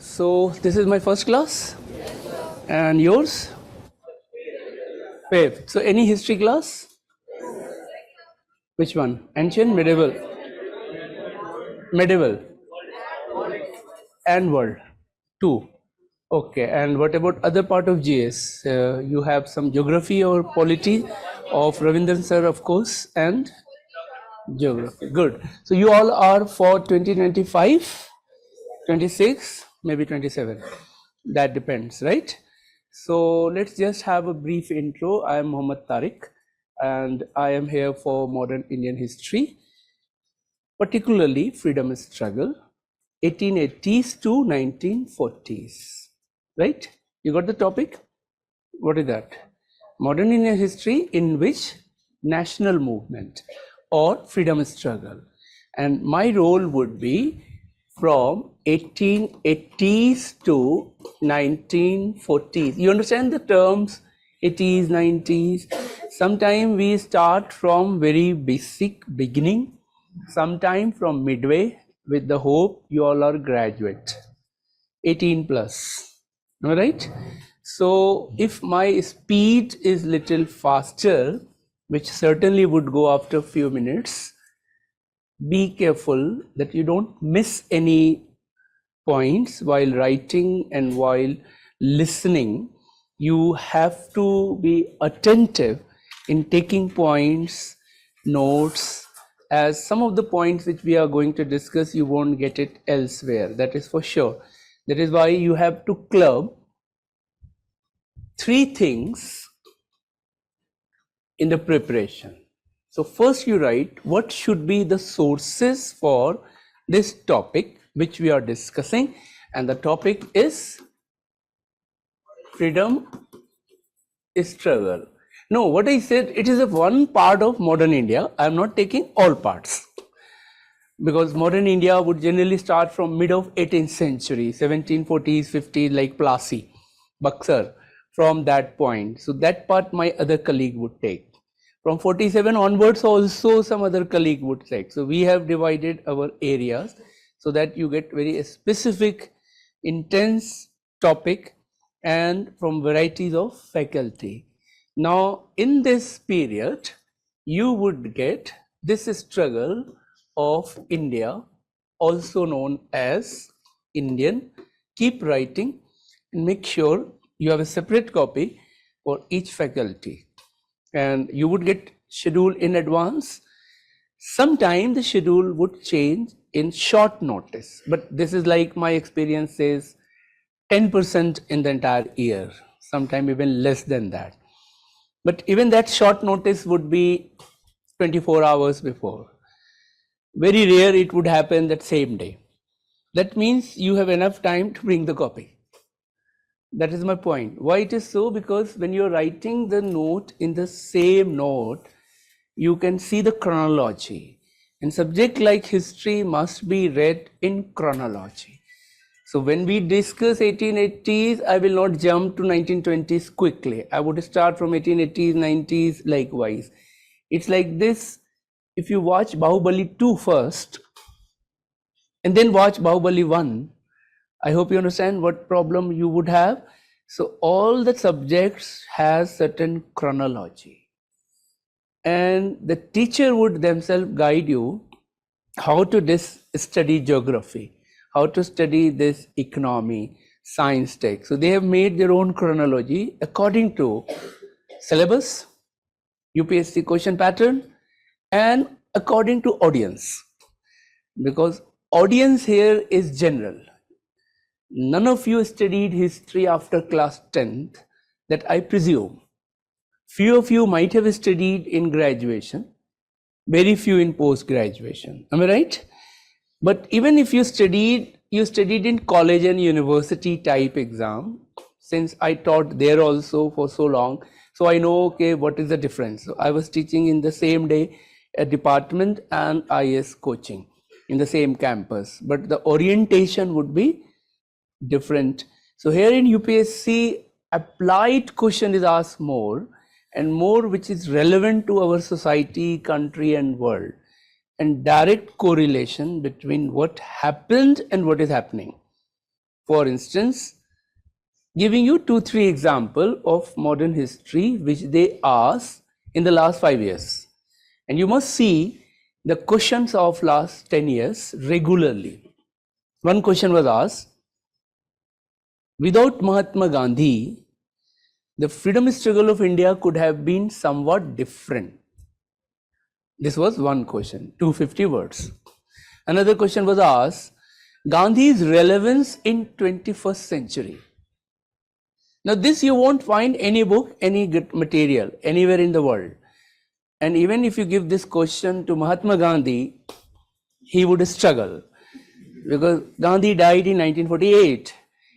So this is my first class, and yours? Fifth. So any history class? Which one? Ancient, medieval, medieval, and world. Two. Okay. And what about other part of GS? You have some geography or polity of Ravindran sir, of course, and geography. Good. So you all are for 2025, 26, maybe 27. That depends, right? So let's just have a brief intro. I am Mohammad Tariq and I am here for modern Indian history, particularly freedom struggle, 1880s to 1940s. Right? You got the topic? What is that? Modern Indian history in which national movement or freedom struggle. And my role would be from 1880s to 1940s. You understand the terms 80s, 90s? Sometimes we start from very basic beginning, sometime from midway with the hope you all are graduate, 18 plus. All right. So if my speed is little faster, which certainly would go after a few minutes, be careful that you don't miss any points while writing and while listening. You have to be attentive in taking points, notes, as some of the points which we are going to discuss, you won't get it elsewhere. That is for sure. That is why you have to club three things in the preparation. So first you write what should be the sources for this topic which we are discussing, and the topic is freedom struggle. No, what I said, it is a one part of modern India. I am not taking all parts, because modern India would generally start from mid of 18th century, 1740s, 50s, like Plassey, Buxar, from that point. So that part my other colleague would take. From 47 onwards also some other colleague would take. So we have divided our areas so that you get very specific, intense topic and from varieties of faculty. Now in this period, you would get this struggle of India, also known as Indian. Keep writing and make sure you have a separate copy for each faculty. And you would get schedule in advance. Sometime the schedule would change in short notice, but this is like my experience says 10% in the entire year, sometime even less than that. But even that short notice would be 24 hours before. Very rare it would happen that same day. That means you have enough time to bring the copy. That is my point. Why it is so? Because when you're writing the note in the same note, you can see the chronology. And subject like history must be read in chronology. So when we discuss 1880s, I will not jump to 1920s quickly. I would start from 1880s, 90s, likewise. It's like this. If you watch Bahubali 2 first, and then watch Bahubali 1, I hope you understand what problem you would have. So all the subjects has certain chronology, and the teacher would themselves guide you how to study geography, how to study this economy, science text. So they have made their own chronology according to syllabus, UPSC question pattern, and according to audience, because audience here is general. None of you studied history after class 10th, that I presume. Few of you might have studied in graduation, very few in post-graduation. Am I right? But even if you studied in college and university type exam, since I taught there also for so long, so I know, okay, what is the difference. So I was teaching in the same day a department and IS coaching in the same campus, but the orientation would be different. So here in UPSC, applied question is asked more and more, which is relevant to our society, country and world, and direct correlation between what happened and what is happening. For instance, giving you 2-3 examples of modern history which they asked in the last 5 years. And you must see the questions of last 10 years regularly. One question was asked, without Mahatma Gandhi, the freedom struggle of India could have been somewhat different. This was one question, 250 words. Another question was asked, Gandhi's relevance in 21st century. Now this you won't find any book, any material anywhere in the world. And even if you give this question to Mahatma Gandhi, he would struggle because Gandhi died in 1948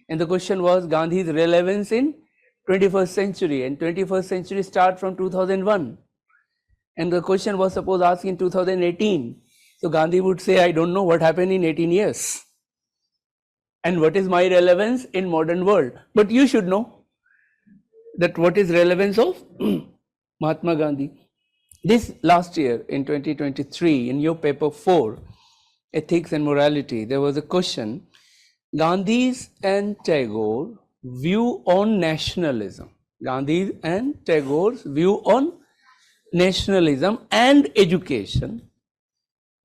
and the question was Gandhi's relevance in 21st century, and 21st century start from 2001 and the question was suppose asked in 2018. So Gandhi would say, I don't know what happened in 18 years and what is my relevance in modern world, but you should know that what is relevance of Mahatma Gandhi. This last year in 2023 in your paper 4, Ethics and Morality, there was a question, Gandhi's and Tagore view on nationalism. Gandhi and Tagore's view on nationalism and education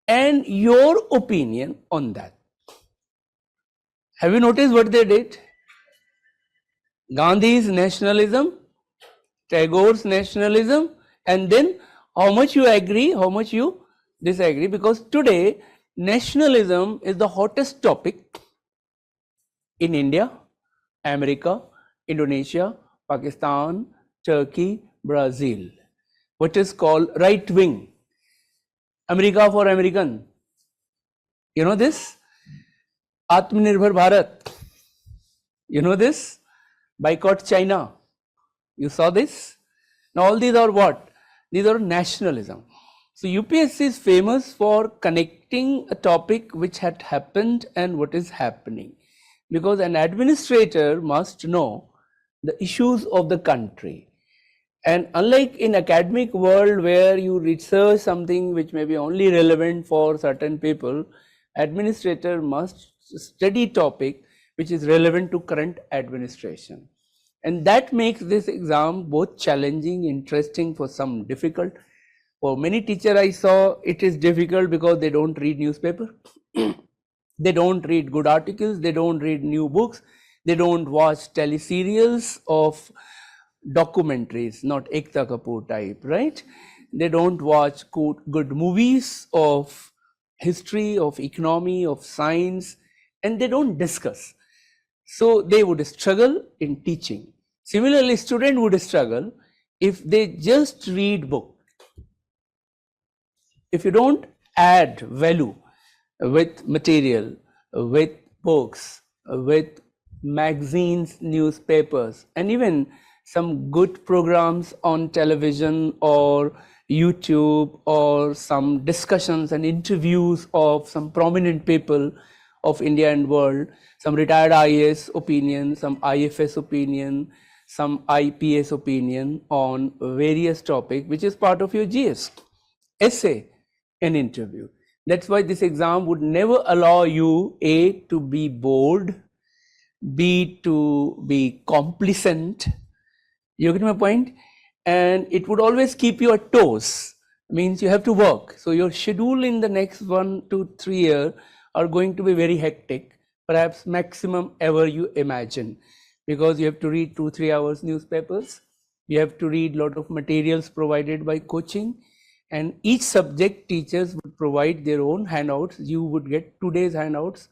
and your opinion on that. Have you noticed what they did? Gandhi's nationalism, Tagore's nationalism, and then how much you agree, how much you disagree, because today nationalism is the hottest topic in India, America, Indonesia, Pakistan, Turkey, Brazil, what is called right wing, America for American. You know this? Atmanirbhar Bharat. You know this? Boycott China. You saw this? Now all these are what? These are nationalism. So UPSC is famous for connecting a topic which had happened and what is happening, because an administrator must know the issues of the country. And unlike in academic world where you research something which may be only relevant for certain people, administrator must study topic which is relevant to current administration. And that makes this exam both challenging, interesting, for some difficult. For many teachers I saw it is difficult because they don't read newspaper. They don't read good articles, they don't read new books, they don't watch teleserials of documentaries, not Ekta Kapoor type, right? They don't watch good movies of history, of economy, of science, and they don't discuss. So they would struggle in teaching. Similarly, student would struggle if they just read book. If you don't add value with material, with books, with magazines, newspapers, and even some good programs on television or YouTube, or some discussions and interviews of some prominent people of India and world, some retired IAS opinion, some IFS opinion, some IPS opinion on various topics, which is part of your GS, essay and interview. That's why this exam would never allow you A, to be bored, B, to be complacent. You get my point? And it would always keep you at toes. Means you have to work. So your schedule in the next 1 to 3 years are going to be very hectic, perhaps maximum ever you imagine, because you have to read 2-3 hours newspapers. You have to read lot of materials provided by coaching, and each subject teachers would provide their own handouts. You would get 2 days handouts,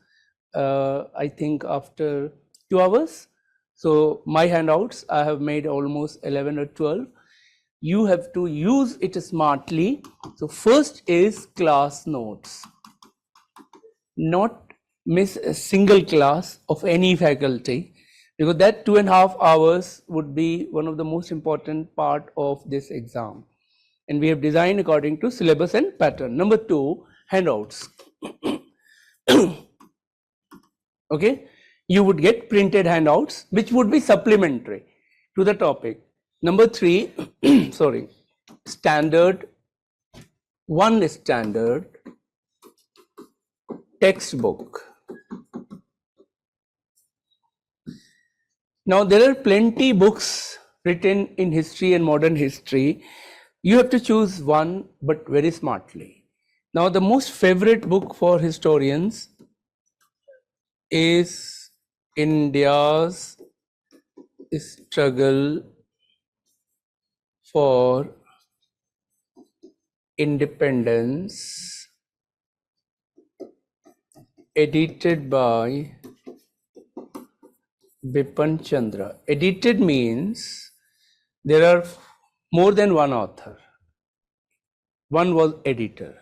I think after 2 hours. So my handouts, I have made almost 11 or 12. You have to use it smartly. So first is class notes. Not miss a single class of any faculty, because that 2.5 hours would be one of the most important part of this exam. And we have designed according to syllabus and pattern. Number 2, handouts. Okay, you would get printed handouts which would be supplementary to the topic. Number 3, sorry, standard textbook. Now, there are plenty books written in history and modern history. You have to choose one, but very smartly. Now, the most favorite book for historians is India's Struggle for Independence, edited by Bipin Chandra. Edited means there are more than one author. One was editor.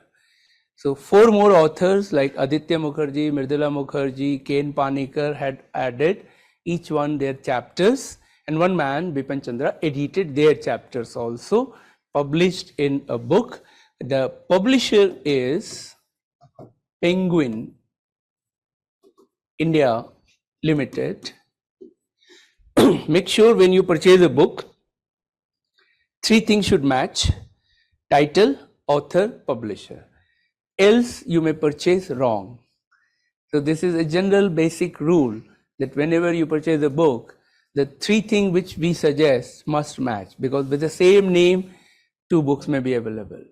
So 4 more authors like Aditya Mukherjee, Mridula Mukherjee, Ken Panikkar had added each one their chapters, and one man, Bipin Chandra, edited their chapters also, published in a book. The publisher is Penguin India Limited. Make sure when you purchase a book, 3 things should match: title, author, publisher. Else you may purchase wrong. So this is a general basic rule that whenever you purchase a book, the 3 things which we suggest must match, because with the same name, 2 books may be available.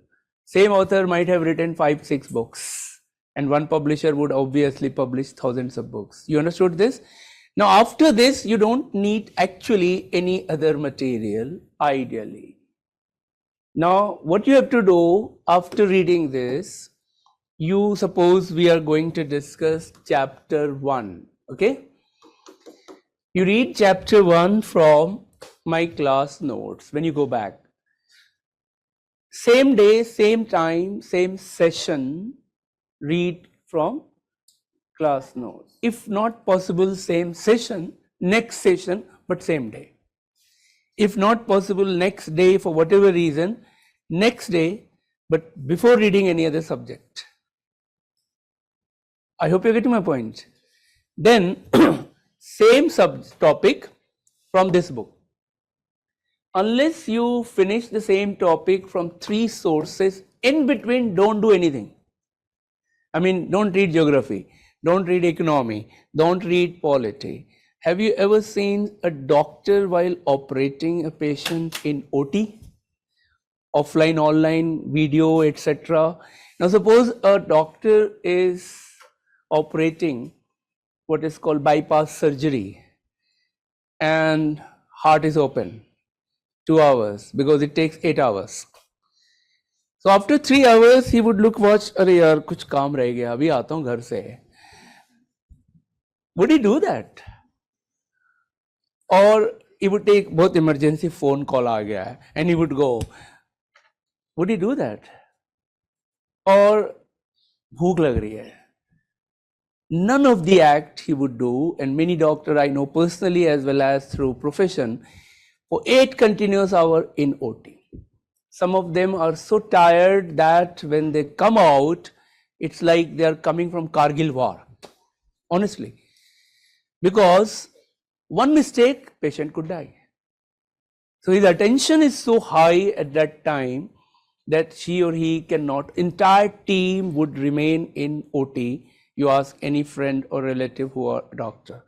Same author might have written 5-6 books, and one publisher would obviously publish thousands of books. You understood this? Now after this, you don't need actually any other material, ideally. Now what you have to do after reading this, you suppose we are going to discuss chapter 1, okay? You read chapter 1 from my class notes when you go back. Same day, same time, same session, read from class notes. If not possible, same session, next session, but same day. If not possible, next day for whatever reason, next day, but before reading any other subject. I hope you're getting my point. Then, same topic from this book. Unless you finish the same topic from 3 sources, in between don't do anything. I mean, don't read geography, don't read economy, don't read polity. Have you ever seen a doctor while operating a patient in OT? Offline, online, video, etc. Now suppose a doctor is operating what is called bypass surgery and heart is open, 2 hours, because it takes 8 hours. So after 3 hours he would watch, अरे यार कुछ काम रह गया, अभी आता हूँ घर से. Would he do that? Or he would take बहुत emergency phone call आ गया है and he would go. Would he do that? Or भूख लग रही है. None of the act he would do, and many doctors I know personally as well as through profession, for 8 continuous hours in OT. Some of them are so tired that when they come out, it's like they are coming from Kargil war, honestly. Because one mistake, patient could die. So his attention is so high at that time that she or he cannot, entire team would remain in OT. You ask any friend or relative who are a doctor.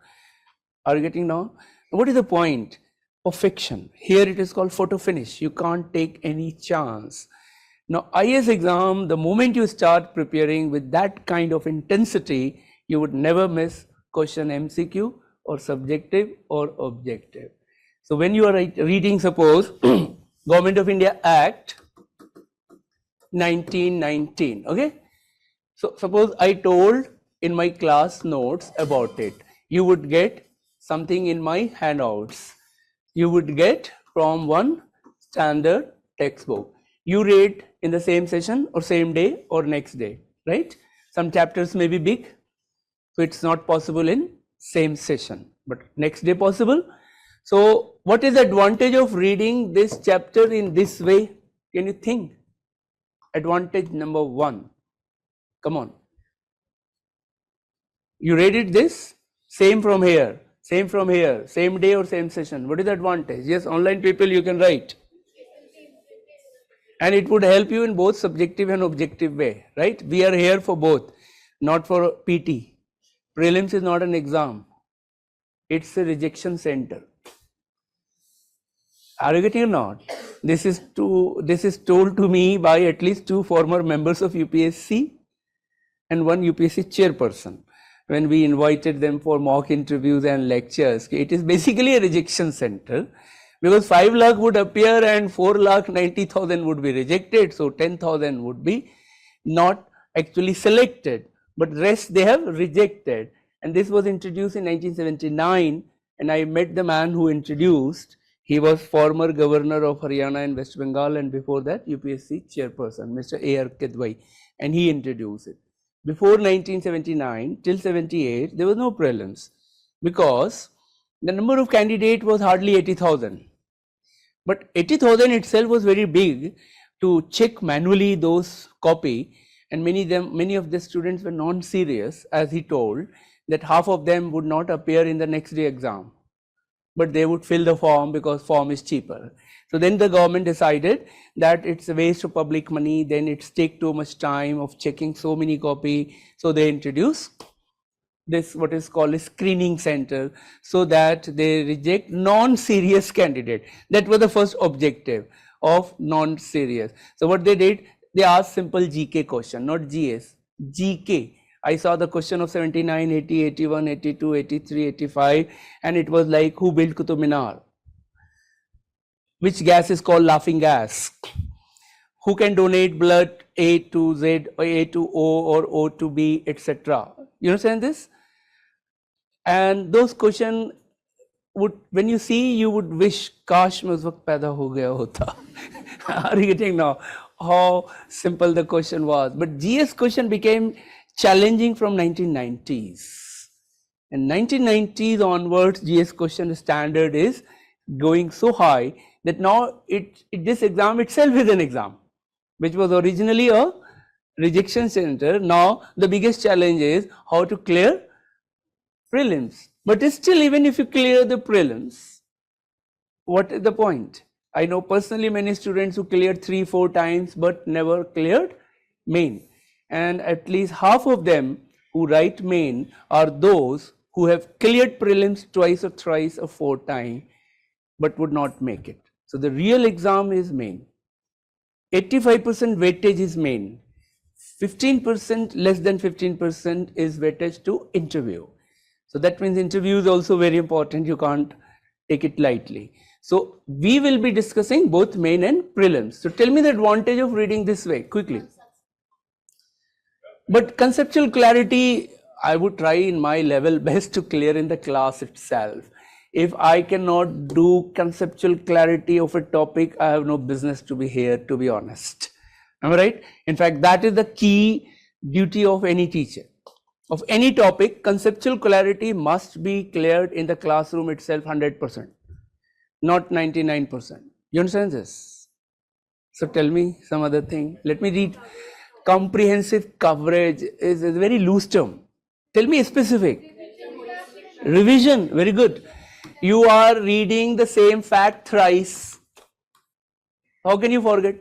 Are you getting now? What is the point? Perfection. Here it is called photo finish. You can't take any chance. Now IAS exam, the moment you start preparing with that kind of intensity, you would never miss question MCQ or subjective or objective. So when you are reading, suppose Government of India Act 1919, okay? So suppose I told in my class notes about it, you would get something in my handouts. You would get from one standard textbook. You read in the same session or same day or next day, right? Some chapters may be big, so it's not possible in same session, but next day possible. So what is the advantage of reading this chapter in this way? Can you think? Advantage number 1. Come on. You read it this, same from here, same from here, same day or same session. What is the advantage? Yes, online people you can write. And it would help you in both subjective and objective way, right? We are here for both, not for PT. Prelims is not an exam. It's a rejection center. Are you getting or not? This is told to me by at least 2 former members of UPSC and 1 UPSC chairperson when we invited them for mock interviews and lectures. It is basically a rejection center because 5 lakh would appear and 4 lakh 90,000 would be rejected. So 10,000 would be not actually selected, but rest they have rejected. And this was introduced in 1979, and I met the man who introduced. He was former governor of Haryana and West Bengal, and before that UPSC chairperson, Mr. A.R. Kedwai, and he introduced it. Before 1979 till 78, there was no prelims because the number of candidates was hardly 80,000. But 80,000 itself was very big to check manually those copy, and many of the students were non-serious, as he told, that half of them would not appear in the next day exam, but they would fill the form because form is cheaper. So then the government decided that it's a waste of public money, then it's take too much time of checking so many copy. So they introduced this what is called a screening center, so that they reject non-serious candidate. That was the first objective of non-serious. So what they did, they asked simple GK question, not GS, GK. I saw the question of 79, 80, 81, 82, 83, 85, and it was like, who built Qutub Minar? Which gas is called laughing gas? Who can donate blood A to Z or A to O or O to B, etc.? You understand this? And those questions would, when you see, you would wish, Kash मैं उस वक्त पैदा हो गया होता. Are you getting now how simple the question was? But GS question became challenging from 1990s. And 1990s onwards, GS question standard is going so high that now this exam itself is an exam, which was originally a rejection center. Now the biggest challenge is how to clear prelims. But still, even if you clear the prelims, what is the point? I know personally many students who cleared 3-4 times but never cleared main. And at least half of them who write main are those who have cleared prelims twice or thrice or 4 times but would not make it. So the real exam is main. 85% weightage is main. 15%, less than 15% is weightage to interview. So that means interview is also very important. You can't take it lightly. So we will be discussing both main and prelims. So tell me the advantage of reading this way quickly. But conceptual clarity, I would try in my level best to clear in the class itself. If I cannot do conceptual clarity of a topic, I have no business to be here, to be honest. Am I right? In fact, that is the key duty of any teacher. Of any topic, conceptual clarity must be cleared in the classroom itself 100%, not 99%. You understand this? So tell me some other thing. Let me read. Comprehensive coverage is a very loose term. Tell me a specific. Revision, very good. You are reading the same fact thrice. How can you forget?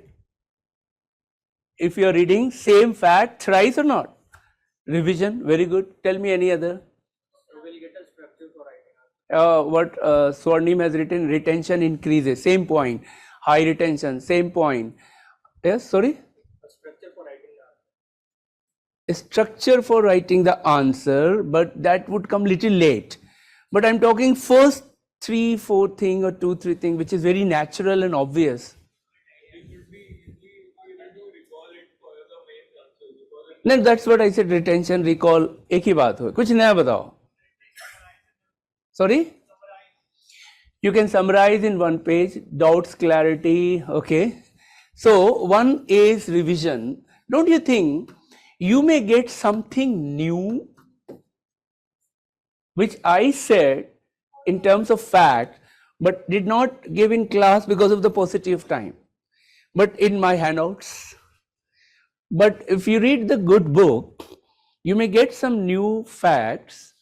If you are reading same fact thrice or not? Revision, very good. Tell me any other. So we'll get a structure for writing. What Swarnim has written, retention increases, same point. High retention, same point. Yes, sorry? A structure for writing the answer. A structure for writing the answer, but that would come little late. But I'm talking first 3-4 thing or 2-3 thing, which is very natural and obvious. It would be easily able to recall it for the main answer. No, that's what I said, retention, recall, एक ही बात हो. कुछ नया बताओ. Sorry? You can summarize in one page, doubts, clarity, okay. So one is revision. Don't you think you may get something new, which I said in terms of fact, but did not give in class because of the paucity of time, but in my handouts. But if you read the good book, you may get some new facts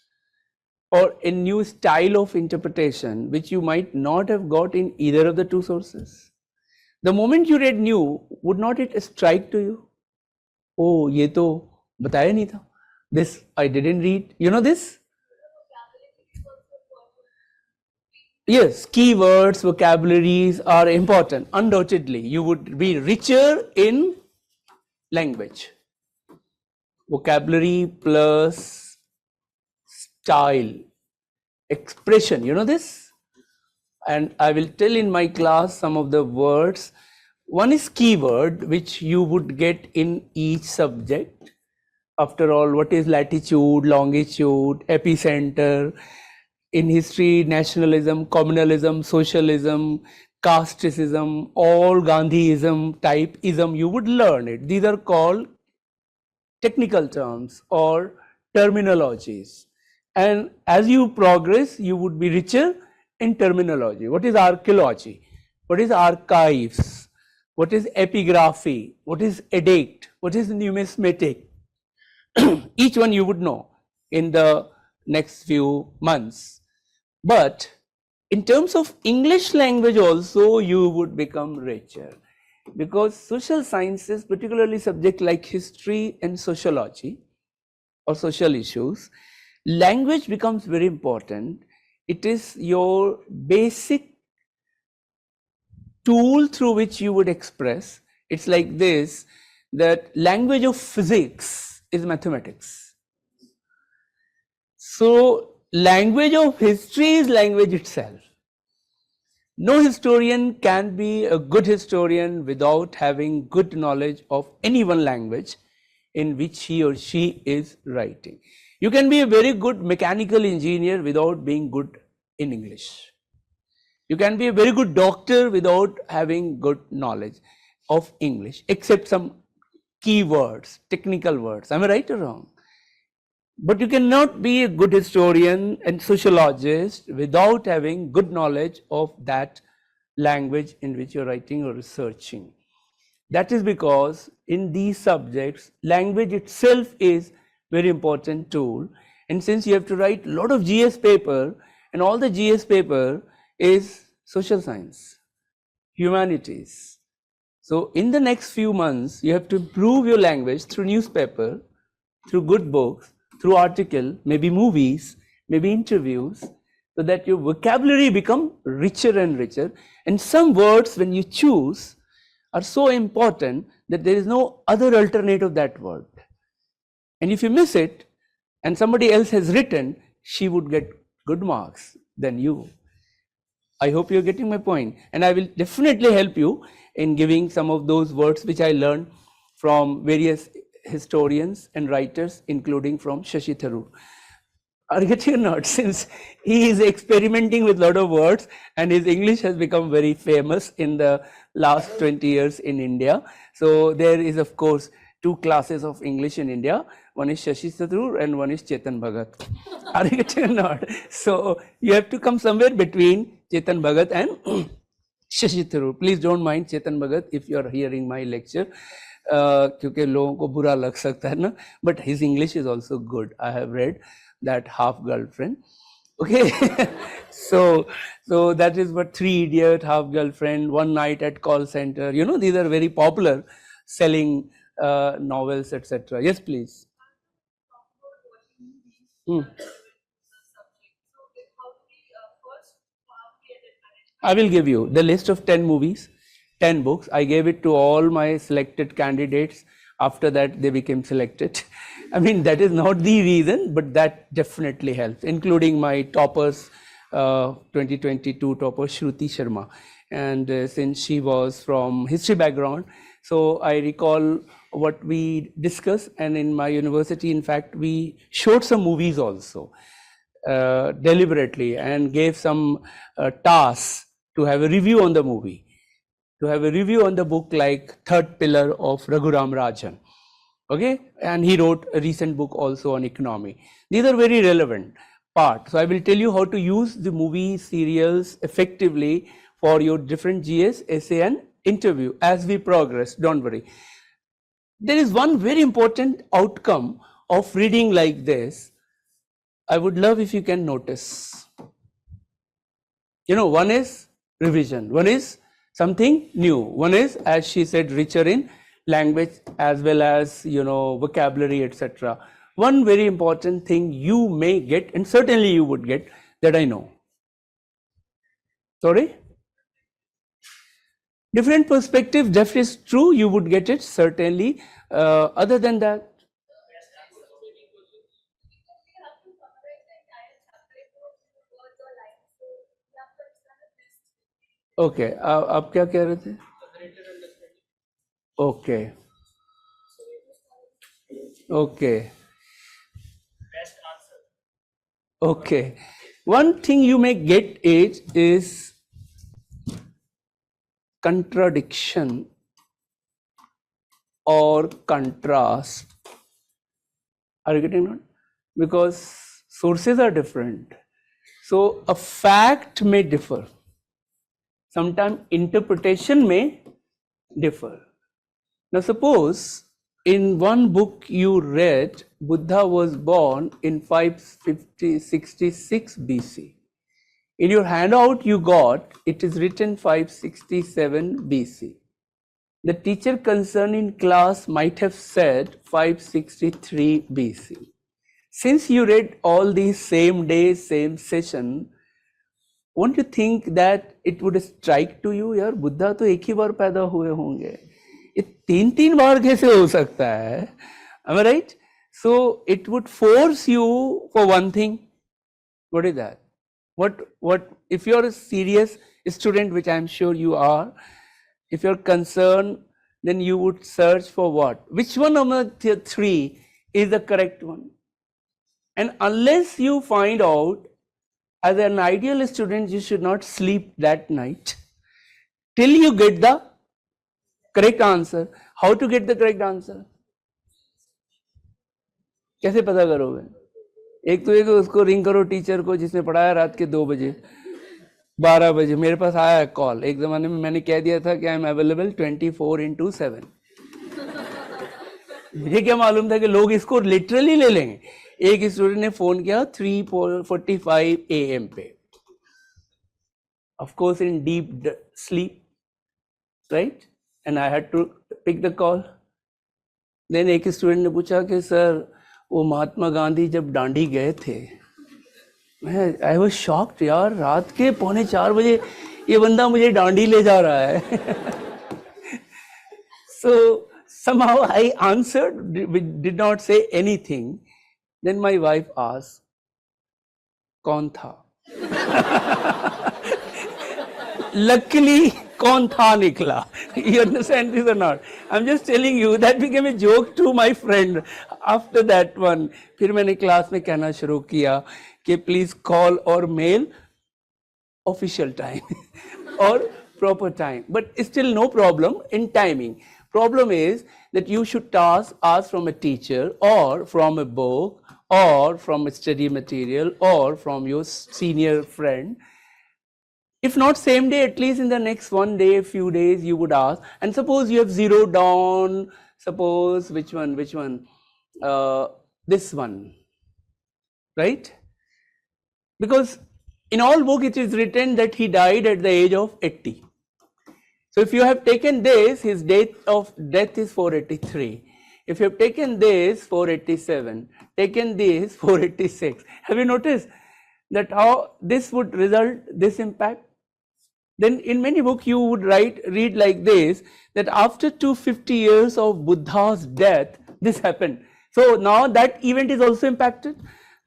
or a new style of interpretation which you might not have got in either of the two sources. The moment you read new, would not it strike to you? Oh, ye to bataya nahi tha. This I didn't read. You know this? Yes, keywords, vocabularies are important. Undoubtedly, you would be richer in language. Vocabulary plus style, expression, you know this? And I will tell in my class some of the words. One is keyword, which you would get in each subject. After all, what is latitude, longitude, epicenter? In history, nationalism, communalism, socialism, casteism, all Gandhiism type ism, you would learn it. These are called technical terms or terminologies. And as you progress, you would be richer in terminology. What is archaeology? What is archives? What is epigraphy? What is edict? What is numismatic? Each one you would know in the next few months. But in terms of English language also, you would become richer, because social sciences, particularly subjects like history and sociology or social issues, language becomes very important. It is your basic tool through which you would express. It's like this, that language of physics is mathematics. So language of history is language itself. No historian can be a good historian without having good knowledge of any one language in which he or she is writing. You can be a very good mechanical engineer without being good in English. You can be a very good doctor without having good knowledge of English, except some keywords, technical words. Am I right or wrong? But you cannot be a good historian and sociologist without having good knowledge of that language in which you're writing or researching. That is because in these subjects, language itself is very important tool. And since you have to write a lot of GS paper, and all the GS paper is social science, humanities. So in the next few months, you have to improve your language through newspaper, through good books, through article, maybe movies, maybe interviews, so that your vocabulary become richer and richer. And some words, when you choose, are so important that there is no other alternate of that word. And if you miss it, and somebody else has written, she would get good marks than you. I hope you're getting my point. And I will definitely help you in giving some of those words which I learned from various historians and writers, including from Shashi Tharoor. Are you getting or not? Since he is experimenting with a lot of words and his English has become very famous in the last 20 years in India. So there is, of course, two classes of English in India. One is Shashi Tharoor and one is Chetan Bhagat. Are you getting or not? So you have to come somewhere between Chetan Bhagat and Shashi Tharoor. Please don't mind Chetan Bhagat if you are hearing my lecture. क्योंकि लोगों को बुरा लग सकता है ना, but his English is also good. I have read that Half Girlfriend. Okay, so that is what Three Idiot, Half Girlfriend, One Night at Call Center. You know, these are very popular selling novels, etc. Yes, please. I will give you the list of 10 movies, 10 books. I gave it to all my selected candidates. After that, they became selected. I mean, that is not the reason, but that definitely helps, including my toppers, 2022 topper, Shruti Sharma. And since she was from history background, so I recall what we discussed. And in my university, in fact, we showed some movies also deliberately and gave some tasks to have a review on the movie, to have a review on the book like Third Pillar of Raghuram Rajan. Okay, and he wrote a recent book also on economy. These are very relevant part. So I will tell you how to use the movie serials effectively for your different GS, essay and interview as we progress. Don't worry. There is one very important outcome of reading like this. I would love if you can notice. You know, one is revision, one is something new, one is, as she said, richer in language as well as, you know, vocabulary, etc. One very important thing you may get, and certainly you would get, that I know. Sorry? Different perspective, that is true, you would get it certainly. Other than that, okay, आप क्या कह रहे थे? Okay, okay, Best answer. okay. One thing you may get it is contradiction or contrast. Are you getting it? Because sources are different. So a fact may differ. Sometimes interpretation may differ. Now suppose in one book you read Buddha was born in 566 BC. In your handout you got, it is written 567 BC. The teacher concerned in class might have said 563 BC. Since you read all these same day, same session, won't you think that it would strike to you, यार बुद्धा तो एक ही बार पैदा हुए होंगे, ये तीन बार कैसे हो सकता है? Am I right? So it would force you for one thing. What is that? What if you're a serious student, which I'm sure you are, if you're concerned, then you would search for what? Which one of the three is the correct one? And unless you find out, as an ideal student, you should not sleep that night till you get the correct answer. How to get the correct answer? कैसे पता करोगे? एक तो उसको ring करो teacher को जिसने पढ़ाया रात के 2 बजे 12 बजे. मेरे पास आया है कॉल, एक जमाने में मैंने कह दिया था कि आई एम अवेलेबल 24/7. मुझे क्या मालूम था कि लोग इसको लिटरली ले लेंगे. एक स्टूडेंट ने फोन किया 3:45 AM पे, of course in deep sleep, right? And I had to pick the call. Then एक स्टूडेंट ने पूछा कि सर वो महात्मा गांधी जब डांडी गए थे, I was shocked यार, रात के 3:45 बजे ये बंदा मुझे डांडी ले जा रहा है. So somehow I answered, did not say anything. Then my wife asked, कौन था? Luckily, कौन था निकला. You understand this or not? I'm just telling you, that became a joke to my friend. After that one, फिर मैंने class में कहना शुरू किया कि please call or mail official time or proper time. But still no problem in timing. Problem is that you should ask from a teacher or from a book or from a study material or from your senior friend. If not same day, at least in the next one day, few days, you would ask. And suppose you have zeroed down, suppose which one? This one, right? Because in all book it is written that he died at the age of 80. So if you have taken this, his date of death is 483. If you have taken this, 487, taken this, 486. Have you noticed that how this would result, this impact? Then in many books you would read like this, that after 250 years of Buddha's death, this happened. So now that event is also impacted.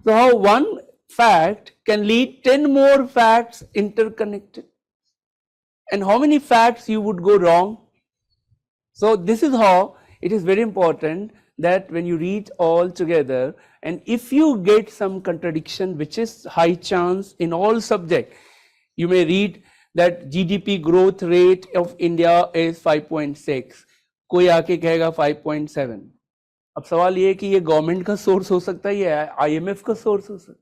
So how one fact can lead 10 more facts interconnected. And how many facts you would go wrong? So this is how it is very important that when you read all together, and if you get some contradiction, which is high chance in all subject, you may read that GDP growth rate of India is 5.6, कोई आके कहेगा 5.7. अब सवाल ये है कि ये government का सोर्स हो सकता है या IMF का सोर्स हो सकता है.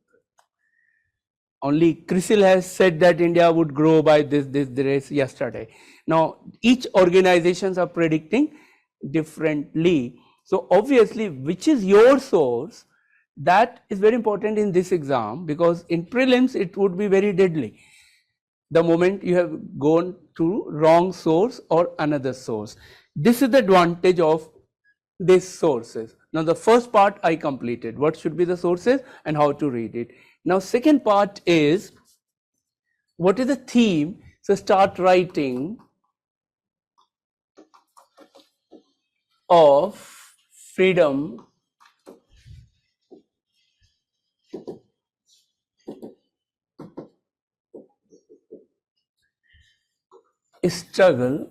Only CRISIL has said that India would grow by this yesterday. Now each organizations are predicting differently. So obviously, which is your source, that is very important in this exam, because in prelims it would be very deadly the moment you have gone to wrong source or another source. This is the advantage of these sources. Now the first part I completed, what should be the sources and how to read it. Now second part is, what is the theme So start writing of freedom struggle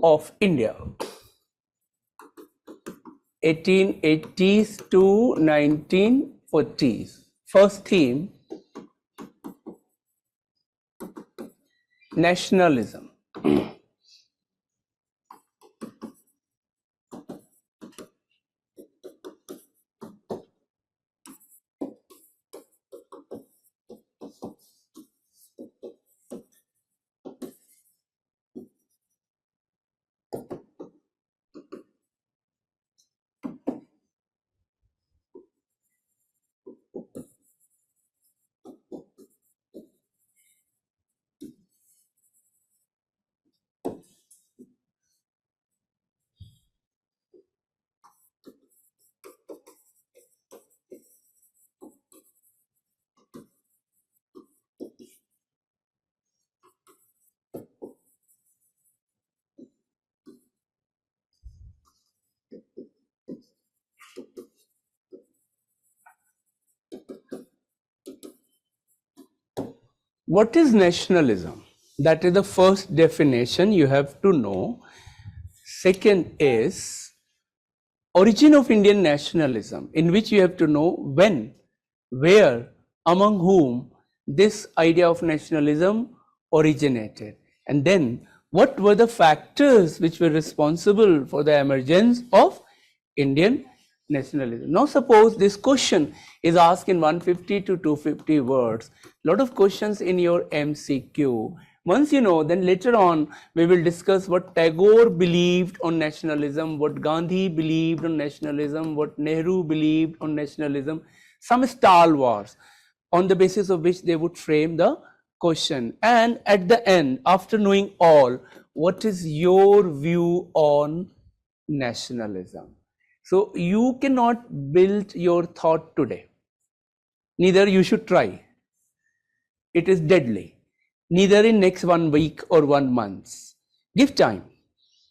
of India, 1880s to 1940s. First theme, nationalism. What is nationalism? That is the first definition you have to know. Second is origin of Indian nationalism, in which you have to know when, where, among whom this idea of nationalism originated. And then what were the factors which were responsible for the emergence of Indian nationalism. Now suppose this question is asked in 150 to 250 words, lot of questions in your MCQ. Once you know, then later on we will discuss what Tagore believed on nationalism, what Gandhi believed on nationalism, what Nehru believed on nationalism, some stalwarts on the basis of which they would frame the question. And at the end, after knowing all, what is your view on nationalism? So you cannot build your thought today. Neither you should try. It is deadly. Neither in next 1 week or 1 month. Give time.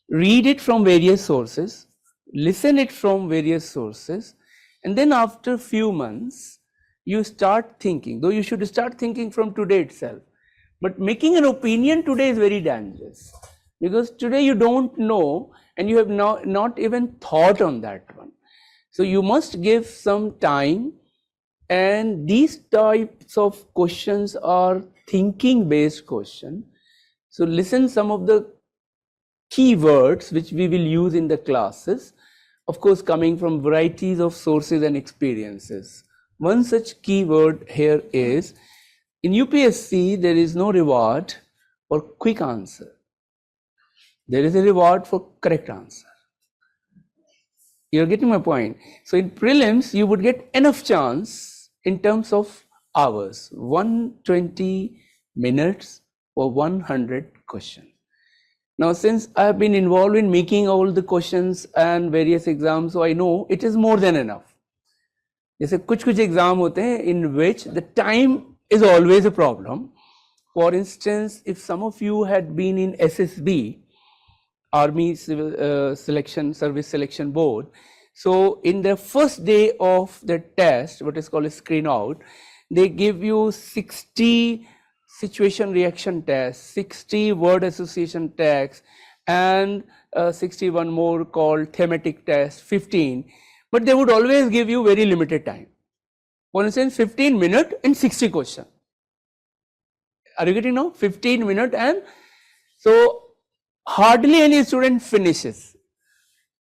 Read it from various sources. Listen it from various sources. And then after few months, you start thinking. Though you should start thinking from today itself. But making an opinion today is very dangerous. Because today you don't know and you have not even thought on that one. So you must give some time, and these types of questions are thinking based questions. So listen some of the keywords which we will use in the classes, of course coming from varieties of sources and experiences. One such keyword here is, in UPSC there is no reward for quick answer. There is a reward for correct answer. You're getting my point. So in prelims, you would get enough chance in terms of hours, 120 minutes for 100 questions. Now, since I have been involved in making all the questions and various exams, so I know it is more than enough. जैसे कुछ exam होते हैं in which the time is always a problem. For instance, if some of you had been in SSB, Army Civil Selection Service Selection Board, so in the first day of the test, what is called a screen out, they give you 60 situation reaction tests, 60 word association tests, and 61 more called thematic tests, 15. But they would always give you very limited time. For instance, 15 minutes and 60 questions. Are you getting now? 15 minutes, and so hardly any student finishes.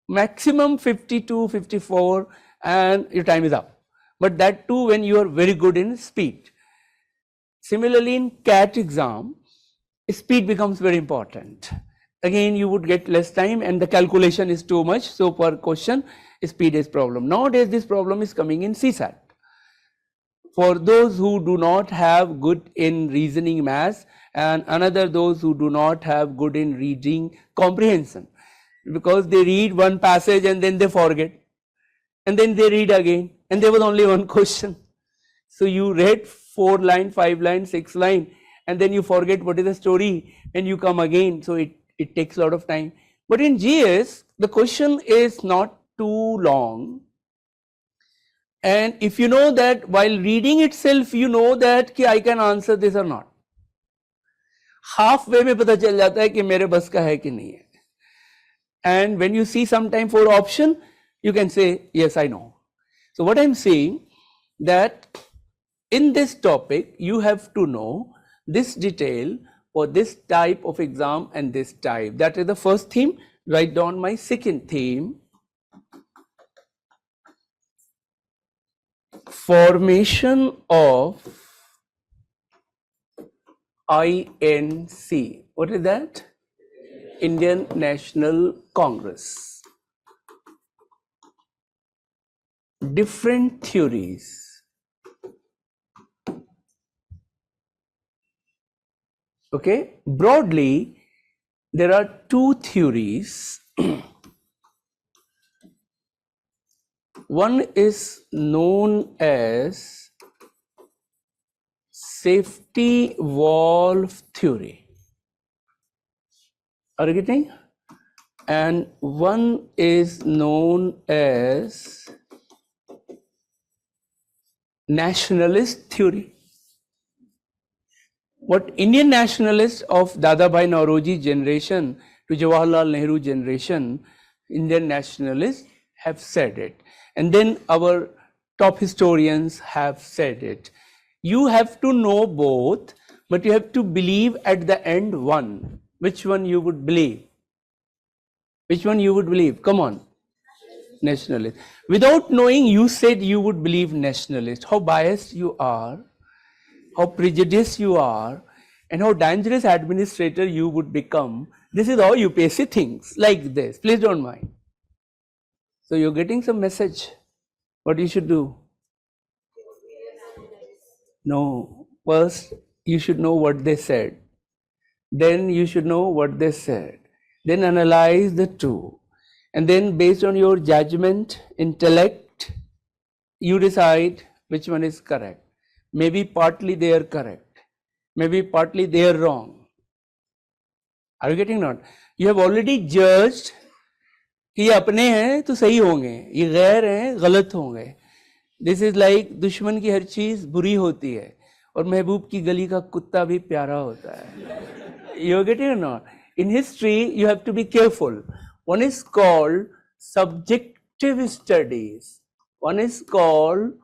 Maximum 52, 54, and your time is up. But that too when you are very good in speed. Similarly, in CAT exam, speed becomes very important. Again, you would get less time and the calculation is too much. So per question, speed is problem. Nowadays, this problem is coming in CSAT. For those who do not have good in reasoning maths, and another those who do not have good in reading comprehension, because they read one passage and then they forget, and then they read again, and there was only one question. So you read 4 line, 5 line, 6 line, and then you forget what is the story and you come again. So it takes a lot of time. But in GS, the question is not too long. And if you know that while reading itself, you know that कि I can answer this or not. Halfway में पता चल जाता है कि मेरे बस का है कि नहीं है. And when you see sometime for option, you can say, yes, I know. So what I'm saying that in this topic, you have to know this detail for this type of exam and this type. That is the first theme. Write down my second theme. Formation of INC. What is that? Indian National Congress. Different theories. Okay, broadly, there are two theories. One is known as safety valve theory. Are you getting? And one is known as nationalist theory. What Indian nationalists of Dadabhai Nauroji generation to Jawaharlal Nehru generation, Indian nationalists have said it. And then our top historians have said it. You have to know both, but you have to believe at the end one. Which one you would believe? Which one you would believe? Come on. Nationalist. Without knowing, you said you would believe nationalist. How biased you are, how prejudiced you are, and how dangerous administrator you would become. This is how UPSC thinks, like this. Please don't mind. So you're getting some message. What you should do? No. First, you should know what they said. Then you should know what they said. Then analyze the two. And then based on your judgment, intellect, you decide which one is correct. Maybe partly they are correct. Maybe partly they are wrong. Are you getting not? You have already judged कि ये अपने हैं तो सही होंगे, ये गैर हैं गलत होंगे. दिस इज लाइक दुश्मन की हर चीज बुरी होती है और महबूब की गली का कुत्ता भी प्यारा होता है. You get it or not? In history, you have to be careful. One is called subjective studies. One is called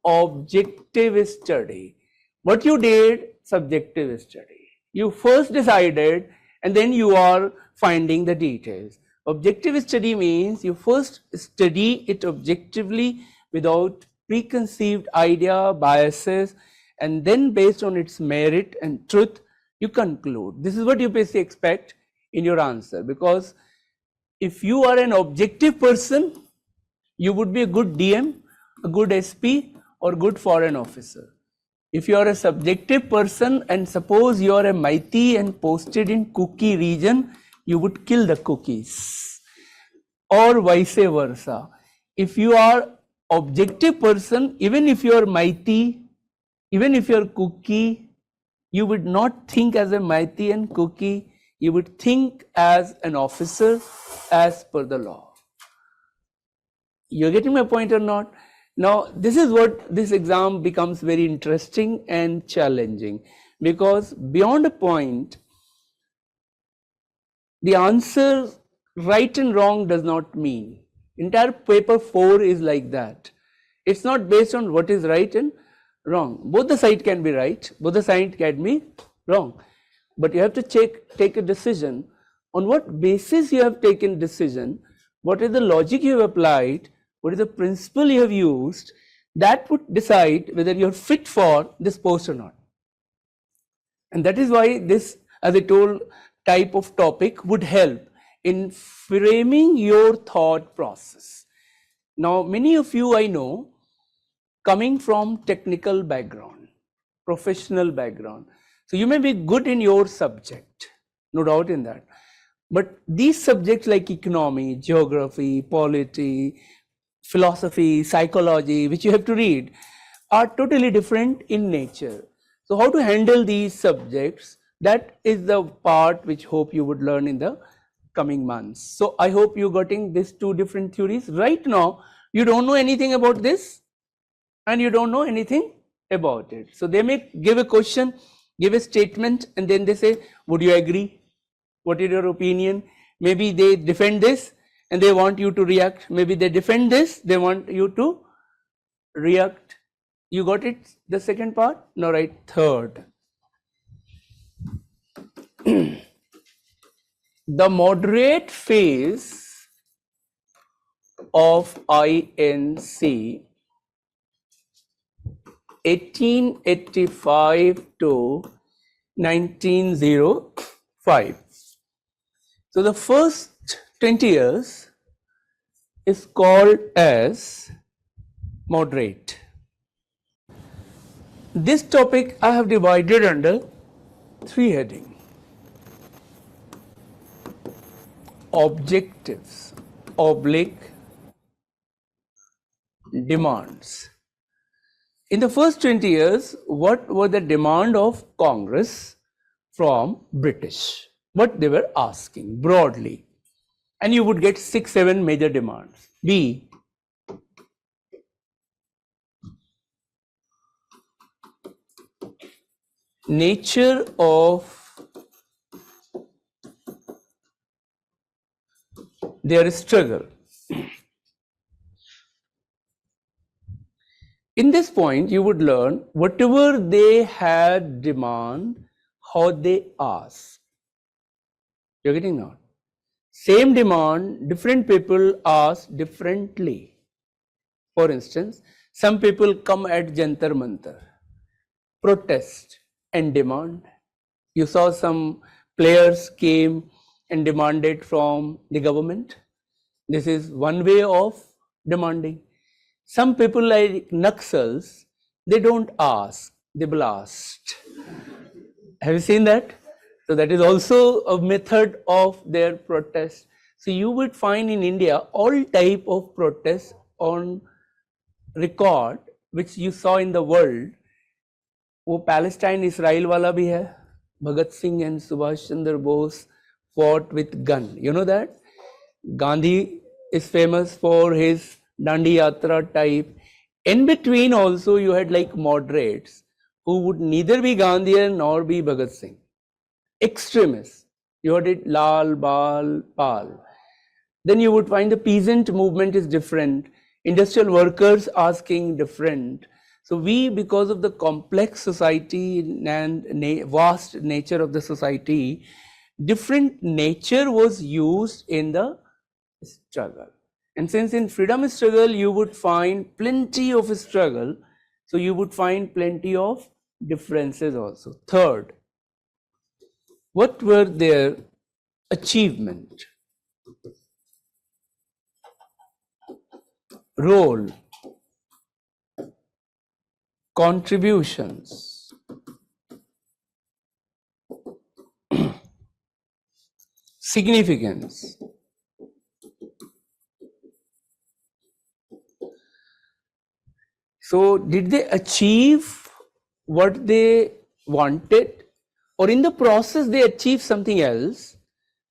objective study. What you did, subjective study. You first decided and then you are finding the details. Objective study means you first study it objectively without preconceived idea, biases, and then based on its merit and truth, you conclude. This is what you basically expect in your answer, because if you are an objective person, you would be a good DM, a good SP, or good foreign officer. If you are a subjective person and suppose you are a mighty and posted in cookie region, you would kill the cookies, or vice versa. If you are objective person, even if you are mighty, even if you are cookie, you would not think as a mighty and cookie, you would think as an officer as per the law. You're getting my point or not? Now, this is what this exam becomes very interesting and challenging, because beyond a point, the answer right and wrong does not mean. Entire paper 4 is like that. It's not based on what is right and wrong. Both the side can be right, both the side can be wrong. But you have to take a decision. On what basis you have taken decision, what is the logic you have applied, what is the principle you have used, that would decide whether you are fit for this post or not. And that is why this, as I told, type of topic would help in framing your thought process. Now, many of you I know coming from technical background, professional background. So you may be good in your subject, no doubt in that. But these subjects like economy, geography, polity, philosophy, psychology, which you have to read, are totally different in nature. So how to handle these subjects, that is the part which hope you would learn in the coming months. So I hope you getting these two different theories. Right now, you don't know anything about this and you don't know anything about it. So they may give a question, give a statement, and then they say, would you agree? What is your opinion? Maybe they defend this and they want you to react. Maybe they defend this, they want you to react. You got it, the second part? Now write third. The moderate phase of INC 1885 to 1905. So the first 20 years is called as moderate. This topic I have divided under three headings. Objectives, oblique, demands. In the first 20 years, what were the demand of Congress from British? What they were asking broadly. And you would get 6-7 major demands. B, nature of their struggle. In this point, you would learn whatever they had demand, how they ask. You're getting now? Same demand, different people ask differently. For instance, some people come at Jantar Mantar, protest and demand. You saw some players came and demanded from the government. This is one way of demanding. Some people like Naxals, they don't ask, they blast. Have you seen that? So that is also a method of their protest. So you would find in India all type of protests on record which you saw in the world. वो Palestine Israel वाला भी है. Bhagat Singh and Subhash Chandra Bose fought with gun. You know that? Gandhi is famous for his Dandi Yatra type. In between also you had like moderates who would neither be Gandhian nor be Bhagat Singh. Extremists. You had it Lal, Bal, Pal. Then you would find the peasant movement is different. Industrial workers asking different. So we, because of the complex society and vast nature of the society, different nature was used in the struggle. And since in freedom struggle you would find plenty of struggle, so you would find plenty of differences also. Third, what were their achievement, role, contributions, significance? So did they achieve what they wanted, or in the process they achieve something else?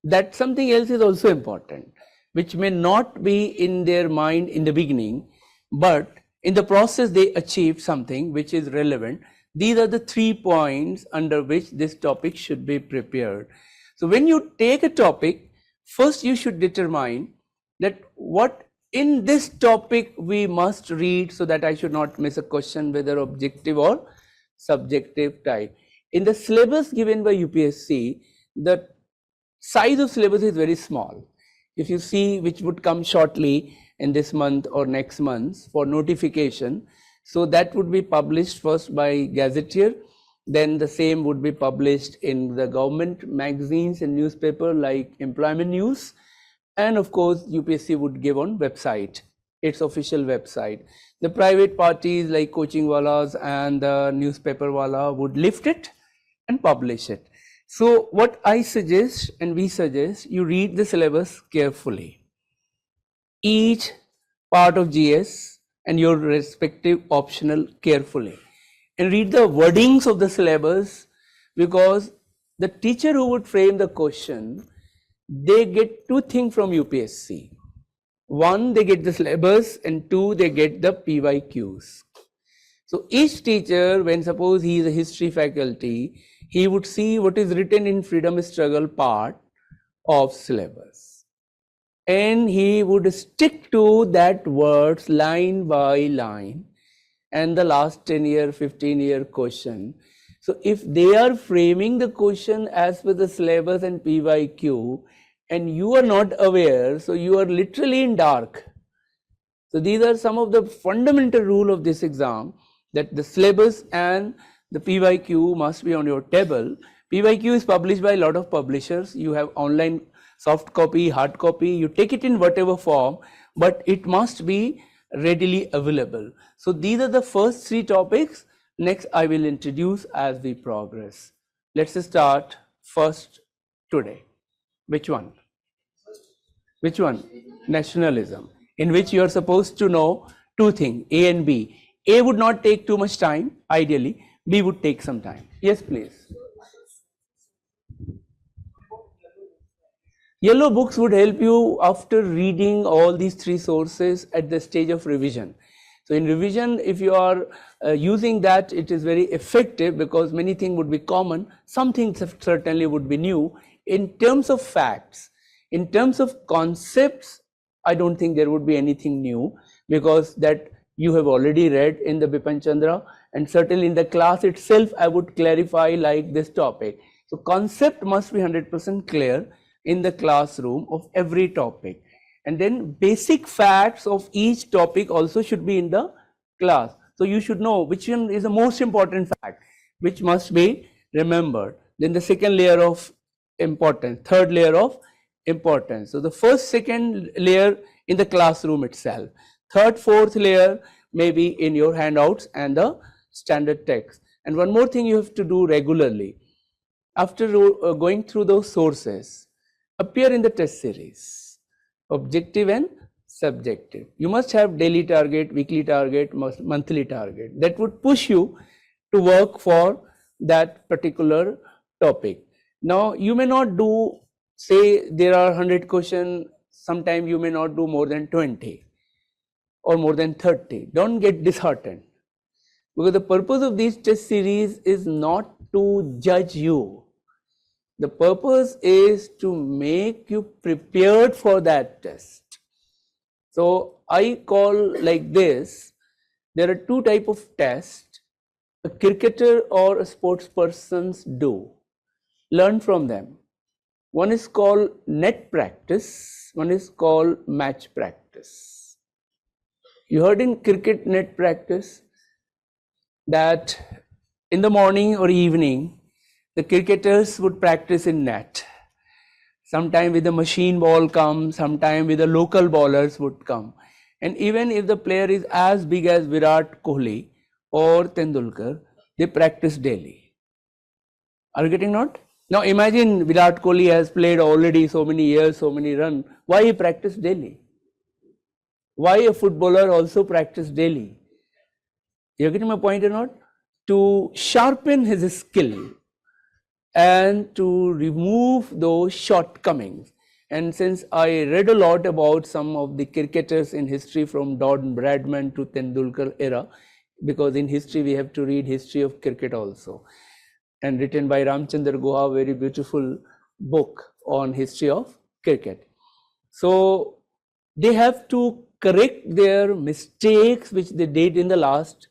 That something else is also important, which may not be in their mind in the beginning, but in the process they achieve something which is relevant. These are the 3 points under which this topic should be prepared. So when you take a topic, first you should determine that what in this topic we must read, so that I should not miss a question whether objective or subjective type. In the syllabus given by UPSC, the size of syllabus is very small. If you see, which would come shortly in this month or next month for notification, so that would be published first by Gazetteer, then the same would be published in the government magazines and newspaper like Employment News, and of course UPSC would give on website, its official website. The private parties like Coaching Walas and the newspaper wala would lift it and publish it. So what I suggest and we suggest, you read the syllabus carefully, each part of GS and your respective optional carefully, and read the wordings of the syllabus, because the teacher who would frame the question, they get two things from UPSC. One, they get the syllabus, and two, they get the PYQs. So each teacher, when suppose he is a history faculty, he would see what is written in freedom struggle part of syllabus, and he would stick to that words line by line, and the last 10-year, 15-year question. So if they are framing the question as per the syllabus and PYQ, and you are not aware, so you are literally in dark. So these are some of the fundamental rule of this exam, that the syllabus and the PYQ must be on your table. PYQ is published by a lot of publishers. You have online soft copy, hard copy, you take it in whatever form, but it must be readily available. So these are the first three topics. Next I will introduce as we progress. Let's start first today. Which one? Which one? Nationalism, in which you are supposed to know two things, A and B. A would not take too much time, ideally. B would take some time. Yes, please. Yellow books would help you after reading all these three sources at the stage of revision. So in revision, if you are using that, it is very effective, because many things would be common, some things certainly would be new. In terms of facts, in terms of concepts, I don't think there would be anything new, because that you have already read in the Bipin Chandra, and certainly in the class itself I would clarify like this topic. So concept must be 100% clear in the classroom of every topic, and then basic facts of each topic also should be in the class. So you should know which one is the most important fact, which must be remembered. Then the second layer of importance, third layer of importance. So the first, second layer in the classroom itself, third, fourth layer may be in your handouts and the standard text. And one more thing you have to do regularly, after going through those sources, appear in the test series, objective and subjective. You must have daily target, weekly target, monthly target. That would push you to work for that particular topic. Now you may not do, say there are 100 questions, sometime you may not do more than 20 or more than 30. Don't get disheartened, because the purpose of these test series is not to judge you. The purpose is to make you prepared for that test. So I call like this, there are two types of tests a cricketer or a sports persons do. Learn from them. One is called net practice, one is called match practice. You heard in cricket net practice that in the morning or evening, the cricketers would practice in net. Sometime with the machine ball come, sometime with the local bowlers would come. And even if the player is as big as Virat Kohli or Tendulkar, they practice daily. Are you getting not? Now imagine Virat Kohli has played already so many years, so many runs. Why he practice daily? Why a footballer also practice daily? You getting my point or not? To sharpen his skill and to remove those shortcomings. And since I read a lot about some of the cricketers in history from Don Bradman to Tendulkar era, because in history we have to read history of cricket also, and written by Ramchandra Guha, very beautiful book on history of cricket. So they have to correct their mistakes which they did in the last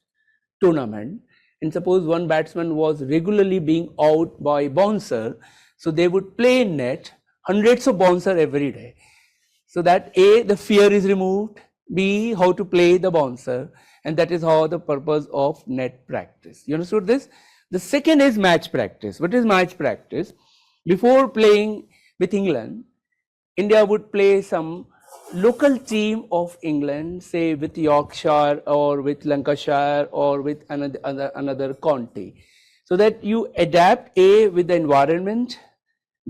tournament. And suppose one batsman was regularly being out by bouncer, so they would play in net, hundreds of bouncer every day. So that A, the fear is removed, B, how to play the bouncer, and that is how the purpose of net practice. You understood this? The second is match practice. What is match practice? Before playing with England, India would play some local team of England, say with Yorkshire or with Lancashire or with another county, so that you adapt A with the environment,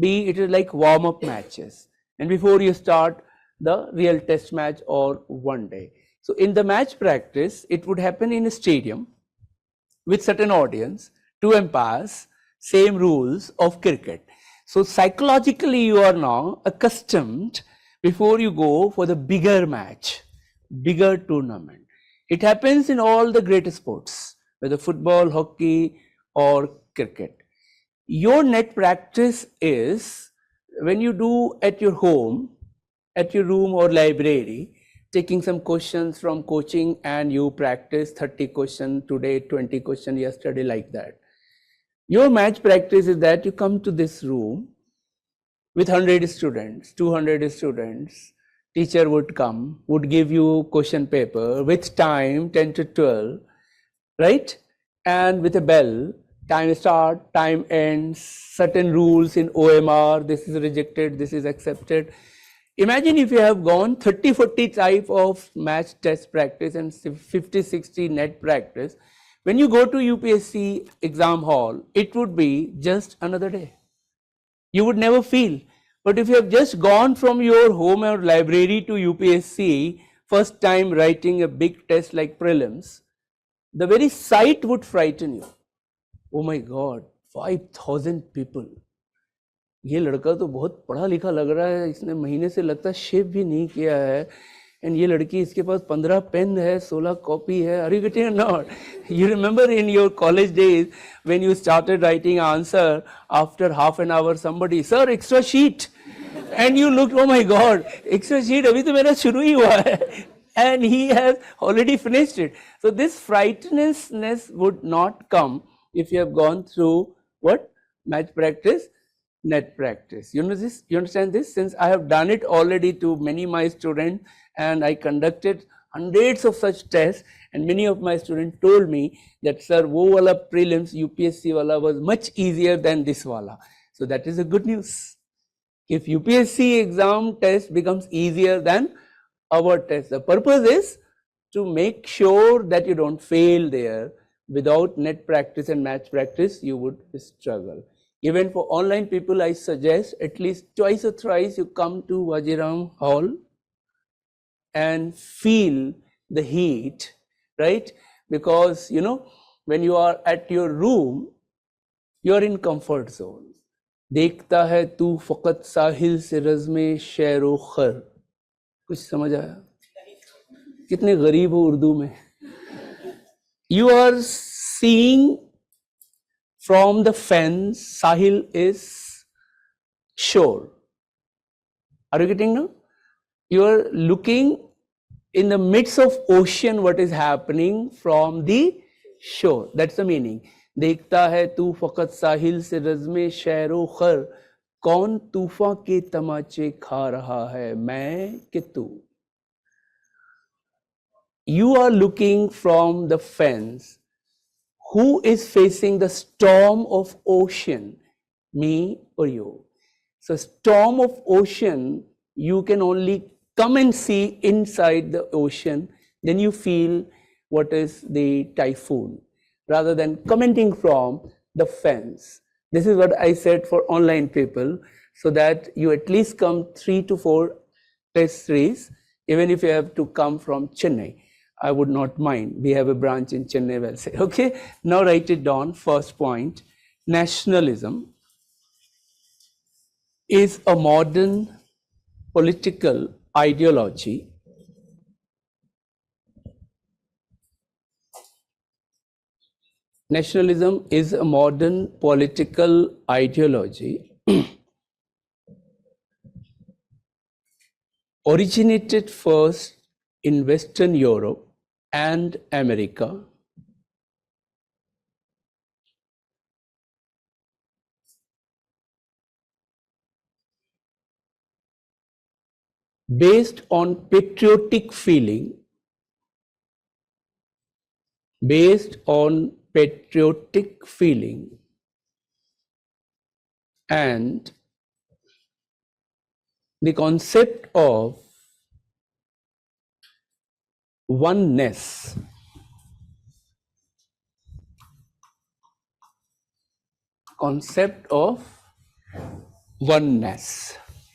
B it is like warm-up matches, and before you start the real test match or one day. So in the match practice, it would happen in a stadium with certain audience, two umpires, same rules of cricket. So psychologically you are now accustomed before you go for the bigger match, bigger tournament. It happens in all the great sports, whether football, hockey or cricket. Your net practice is when you do at your home, at your room or library, taking some questions from coaching and you practice 30 questions today, 20 questions yesterday, like that. Your match practice is that you come to this room with 100 students, 200 students, teacher would come, would give you question paper with time 10 to 12, right? And with a bell, time start, time ends, certain rules in OMR, this is rejected, this is accepted. Imagine if you have gone 30, 40 type of match test practice and 50, 60 net practice. When you go to UPSC exam hall, it would be just another day. You would never feel. But if you have just gone from your home or library to UPSC, first time writing a big test like prelims, the very sight would frighten you. Oh my God, 5,000 people. ये लड़का तो बहुत पढ़ा लिखा लग रहा है, इसने महीने से लगता है शेव भी नहीं किया है, एंड ये लड़की इसके पास 15 पेन है, 16 कॉपी है. Are you getting or not? You remember in your college days when you started writing answer, after half an hour somebody, sir, extra sheet, and you looked, oh my God, extra sheet, अभी तो मेरा शुरू ही हुआ है, and he has already finished it. So this frightenness would not come if you have gone through what? Match practice, net practice. You know this? You understand this? Since I have done it already to many of my students and I conducted hundreds of such tests, and many of my students told me that sir, wo wala prelims UPSC wala was much easier than this wala. So that is a good news. If UPSC exam test becomes easier than our test, the purpose is to make sure that you don't fail there. Without net practice and match practice, you would struggle. Even for online people, I suggest at least twice or thrice you come to Vajiram Hall and feel the heat, right? Because, you know, when you are at your room, you are in comfort zone. देखता है तू फकत साहिल से रज़्मे शेरो खर. कुछ समझ आया? कितने गरीब हो उर्दू में. You are seeing from the fence, Sahil is shore. Are you getting now? You are looking in the midst of ocean what is happening from the shore. That's the meaning. देखता है तू फकत साहिल से रज़्मे शेरो खर, कौन तूफान के तमाचे खा रहा है, मैं कि तू. You are looking from the fence. Who is facing the storm of ocean? Me or you? So storm of ocean, you can only come and see inside the ocean, then you feel what is the typhoon, rather than commenting from the fence. This is what I said for online people, so that you at least come 3 to 4 test series, even if you have to come from Chennai. I would not mind. We have a branch in Chennai, well said. Okay, now write it down. First point, nationalism is a modern political ideology Nationalism is a modern political ideology originated first in Western Europe and America, based on patriotic feeling, and the concept of oneness.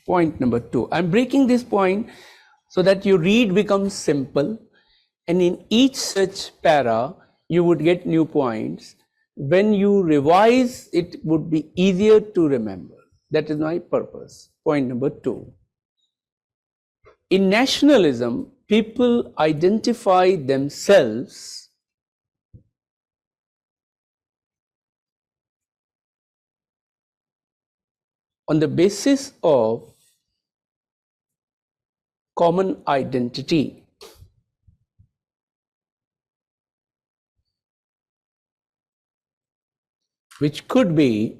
Point number 2. I'm breaking this point so that your read becomes simple, and in each such para you would get new points. When you revise, it would be easier to remember. That is my purpose. Point number 2. In nationalism, people identify themselves on the basis of common identity. Which could be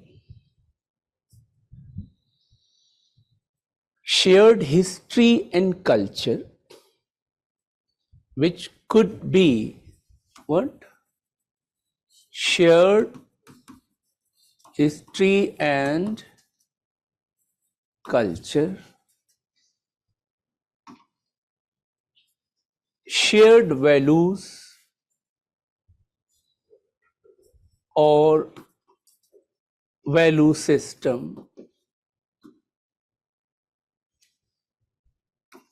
shared history and culture, which could be what? Shared history and culture, shared values or value system,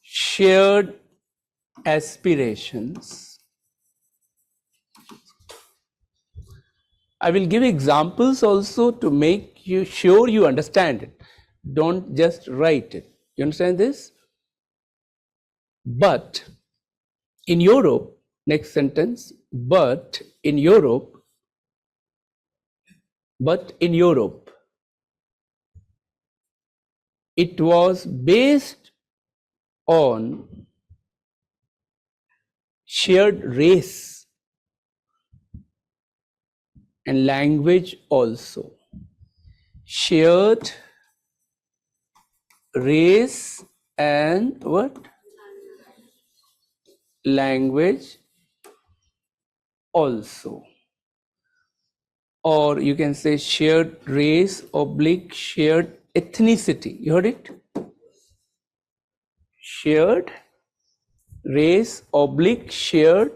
shared aspirations. I will give examples also to make you sure you understand it. Don't just write it. You understand this? But in Europe, next sentence, but in Europe, it was based on shared race and language also. Shared race and what? Language also. Or you can say shared race oblique shared ethnicity. You heard it? Shared race oblique shared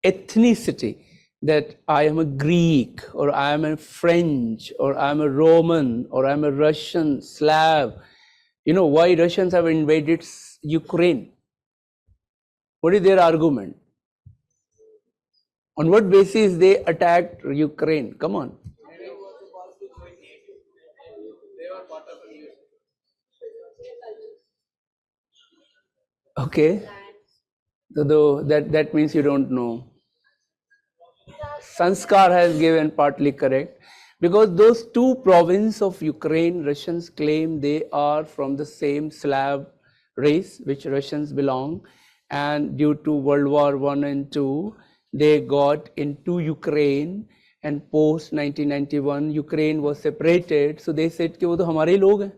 ethnicity. That I am a Greek, or I am a French, or I am a Roman, or I am a Russian, Slav. You know why Russians have invaded Ukraine? What is their argument? On what basis they attacked Ukraine? Come on. Okay. So that means you don't know. Sanskar has given partly correct, because those two provinces of Ukraine, Russians claim they are from the same Slav race which Russians belong, and due to World War I and II, they got into Ukraine, and post 1991 Ukraine was separated, so they said कि वो तो हमारे ही लोग हैं,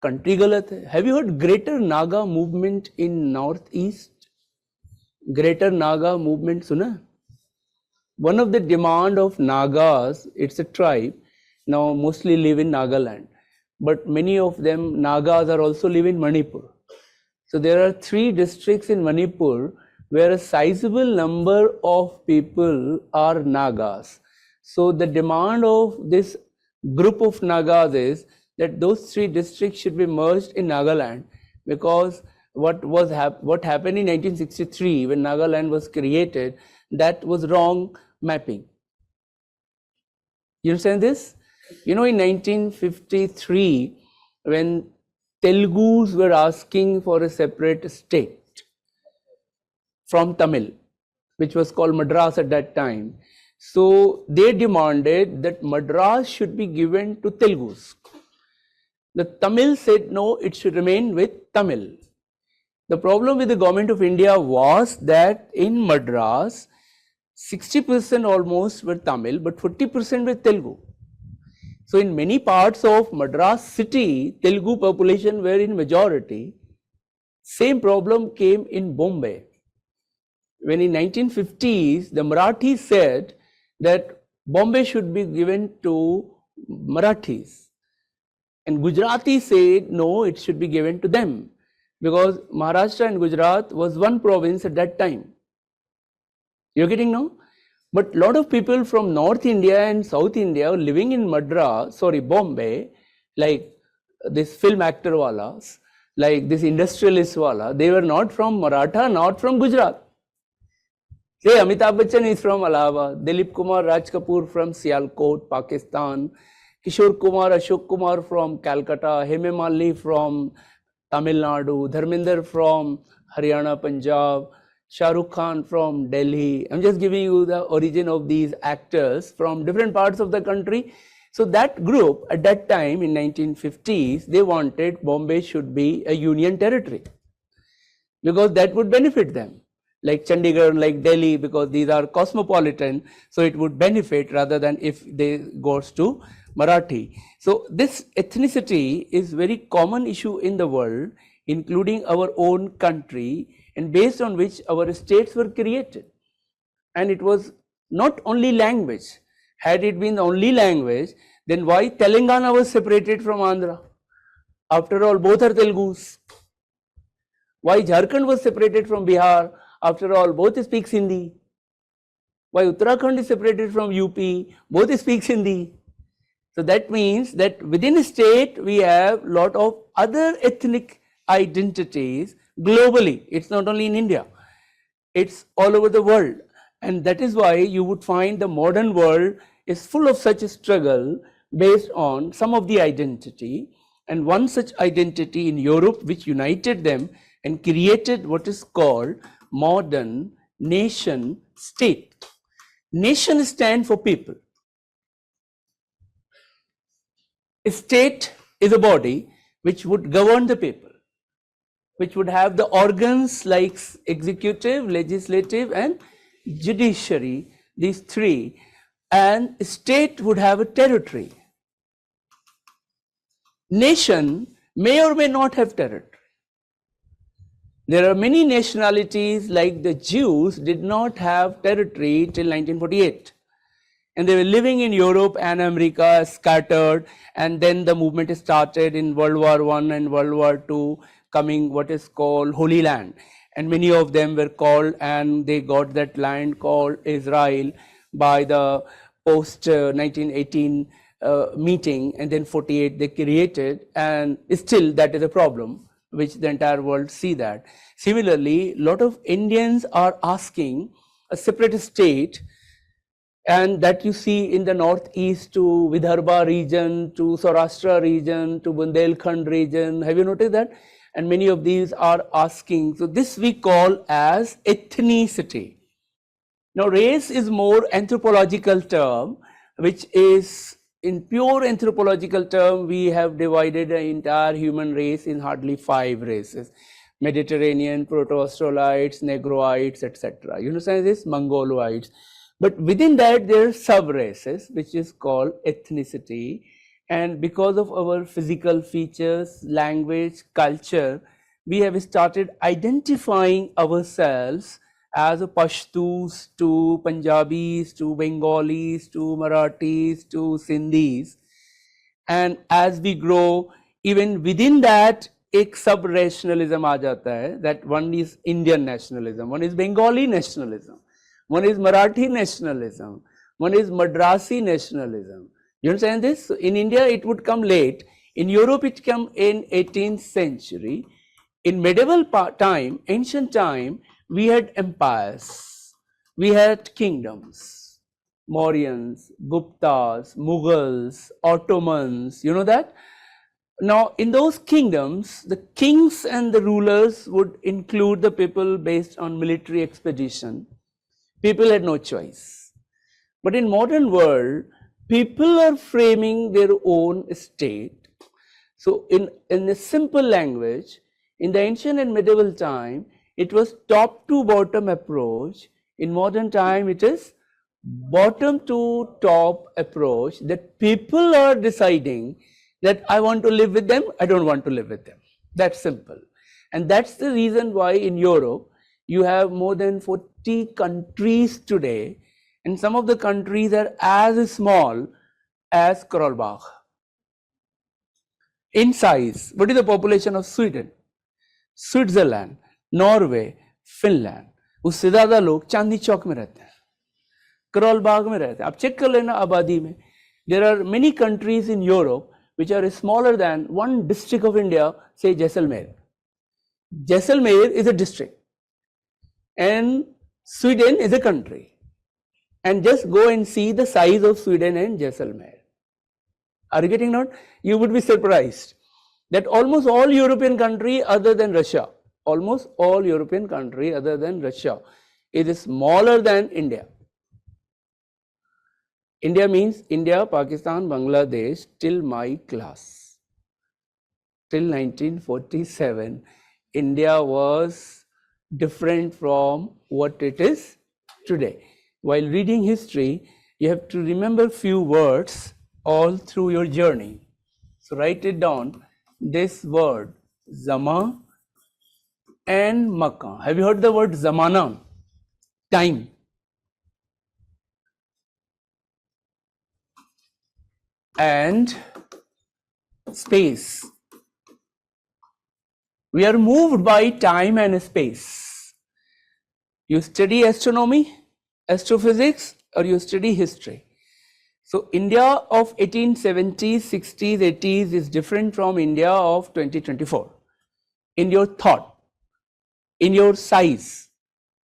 country गलत है. Have you heard Greater Naga movement in Northeast? Greater Naga movement सुना? One of the demand of Nagas, it's a tribe, now mostly live in Nagaland, but many of them Nagas are also live in Manipur. So there are 3 districts in Manipur where a sizable number of people are Nagas. So the demand of this group of Nagas is that those 3 districts should be merged in Nagaland, because what happened in 1963 when Nagaland was created, that was wrong mapping. You understand this? You know, in 1953, when Telugus were asking for a separate state from Tamil, which was called Madras at that time, so they demanded that Madras should be given to Telugus. The Tamil said no, it should remain with Tamil. The problem with the government of India was that in Madras, 60% almost were Tamil, but 40% were Telugu. So in many parts of Madras city, Telugu population were in majority. Same problem came in Bombay. When in 1950s, the Marathis said that Bombay should be given to Marathis. And Gujarati said no, it should be given to them, because Maharashtra and Gujarat was one province at that time. You're getting now? But a lot of people from North India and South India living in Bombay, like this film actor walas, like this industrialist wala, they were not from Maratha, not from Gujarat. Say Amitabh Bachchan is from Allahabad, Dilip Kumar Raj Kapoor from Sialkot, Pakistan, Kishore Kumar Ashok Kumar from Calcutta, Hema Malini from Tamil Nadu, Dharmender from Haryana, Punjab, Shah Rukh Khan from Delhi. I'm just giving you the origin of these actors from different parts of the country. So that group at that time in 1950s, they wanted Bombay should be a union territory because that would benefit them. Like Chandigarh, like Delhi, because these are cosmopolitan, so it would benefit rather than if they goes to Marathi. So this ethnicity is very common issue in the world, including our own country, and based on which our states were created. And it was not only language. Had it been the only language, then why Telangana was separated from Andhra? After all, both are Telugus. Why Jharkhand was separated from Bihar? After all, both speak Hindi. Why Uttarakhand is separated from UP? Both speak Hindi. So that means that within a state we have lot of other ethnic identities globally. It's not only in India. It's all over the world. And that is why you would find the modern world is full of such a struggle based on some of the identity. And one such identity in Europe which united them and created what is called modern nation state. Nation stands for people. A state is a body which would govern the people, which would have the organs like executive, legislative and judiciary, these three, and a state would have a territory. Nation may or may not have territory. There are many nationalities like the Jews did not have territory till 1948. And they were living in Europe and America scattered, and then the movement started in World War I and World War II, coming what is called Holy Land. And many of them were called and they got that land called Israel by the post 1918 meeting, and then 48 they created, and still that is a problem which the entire world see that. Similarly, a lot of Indians are asking a separate state, and that you see in the northeast to Vidarbha region, to Saurashtra region, to Bundelkhand region. Have you noticed that? And many of these are asking. So this we call as ethnicity. Now race is more anthropological term, which is in pure anthropological term, we have divided the entire human race in hardly 5 races: Mediterranean, Proto-Australites, Negroids, etc. You understand this? Mongoloids. But within that, there are sub-races, which is called ethnicity. And because of our physical features, language, culture, we have started identifying ourselves as a Pashtus, to Punjabis, to Bengalis, to Marathis, to Sindhis. And as we grow, even within that, एक सब rationalism आ जाता है, that one is Indian nationalism, one is Bengali nationalism, one is Marathi nationalism, one is Madrasi nationalism. You understand this? So in India it would come late, in Europe it came in 18th century. In medieval time, ancient time, we had empires, we had kingdoms, Mauryans, Guptas, Mughals, Ottomans, you know that? Now, in those kingdoms, the kings and the rulers would include the people based on military expedition. People had no choice. But in modern world, people are framing their own state. So in a simple language, in the ancient and medieval time, it was top to bottom approach. In modern time, it is bottom to top approach, that people are deciding that I want to live with them, I don't want to live with them. That's simple. And that's the reason why in Europe, you have more than 40 countries today, and some of the countries are as small as Karlsbad. In size, what is the population of Sweden, Switzerland, Norway, Finland? उससे ज़्यादा लोग चांदनी चौक में रहते हैं, करोल बाग में रहते हैं. आप चेक कर लेना आबादी में. There are many countries in Europe which are smaller than one district of India, say Jaisalmer. Jaisalmer is a district, and Sweden is a country. And just go and see the size of Sweden and Jaisalmer. Are you getting note? You would be surprised that almost all European country other than Russia, almost all European country other than Russia is smaller than India. India means India, Pakistan, Bangladesh till my class. Till 1947, India was different from what it is today. While reading history, you have to remember few words all through your journey. So write it down. This word, Zama and Makkah. Have you heard the word Zamana? Time. And space. We are moved by time and space. You study astronomy, astrophysics, or you study history. So India of 1870s, 60s, 80s is different from India of 2024 in your thought, in your size.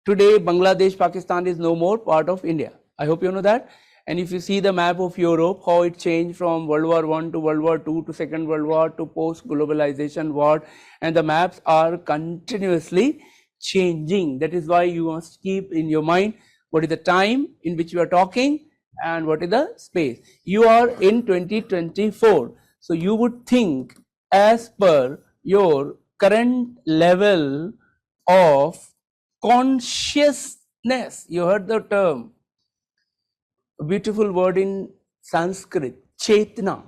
Today, Bangladesh, Pakistan is no more part of India. I hope you know that. And if you see the map of Europe, how it changed from World War I to World War II to Second World War to post-globalization world, and the maps are continuously changing. That is why you must keep in your mind what is the time in which you are talking and what is the space. You are in 2024. So you would think as per your current level of consciousness. You heard the term. A beautiful word in Sanskrit, Chetna.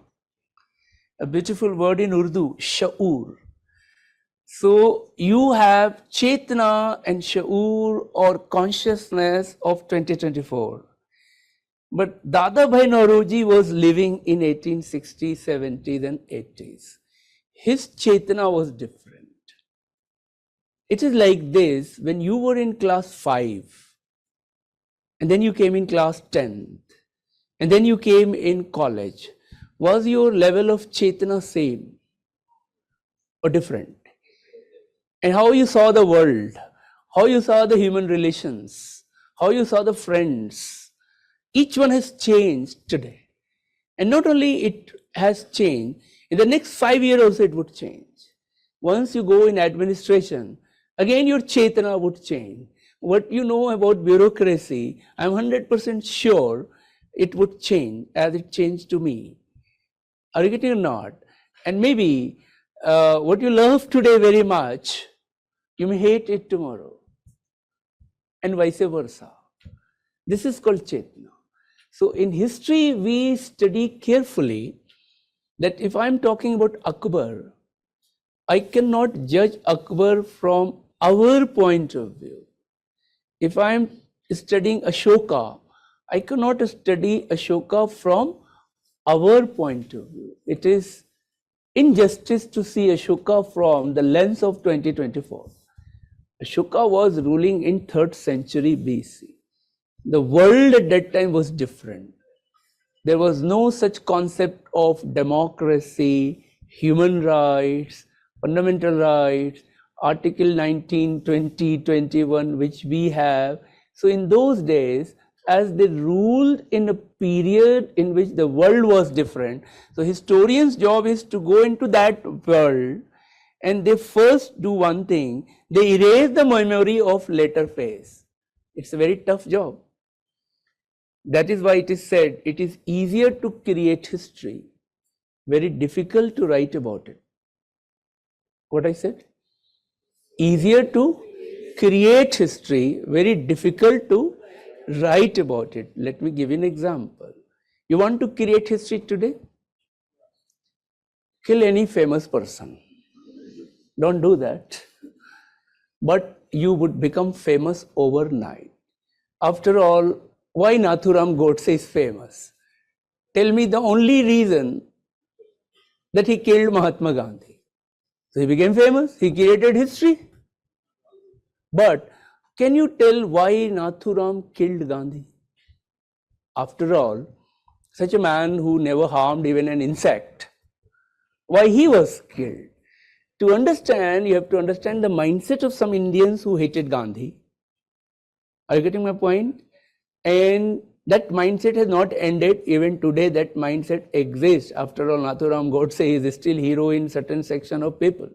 A beautiful word in Urdu, Shaur. So you have Chetna and Shaur or consciousness of 2024. But Dada Bhai Nauroji was living in 1860s, 70s and 80s. His Chetna was different. It is like this: when you were in class 5, and then you came in class 10th, and then you came in college, was your level of Chetna same or different? And how you saw the world, how you saw the human relations, how you saw the friends, each one has changed today. And not only it has changed, in the next 5 years also it would change. Once you go in administration, again your Chetna would change. What you know about bureaucracy, I'm 100% sure it would change as it changed to me. Are you getting or not? And maybe what you love today very much, you may hate it tomorrow, and vice versa. This is called Chetna. So in history, we study carefully that if I'm talking about Akbar, I cannot judge Akbar from our point of view. If I'm studying Ashoka, I cannot study Ashoka from our point of view. It is injustice to see Ashoka from the lens of 2024. Ashoka was ruling in 3rd century BC. The world at that time was different. There was no such concept of democracy, human rights, fundamental rights, Article 19, 20, 21, which we have. So in those days, as they ruled in a period in which the world was different, so historians' job is to go into that world, and they first do one thing: they erase the memory of later phase. It's a very tough job. That is why it is said it is easier to create history, very difficult to write about it. What I said? Easier to create history, very difficult to write about it. Let me give you an example. You want to create history today? Kill any famous person. Don't do that. But you would become famous overnight. After all, why Nathuram Godse is famous? Tell me the only reason that he killed Mahatma Gandhi. So he became famous, he created history. But can you tell why Nathuram killed Gandhi? After all, such a man who never harmed even an insect, why he was killed? To understand, you have to understand the mindset of some Indians who hated Gandhi. Are you getting my point? And that mindset has not ended. Even today, that mindset exists. After all, Nathuram Godse is still hero in certain section of people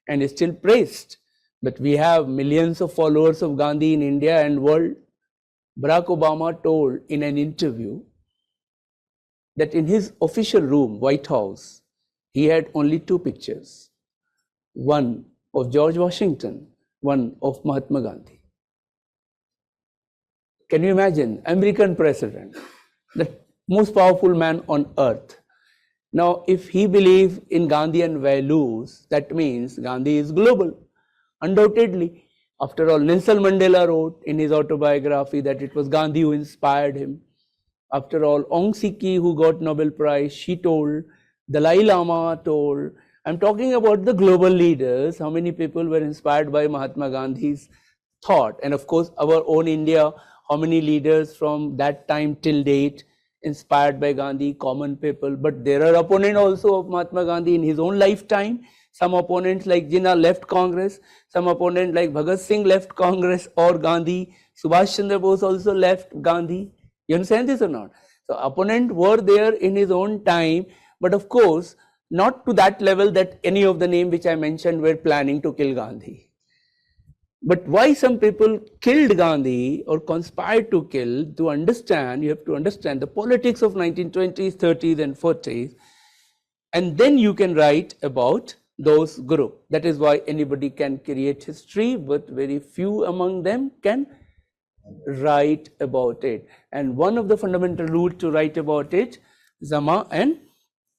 and is still praised. But we have millions of followers of Gandhi in India and world. Barack Obama told in an interview that in his official room, White House, he had only two pictures, one of George Washington, one of Mahatma Gandhi. Can you imagine? American president, the most powerful man on earth. Now, if he believes in Gandhian values, that means Gandhi is global, undoubtedly. After all, Nelson Mandela wrote in his autobiography that it was Gandhi who inspired him. After all, Aung San Suu Kyi, who got Nobel Prize, she told, Dalai Lama told. I'm talking about the global leaders, how many people were inspired by Mahatma Gandhi's thought. And of course, our own India, how many leaders from that time till date inspired by Gandhi, common people. But there are opponents also of Mahatma Gandhi in his own lifetime. Some opponents like Jinnah left Congress, some opponents like Bhagat Singh left Congress or Gandhi, Subhash Chandra Bose also left Gandhi. You understand this or not? So opponents were there in his own time, but of course, not to that level that any of the name which I mentioned were planning to kill Gandhi. But why some people killed Gandhi or conspired to kill, to understand, you have to understand the politics of 1920s, 30s and 40s, and then you can write about those groups. That is why anybody can create history, but very few among them can write about it. And one of the fundamental rules to write about it, Zama and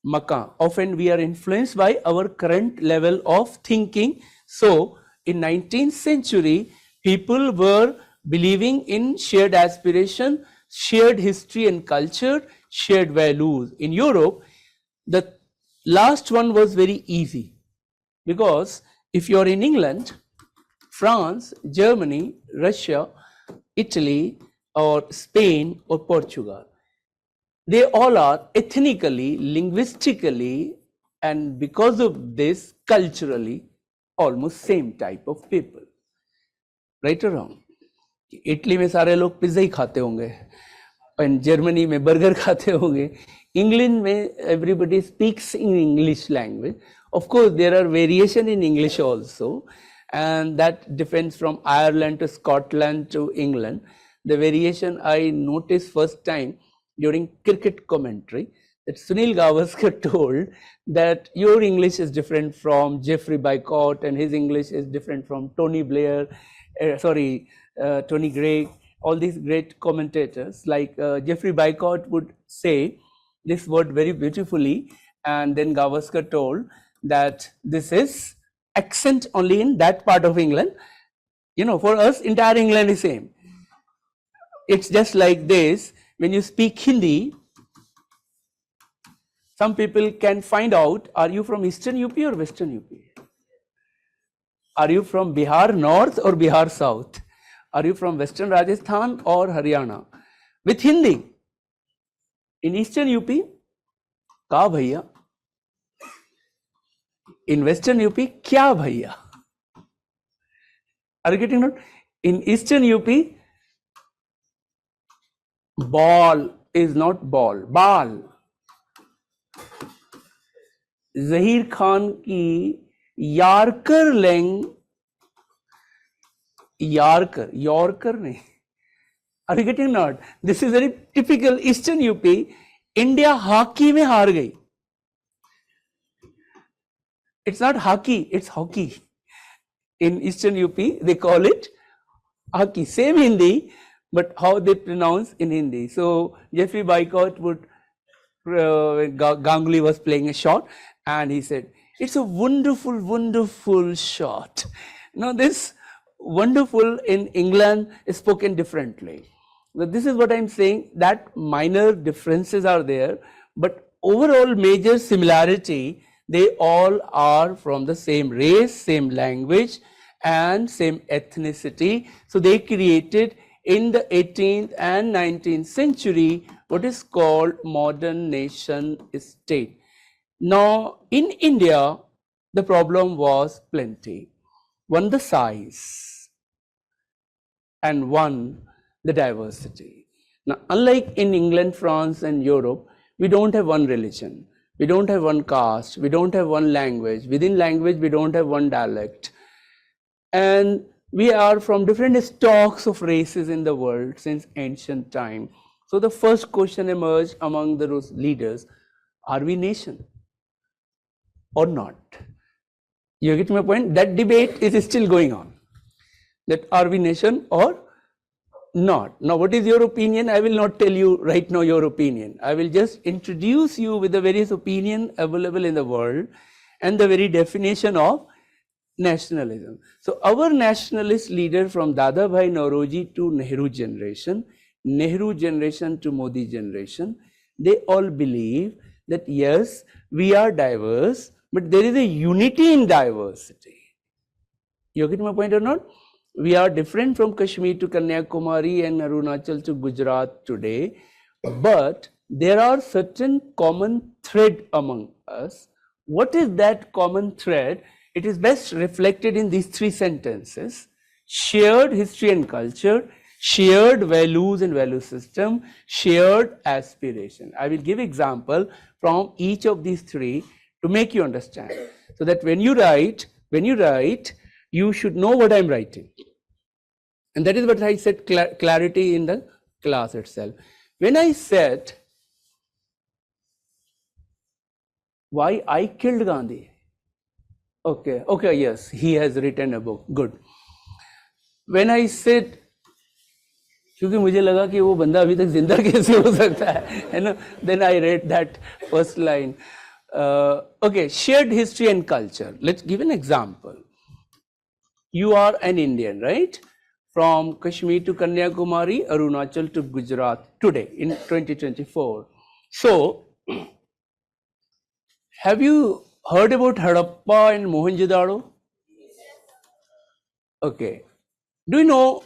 Makan. Often we are influenced by our current level of thinking. So in 19th century, people were believing in shared aspiration, shared history and culture, shared values. In Europe, the last one was very easy because if you are in England, France, Germany, Russia, Italy, or Spain, or Portugal, they all are ethnically, linguistically, and because of this, culturally, almost same type of people. Right or wrong? Italy में सारे लोग pizza ही खाते होंगे, and Germany में burger खाते होंगे. England में everybody speaks in English language. Of course, there are variation in English also, and that depends from Ireland to Scotland to England. The variation I noticed first time during cricket commentary, that Sunil Gavaskar told that your English is different from Geoffrey Bycott and his English is different from Tony Blair, Tony Gregg, all these great commentators. Like Geoffrey Bycott would say this word very beautifully, and then Gavaskar told that this is accent only in that part of England. You know, for us, entire England is same. It's just like this. When you speak Hindi, some people can find out, are you from Eastern UP or Western UP? Are you from Bihar North or Bihar South? Are you from Western Rajasthan or Haryana? With Hindi, in Eastern UP, ka bhaiya. In Western UP, kya bhaiya. Are you getting it? In Eastern UP, ball is not ball, ball. Zahir Khan ki Yarkar leng, Yorker nahi. Are you getting not? This is very typical Eastern UP. India hockey mein haar gayi. It's not hockey, it's hockey. In Eastern UP, they call it hockey. Same Hindi, but how they pronounce in Hindi. So Geoffrey Bycott would, Ganguly was playing a shot, and he said, it's a wonderful, wonderful shot. Now this wonderful in England is spoken differently. Now this is what I'm saying, that minor differences are there, but overall major similarity, they all are from the same race, same language, and same ethnicity. So they created in the 18th and 19th century what is called modern nation state. Now in India, the problem was plenty. One, the size. and one, the diversity. Now, unlike in England, France, and Europe, we don't have one religion, we don't have one caste, we don't have one language. Within language, we don't have one dialect. And we are from different stocks of races in the world since ancient time. So the first question emerged among the leaders, are we nation or not? You get my point? That debate is still going on. That are we nation or not? Now, what is your opinion? I will not tell you right now your opinion. I will just introduce you with the various opinions available in the world and the very definition of nationalism. So our nationalist leader from Dadabhai Nauroji to Nehru generation to Modi generation, they all believe that yes, we are diverse, but there is a unity in diversity. You get my point or not? We are different from Kashmir to Kanyakumari and Arunachal to Gujarat today, but there are certain common thread among us. What is that common thread? It is best reflected in these three sentences: shared history and culture, shared values and value system, shared aspiration. I will give example from each of these three to make you understand, so that when you write, you should know what I am writing. And that is what I said, clarity in the class itself. When I said, why I killed Gandhi? Okay, yes, he has written a book, good. When I said, क्योंकि मुझे लगा कि वो बंदा अभी तक जिंदा कैसे हो सकता है ना, then I read that first line. Okay, shared history and culture. Let's give an example. You are an Indian, right? From Kashmir to Kanyakumari, Arunachal to Gujarat today in 2024. So, have you heard about Harappa and Mohenjo-daro? Okay. Do you know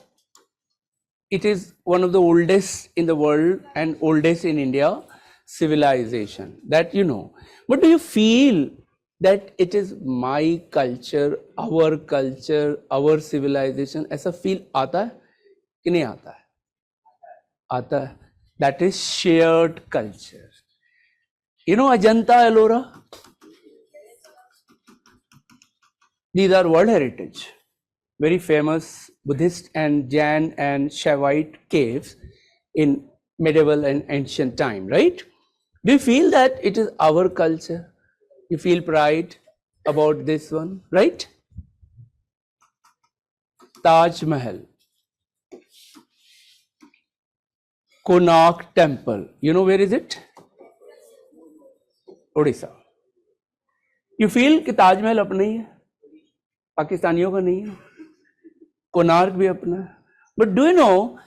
it is one of the oldest in the world and oldest in India civilization? That you know. But do you feel that it is my culture, our civilization? ऐसा feel आता है कि नहीं आता है? आता है. That is shared culture. You know Ajanta, Ellora? These are World Heritage, very famous Buddhist and Jain and Shaivite caves in medieval and ancient time, right? Do you feel that it is our culture? You feel pride about this one, right? Taj Mahal, Konark Temple. You know where is it? Odisha. You feel कि ताज महल अपना ही है, पाकिस्तानियों का नहीं है, कोणार्क भी अपना है. But do you know,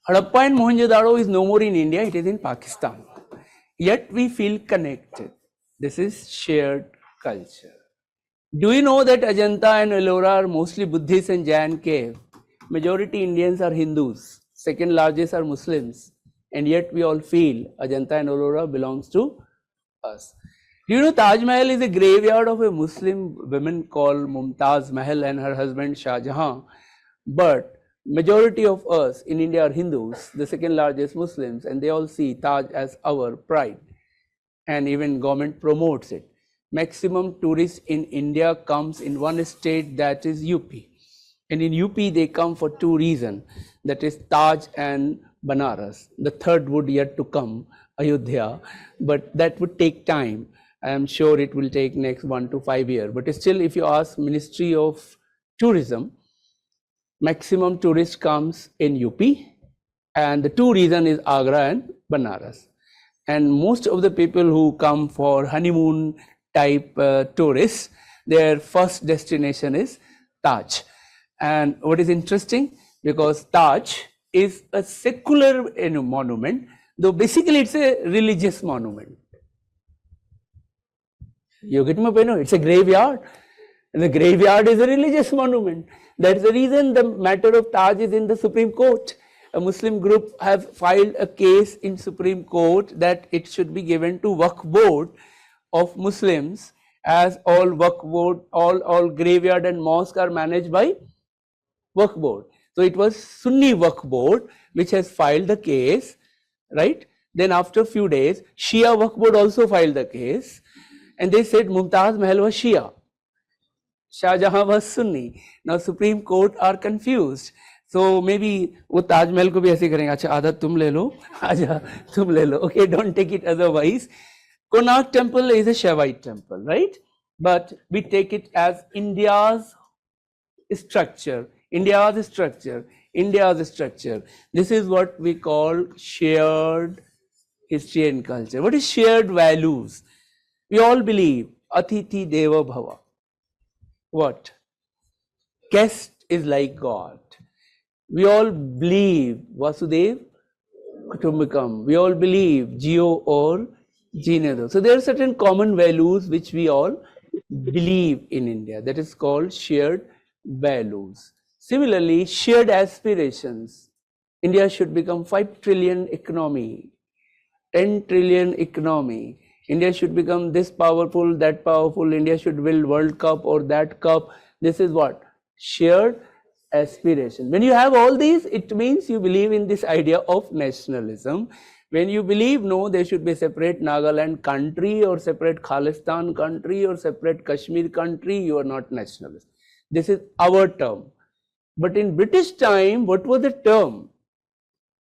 Harappa and Mohenjo-daro is no more in India, it is in Pakistan. Yet we feel connected. This is shared culture. Do you know that Ajanta and Ellora are mostly Buddhist and Jain cave? Majority Indians are Hindus, second largest are Muslims, and yet we all feel Ajanta and Ellora belongs to us. Do you know Taj Mahal is a graveyard of a Muslim woman called Mumtaz Mahal and her husband Shah Jahan, but majority of us in India are Hindus, the second largest Muslims, and they all see Taj as our pride, and even government promotes it. Maximum tourists in India comes in one state, that is UP, and in UP they come for two reasons, that is Taj and Banaras. The third would yet to come, Ayodhya, but that would take time. I am sure it will take next 1 to 5 years, but still if you ask Ministry of Tourism, maximum tourist comes in UP, and the two reasons is Agra and Banaras. And most of the people who come for honeymoon type tourists, their first destination is Taj. And what is interesting, because Taj is a secular monument, though basically it's a religious monument. You get my point? It's a graveyard, and the graveyard is a religious monument. That's the reason the matter of Taj is in the Supreme Court. A Muslim group have filed a case in Supreme Court that it should be given to Waqf Board of Muslims, as all Waqf Board, all graveyard and mosque are managed by Waqf Board. So it was Sunni Waqf Board which has filed the case, right? Then after a few days, Shia Waqf Board also filed the case, and they said Mumtaz Mahal was Shia, Shah Jahan was Sunni. Now Supreme Court are confused. So maybe वो ताजमहल को भी ऐसे करेंगे, अच्छा आधा तुम ले लो, आधा तुम ले लो. Okay, don't take it otherwise. Konark Temple is a Shaivite temple, right? But we take it as India's structure. India's structure. India's structure. This is what we call shared history and culture. What is shared values? We all believe Atithi Deva Bhava. What? Guest is like God. We all believe Vasudev Kutumbakam. We all believe Geo or Jinedo. So there are certain common values which we all believe in India. That is called shared values. Similarly, shared aspirations. India should become 5 trillion economy, 10 trillion economy. India should become this powerful, that powerful. India should build World Cup or that cup. This is what? Shared aspiration. When you have all these, it means you believe in this idea of nationalism. When you believe, no, there should be separate Nagaland country or separate Khalistan country or separate Kashmir country, you are not nationalist. This is our term. But in British time, what was the term?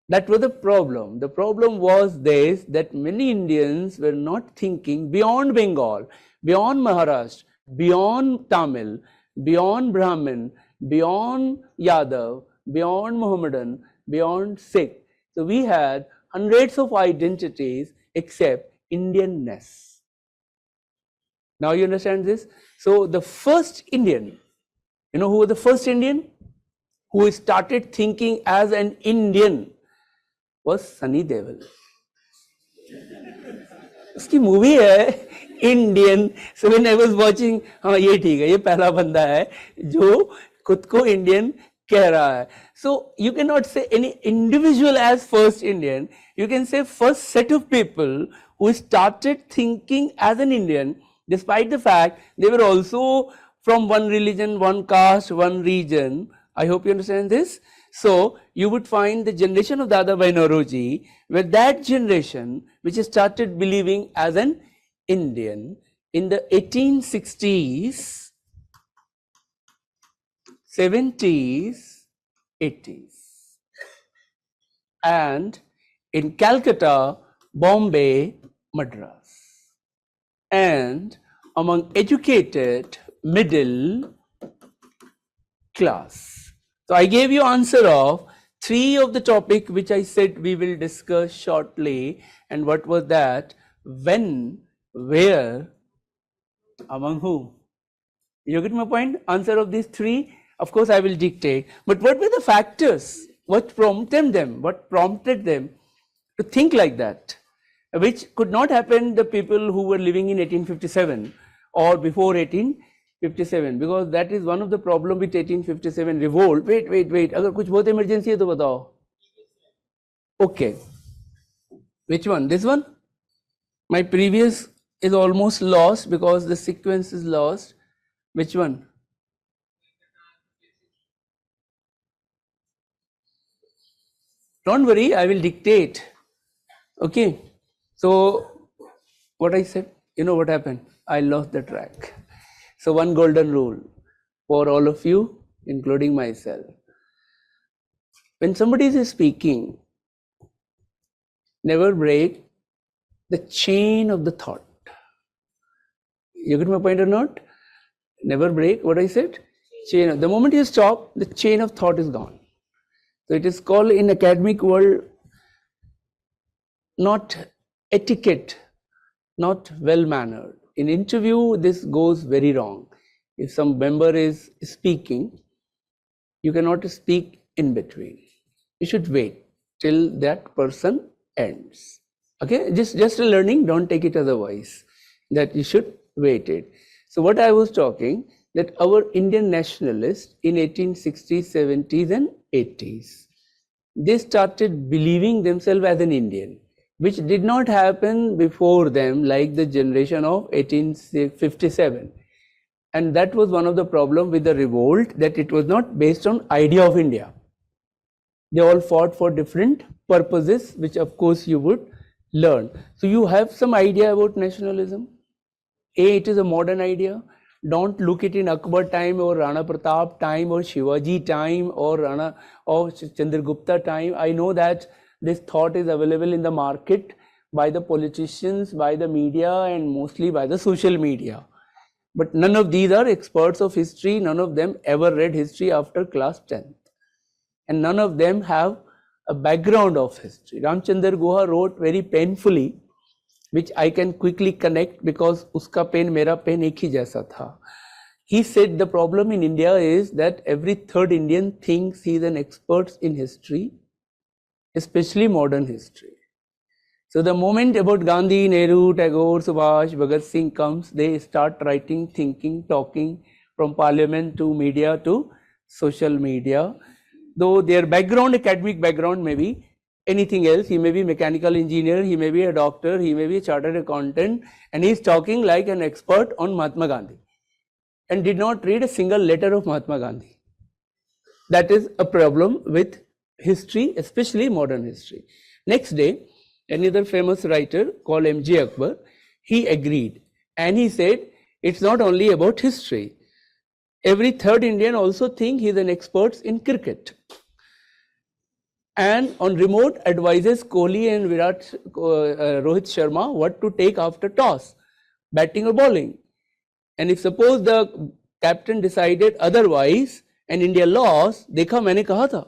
That was the problem. The problem was this, that many Indians were not thinking beyond Bengal, beyond Maharashtra, beyond Tamil, beyond Brahmin, beyond Yadav, beyond Mohammedan, beyond Sikh. So we had hundreds of identities except Indianness. Now you understand this? So the first Indian, you know who was the first Indian who started thinking as an Indian was Sunny Deol. उसकी movie है Indian. So when I was watching, हाँ ये ठीक है, ये पहला बंदा है जो खुद को इंडियन कह रहा है. So you cannot say any individual as first Indian. You can say first set of people who started thinking as an Indian, despite the fact they were also from one religion, one caste, one region. I hope you understand this. So you would find the generation of Dadabhai Naoroji, where that generation which started believing as an Indian in the 1860s, 70s, 80s. And in Calcutta, Bombay, Madras. And among educated middle class. So I gave you answer of 3 of the topic which I said we will discuss shortly. And what was that? When, where, among whom? You get my point? Answer of these 3, of course I will dictate. But what were the factors? What prompted them? What prompted them to think like that? Which could not happen the people who were living in 1857 or before 1857, because that is one of the problem with 1857 revolt. Wait. अगर कुछ बहुत emergency है तो बताओ. Okay. Which one? This one? My previous is almost lost because the sequence is lost. Which one? Don't worry, I will dictate. Okay. So what I said, you know what happened? I lost the track. So one golden rule for all of you, including myself. When somebody is speaking, never break the chain of the thought. You get my point or not? Never break what I said? Chain. The moment you stop, the chain of thought is gone. So it is called in academic world not etiquette, not well-mannered. In interview, this goes very wrong. If some member is speaking, you cannot speak in between. You should wait till that person ends. Okay, just a learning, don't take it otherwise, that you should wait it. So what I was talking, that our Indian nationalists in 1860s, 70s and 80s, they started believing themselves as an Indian, which did not happen before them, like the generation of 1857. And that was one of the problems with the revolt, that it was not based on idea of India. They all fought for different purposes, which of course you would learn. So you have some idea about nationalism. It is a modern idea. Don't look it in Akbar time or Rana Pratap time or Shivaji time or Rana or Chandragupta time. I know that this thought is available in the market by the politicians, by the media, and mostly by the social media. But none of these are experts of history. None of them ever read history after class 10th. And none of them have a background of history. Ramchandra Guha wrote very painfully, which I can quickly connect because uska pen mera pen ek hi jaisa tha. He said the problem in India is that every third Indian thinks he is an expert in history, especially modern history. So the moment about Gandhi, Nehru, Tagore, Subhash, Bhagat Singh comes, they start writing, thinking, talking from parliament to media to social media. Though their background, academic background may be anything else, he may be mechanical engineer, he may be a doctor, he may be a chartered accountant, and he is talking like an expert on Mahatma Gandhi and did not read a single letter of Mahatma Gandhi. That is a problem with history, especially modern history. Next day, another famous writer called M.J. Akbar, he agreed and he said, it's not only about history. Every third Indian also think he is an expert in cricket. And on remote advises Kohli and Rohit Sharma what to take after toss, batting or bowling. And if suppose the captain decided otherwise and India lost, देखा मैंने कहा था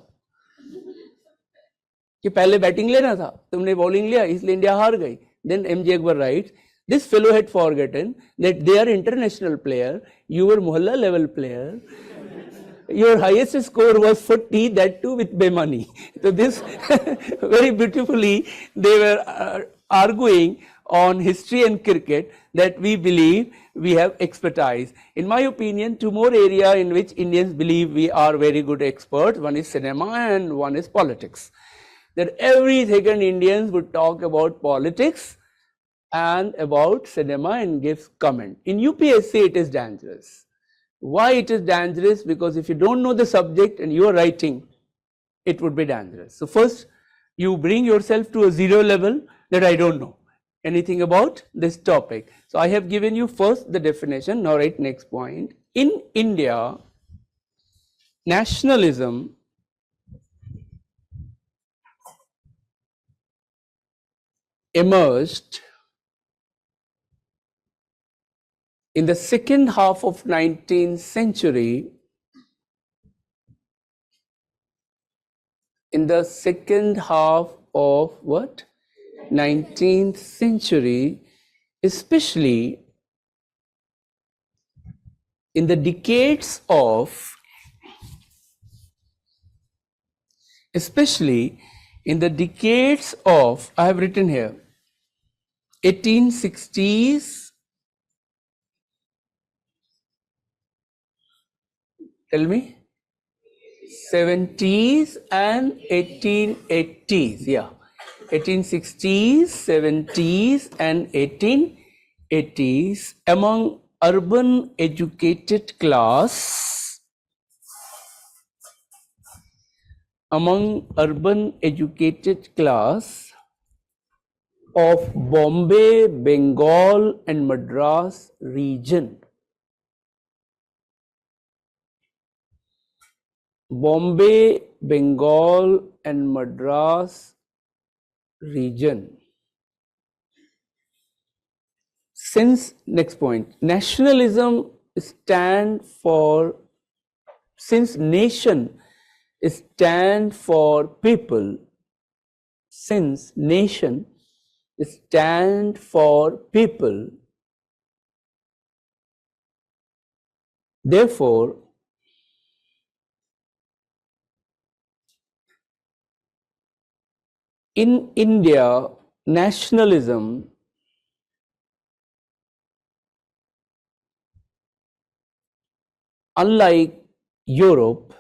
कि पहले batting लेना था, तुमने bowling लिया इसलिए इंडिया हार गई. Then MJ Akbar writes, this fellow had forgotten that they are international player, you were mohalla level player. Your highest score was 40, that too with Bemani. So this very beautifully they were arguing on history and cricket that we believe we have expertise. In my opinion, two more areas in which Indians believe we are very good experts, one is cinema and one is politics. That every second Indians would talk about politics and about cinema and gives comment. In UPSC it is dangerous. Why it is dangerous? Because if you don't know the subject and you are writing, it would be dangerous. So first you bring yourself to a zero level that I don't know anything about this topic. So I have given you first the definition. Now write next point. In India, nationalism emerged in the second half of 19th century. In the second half of what? 19th century, especially in the decades of I have written here 1860s, tell me, 70s and 1880s, yeah, 1860s, 70s and 1880s among urban educated class of Bombay, Bengal and Madras region. Bombay, Bengal and Madras region. Since, next point, nationalism stand for, since nation stand for people, since nation stand for people, therefore in India, nationalism unlike Europe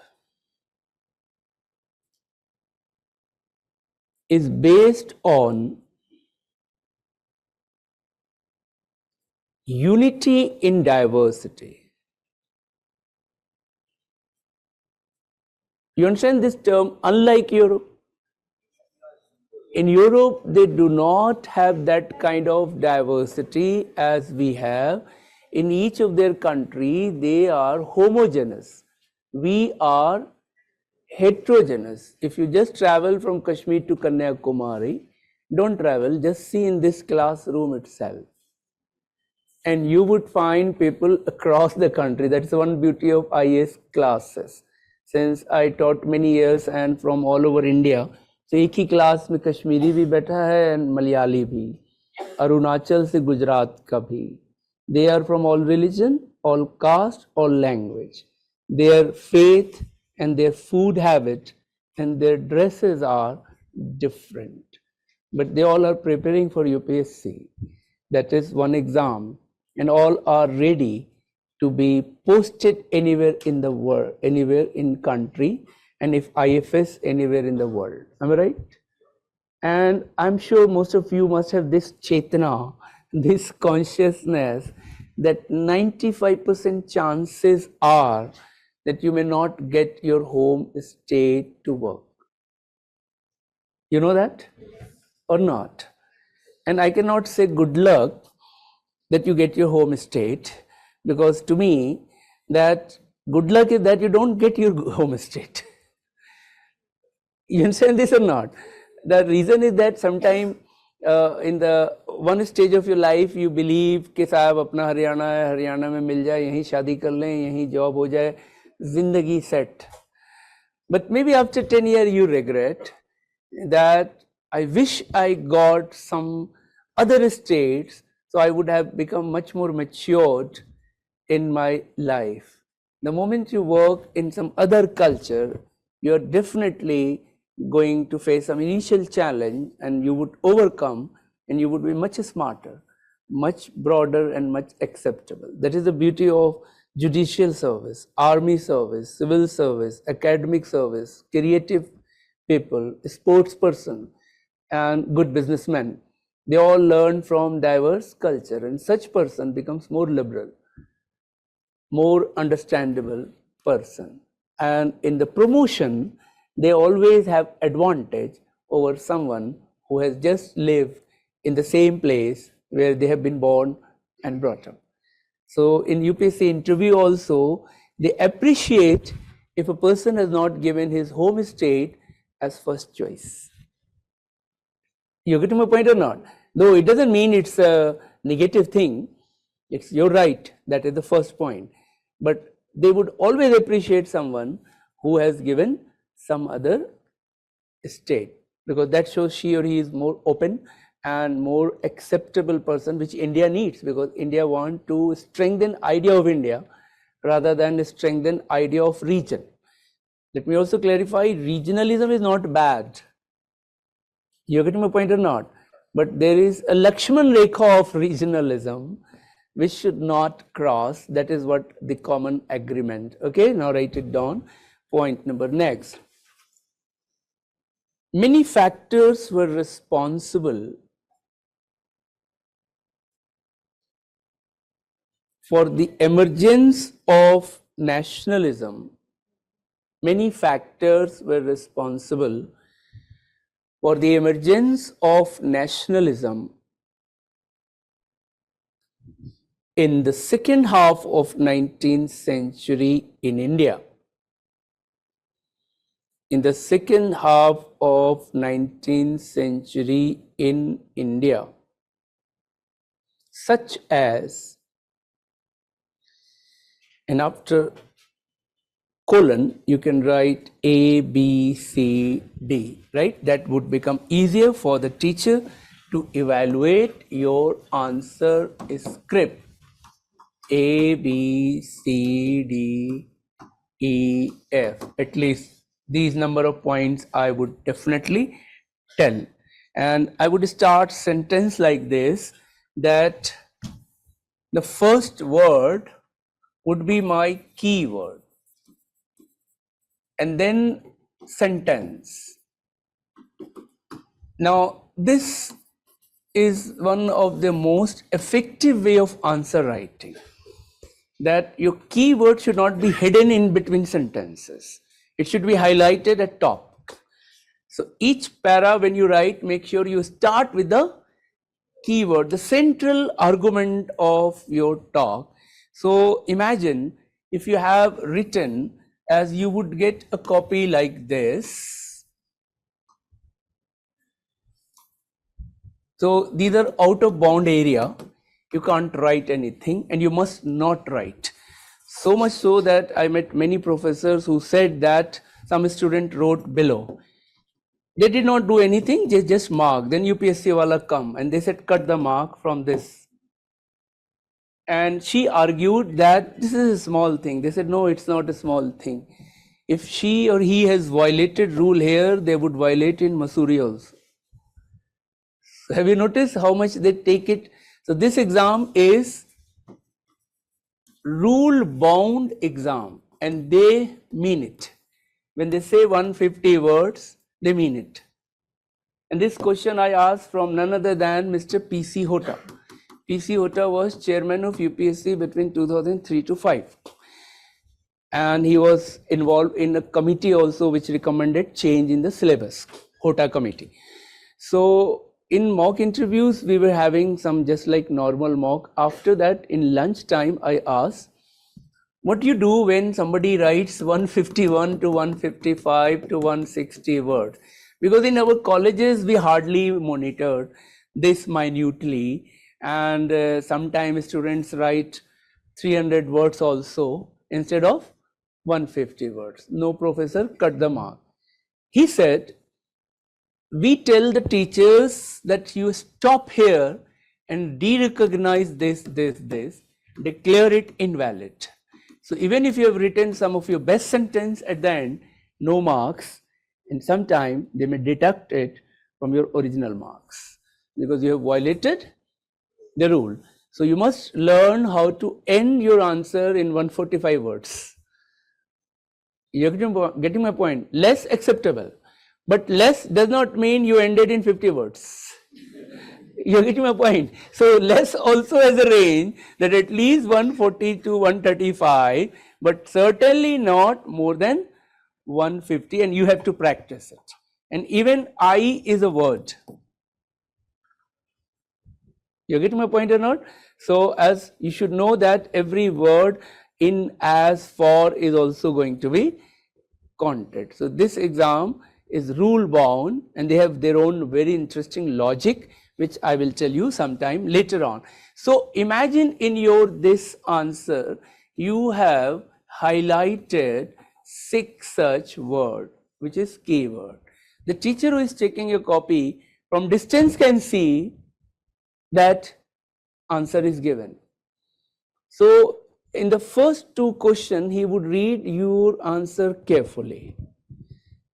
is based on unity in diversity. You understand this term? Unlike Europe. In Europe, they do not have that kind of diversity as we have. In each of their country, they are homogeneous. We are heterogeneous. If you just travel from Kashmir to Kanyakumari, don't travel, just see in this classroom itself. And you would find people across the country. That's one beauty of IAS classes. Since I taught many years and from all over India, तो एक ही class में कश्मीरी भी बैठा है and Malayali भी, अरुणाचल से गुजरात का भी. They are from all religion, all caste, all language. Their faith and their food habit and their dresses are different. But they all are preparing for UPSC. That is one exam. And all are ready to be posted anywhere in the world, anywhere in country, and if IFS anywhere in the world. Am I right? And I'm sure most of you must have this chetana, this consciousness that 95% chances are that you may not get your home state to work. You know that or not? And I cannot say good luck that you get your home state, because to me that good luck is that you don't get your home state. You understand this or not? The reason is that sometime in the one stage of your life you believe कि साहब अपना हरियाणा है, हरियाणा में मिल जाए, यहीं शादी कर लें, यहीं जॉब हो जाए, जिंदगी set. But maybe after 10 years you regret that I wish I got some other states, so I would have become much more matured in my life. The moment you work in some other culture, you are definitely going to face some initial challenge and you would overcome, and you would be much smarter, much broader and much acceptable. That is the beauty of judicial service, army service, civil service, academic service, creative people, sports person and good businessmen. They all learn from diverse culture, and such person becomes more liberal, more understandable person. And in the promotion, they always have advantage over someone who has just lived in the same place where they have been born and brought up. So in UPSC interview also, they appreciate if a person has not given his home state as first choice. You get my point or not? Though it doesn't mean it's a negative thing. You're right, that is the first point. But they would always appreciate someone who has given some other state, because that shows she or he is more open and more acceptable person, which India needs, because India wants to strengthen idea of India rather than strengthen idea of region. Let me also clarify, regionalism is not bad. You get my point or not? But there is a Lakshman Rekha of regionalism which should not cross. That is what the common agreement. Okay, now write it down. Point number next. Many factors were responsible for the emergence of nationalism. Many factors were responsible for the emergence of nationalism in the second half of 19th century in India. In the second half of 19th century in India, such as, and after colon you can write A, B, C, D, right? That would become easier for the teacher to evaluate your answer script. A, B, C, D, E, F. At least these number of points I would definitely tell. And I would start sentence like this, that the first word would be my keyword, and then sentence. Now this is one of the most effective way of answer writing, that your keyword should not be hidden in between sentences. It should be highlighted at top. So each para when you write, make sure you start with the keyword, the central argument of your talk. So imagine if you have written, as you would get a copy like this. So these are out of bound area. You can't write anything and you must not write. So much so that I met many professors who said that some student wrote below. They did not do anything, they just mark. Then UPSC wala come and they said cut the mark from this. And she argued that this is a small thing. They said no, it's not a small thing. If she or he has violated rule here, they would violate in Mussoorie also. So have you noticed how much they take it? So this exam is rule bound exam and they mean it. When they say 150 words, they mean it. And this question I asked from none other than Mr. P.C. Hota. P.C. Hota was chairman of UPSC between 2003 to 5. And he was involved in a committee also which recommended change in the syllabus, Hota committee. So in mock interviews, we were having some just like normal mock. After that, in lunch time, I asked, what do you do when somebody writes 151 to 155 to 160 words? Because in our colleges, we hardly monitored this minutely. And sometimes students write 300 words also instead of 150 words. No professor cut the mark. He said, we tell the teachers that you stop here and de-recognize this, declare it invalid. So even if you have written some of your best sentence at the end, no marks, and sometime they may deduct it from your original marks because you have violated the rule. So you must learn how to end your answer in 145 words. You're getting my point? Less acceptable. But less does not mean you ended in 50 words. You're getting my point? So less also has a range that at least 140 to 135, but certainly not more than 150, and you have to practice it. And even I is a word. You're getting my point or not? So as you should know that every word in, as, for is also going to be counted. So this exam is rule bound and they have their own very interesting logic, which I will tell you sometime later on. So imagine in your this answer, you have highlighted 6 such word, which is keyword. The teacher who is checking your copy from distance can see that answer is given. So in the first 2 questions, he would read your answer carefully.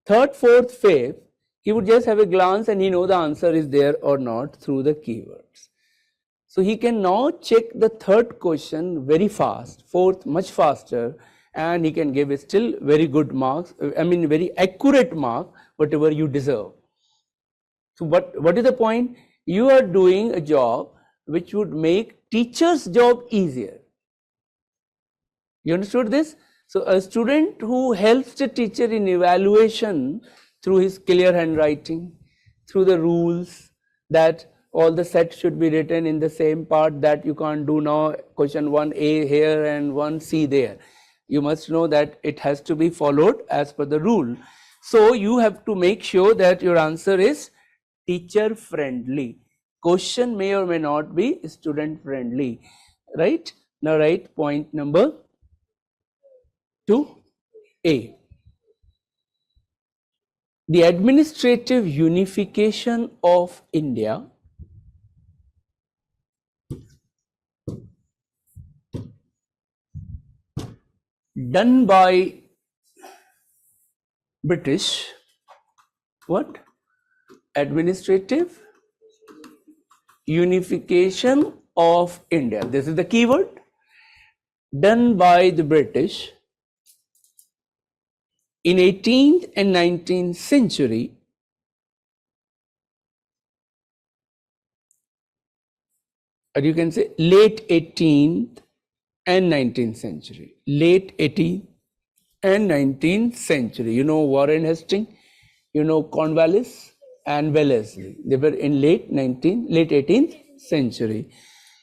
3rd, 4th, 5th, he would just have a glance and he know the answer is there or not through the keywords. So he can now check the 3rd question very fast, 4th much faster, and he can give still very good marks, I mean very accurate mark, whatever you deserve. So what is the point? You are doing a job which would make teacher's job easier. You understood this? So a student who helps the teacher in evaluation through his clear handwriting, through the rules that all the sets should be written in the same part, that you can't do now question 1A here and 1C there. You must know that it has to be followed as per the rule. So you have to make sure that your answer is teacher friendly. Question may or may not be student friendly, right? Now write point number 2A. The administrative unification of India done by British, what? Administrative unification of India. This is the keyword. Done by the British in 18th and 19th century, or you can say late 18th and 19th century. Late 18th and 19th century. You know Warren Hastings, you know Cornwallis and Wellesley. They were in late 18th century.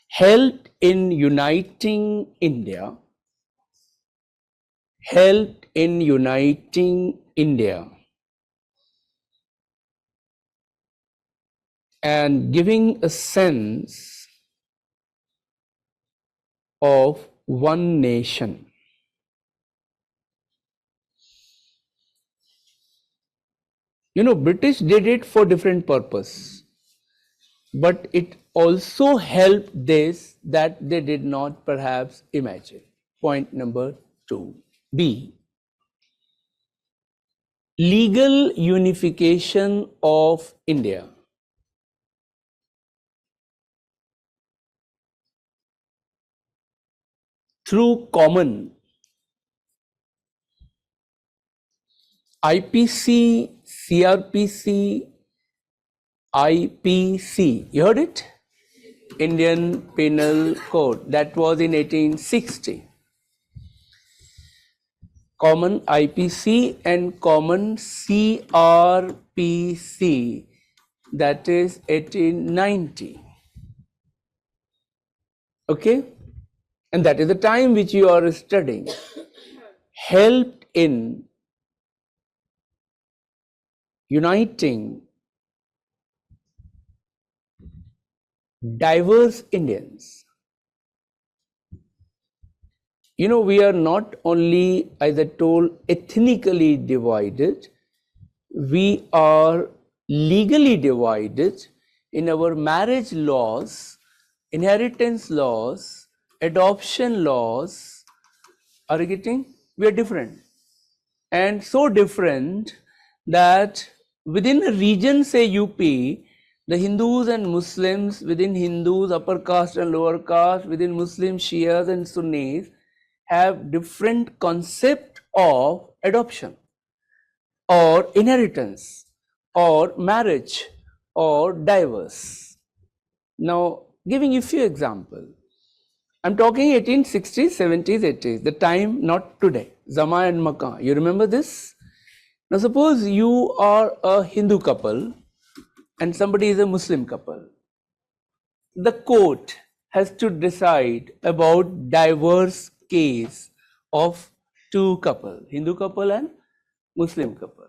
Helped in uniting India, helped in uniting India and giving a sense of one nation. You know, British did it for different purpose, but it also helped this that they did not perhaps imagine. Point number 2. B. Legal unification of India. Through common IPC, CRPC, IPC. You heard it? Indian Penal Code. That was in 1860. Common IPC and common CRPC. That is 1890. Okay? And that is the time which you are studying. Helped in uniting diverse Indians. You know, we are not only, as I told, ethnically divided, we are legally divided in our marriage laws, inheritance laws, adoption laws. Are you getting? We are different. And so different that within a region, say UP, the Hindus and Muslims, within Hindus, upper caste and lower caste, within Muslims, Shias and Sunnis, have different concept of adoption or inheritance or marriage or divorce. Now, giving you a few examples. I'm talking 1860s, 70s, 80s, the time not today. Zama and Makkah. You remember this? Now, suppose you are a Hindu couple and somebody is a Muslim couple. The court has to decide about diverse case of two couple, Hindu couple and Muslim couple.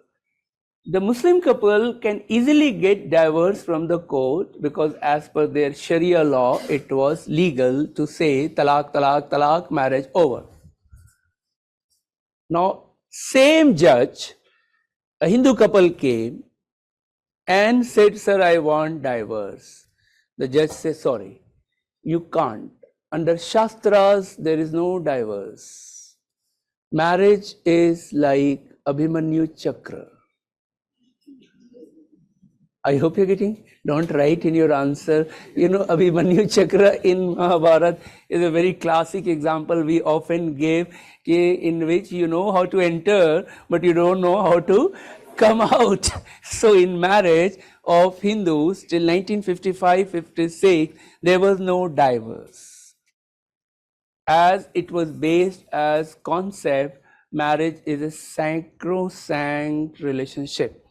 The Muslim couple can easily get divorce from the court because as per their Sharia law, it was legal to say talaq, talaq, talaq, marriage over. Now, same judge, a Hindu couple came and said, sir, I want divorce. The judge says, sorry, you can't. Under Shastras, there is no divorce. Marriage is like Abhimanyu Chakra. I hope you're getting. Don't write in your answer. You know, Abhimanyu Chakra in Mahabharata is a very classic example we often give, in which you know how to enter, but you don't know how to come out. So in marriage of Hindus till 1955-56, there was no divorce. As it was based as concept, marriage is a sacrosanct relationship.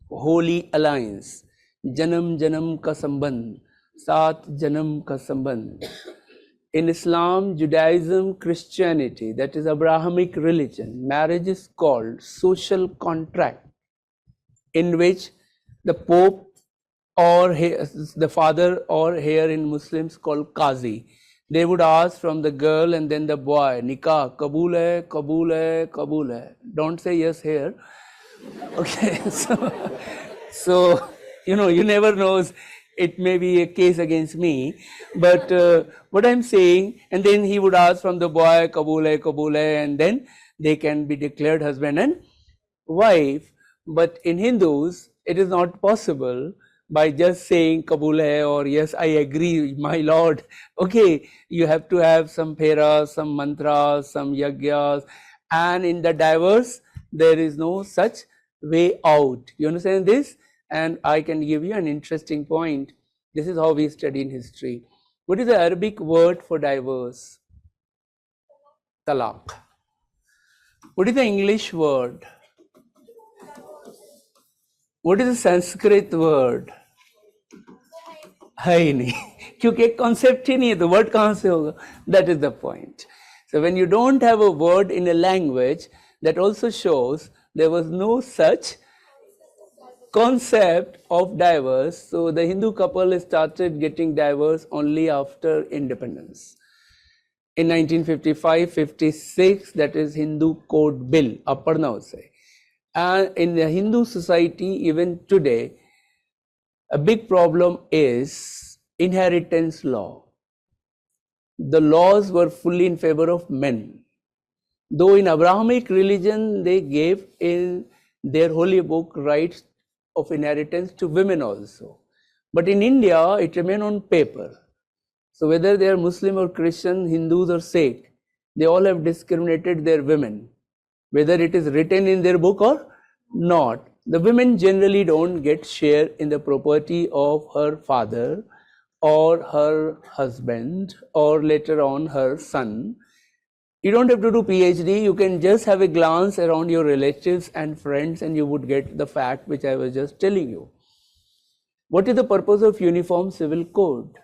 Holy alliance, janam janam ka sambandh, saat janam ka sambandh. In Islam, Judaism, Christianity, that is Abrahamic religion, marriage is called social contract, in which the Pope or the father, or here in Muslims called Qazi, they would ask from the girl and then the boy, nikah, kabul hai, kabul hai, kabul hai. Don't say yes here. Okay, so you know, you never knows, it may be a case against me, but what I'm saying, and then he would ask from the boy, kabul hai, and then they can be declared husband and wife. But in Hindus, it is not possible by just saying kabul hai or yes, I agree, my lord. Okay, you have to have some peras, some mantras, some yagyas, and in the divorce, there is no such way out. You understand this? And I can give you an interesting point. This is how we study in history. What is the Arabic word for divorce? Talaq. What is the English word? What is the Sanskrit word? है ही नहीं क्योंकि एक concept ही नहीं है तो word कहाँ से होगा? That is the point. So when you don't have a word in a language, that also shows there was no such concept of divorce. So the Hindu couple started getting divorce only after independence. In 1955-56, that is Hindu Code Bill, Aparna would say. And in the Hindu society, even today, a big problem is inheritance law. The laws were fully in favor of men. Though in Abrahamic religion, they gave in their holy book rights of inheritance to women also. But in India, it remained on paper. So whether they are Muslim or Christian, Hindus or Sikh, they all have discriminated their women, whether it is written in their book or not. The women generally don't get share in the property of her father or her husband or later on her son. You don't have to do PhD, you can just have a glance around your relatives and friends and you would get the fact which I was just telling you. What is the purpose of Uniform Civil Code?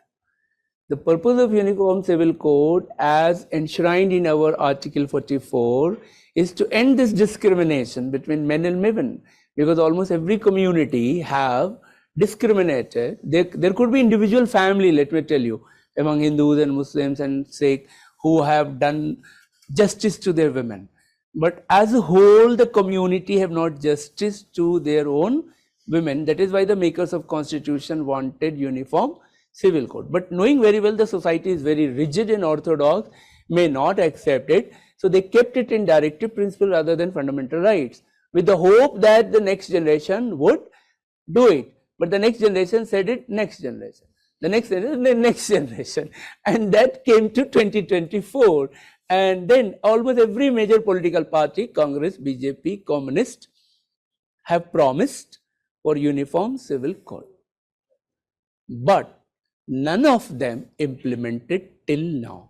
The purpose of Uniform Civil Code, as enshrined in our Article 44, is to end this discrimination between men and women, because almost every community have discriminated. There could be individual family, let me tell you, among Hindus and Muslims and Sikh, who have done justice to their women. But as a whole, the community have not justice to their own women. That is why the makers of Constitution wanted Uniform Civil Code. But knowing very well the society is very rigid and orthodox, may not accept it. So they kept it in directive principle rather than fundamental rights, with the hope that the next generation would do it. But the next generation said it next generation. The next generation, the next generation. And that came to 2024. And then almost every major political party, Congress, BJP, Communist, have promised for Uniform Civil Code. But none of them implemented till now.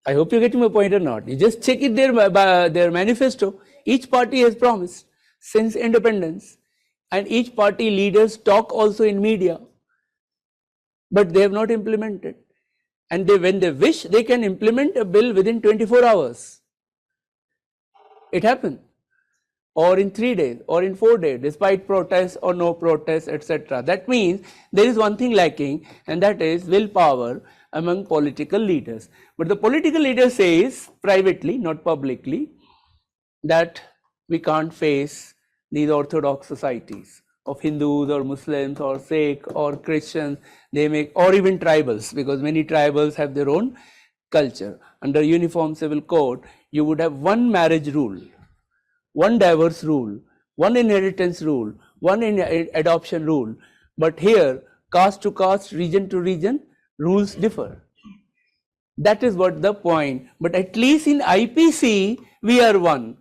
I hope you're getting my point or not. You just check it there by their manifesto. Each party has promised since independence, and each party leaders talk also in media, but they have not implemented. And when they wish, they can implement a bill within 24 hours. It happened. Or in 3 days, or in 4 days, despite protests or no protests, etc. That means there is one thing lacking, and that is willpower among political leaders. But the political leader says privately, not publicly, that we can't face these orthodox societies of Hindus or Muslims or Sikh or Christians, they make, or even tribals, because many tribals have their own culture. Under Uniform Civil Code, you would have one marriage rule, one divorce rule, one inheritance rule, one adoption rule. But here, caste to caste, region to region, rules differ. That is what the point. But at least in IPC, we are one.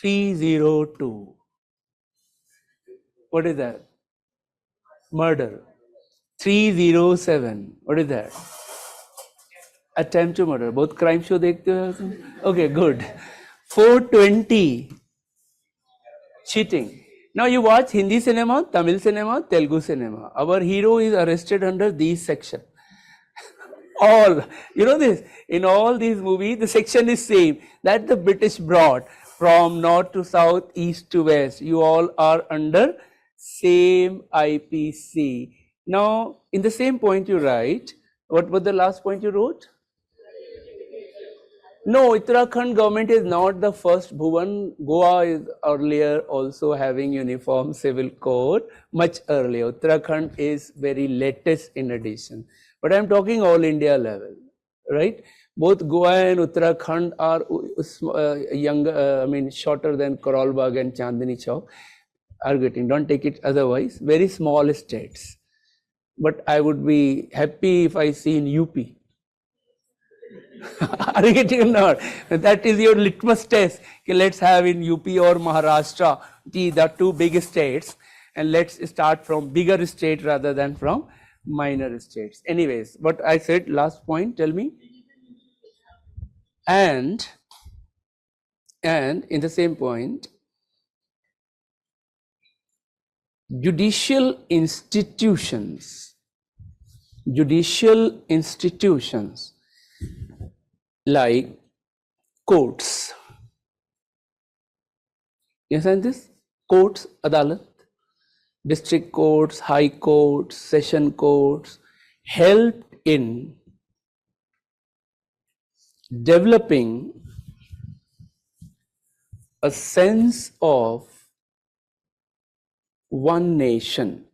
302. What is that? Murder. 307. What is that? Attempt to murder. Both crime show dekhte ho? Okay, good. 420. Cheating. Now you watch Hindi cinema, Tamil cinema, Telugu cinema. Our hero is arrested under these sections. All, you know this, in all these movies, the section is same. That the British brought from north to south, east to west. You all are under same IPC. Now, in the same point you write, what was the last point you wrote? No, Uttarakhand government is not the first. Bhuvan, Goa is earlier also having Uniform Civil Code, much earlier. Uttarakhand is very latest in addition. But I am talking all India level, right? Both Goa and Uttarakhand are younger, shorter than Karol Bagh and Chandni Chowk are getting. Don't take it otherwise. Very small states. But I would be happy if I see in UP. Are you getting or not? That is your litmus test. Okay, let's have in UP or Maharashtra, the two big states, and let's start from bigger state rather than from minor states. Anyways, what I said, last point, tell me. And And in the same point, judicial institutions like courts. You understand this? Courts, adalat, district courts, high courts, session courts help in developing a sense of one nation,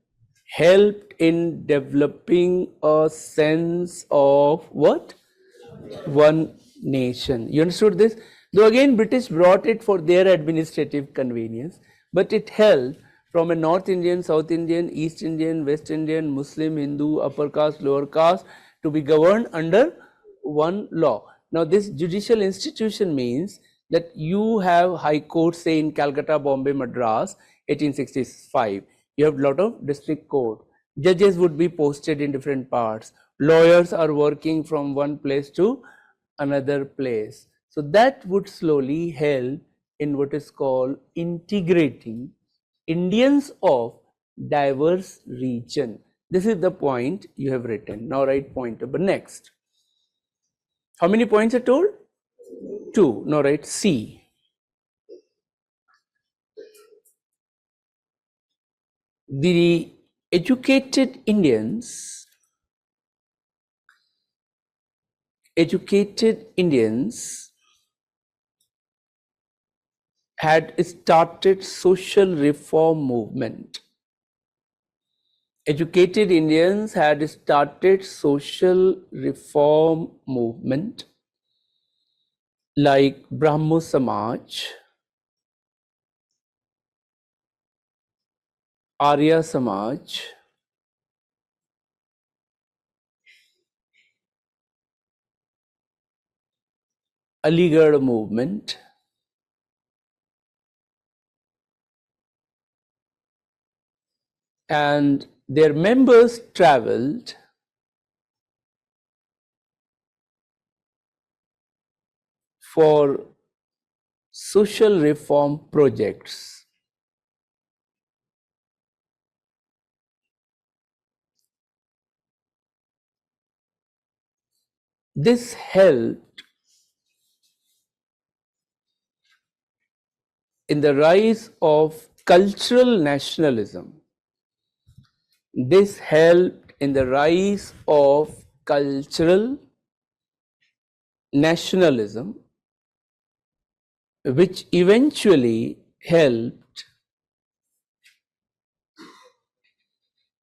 helped in developing a sense of what? One nation. You understood this? Though again British brought it for their administrative convenience, but it helped from a North Indian, South Indian, East Indian, West Indian, Muslim, Hindu, upper caste, lower caste to be governed under one law. Now this judicial institution means that you have high courts, say in Calcutta, Bombay, Madras, 1865. You have a lot of district court. Judges would be posted in different parts. Lawyers are working from one place to another place. So that would slowly help in what is called integrating Indians of diverse region. This is the point you have written. Now write point number next. How many points are told? 2. Now write C. The educated Indians had started social reform movement. Educated Indians had started social reform movement like Brahmo Samaj, Arya Samaj, Aligarh movement, and their members traveled for social reform projects. This helped in the rise of cultural nationalism. This helped in the rise of cultural nationalism, which eventually helped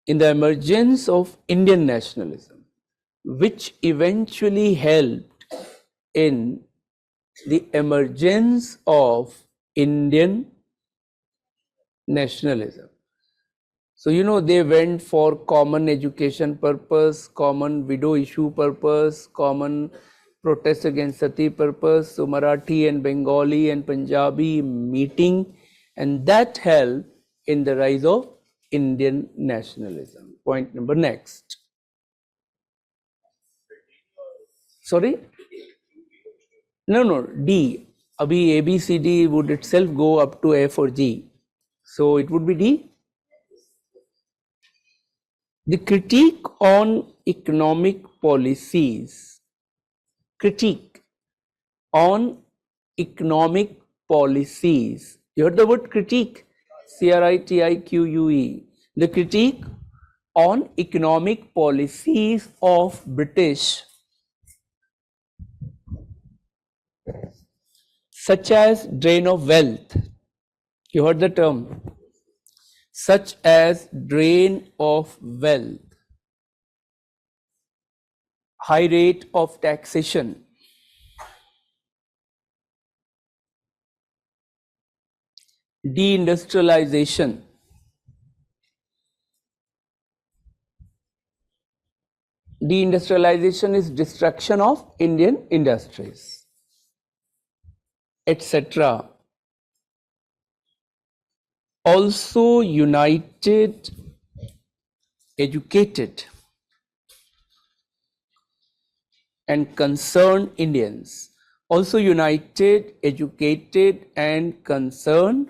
in the emergence of Indian nationalism, which eventually helped in the emergence of Indian nationalism. So, you know, they went for common education purpose, common widow issue purpose, common protest against sati purpose. So, Marathi and Bengali and Punjabi meeting, and that helped in the rise of Indian nationalism. Point number next. Sorry? No, D. Abhi A, B, C, D would itself go up to F or G. So, it would be D. The critique on economic policies. Critique on economic policies. You heard the word critique? CRITIQUE. The critique on economic policies of British, such as drain of wealth. You heard the term. Such as drain of wealth, high rate of taxation, deindustrialization, deindustrialization is destruction of Indian industries, etc. Also united, educated and concerned Indians also united, educated, and concerned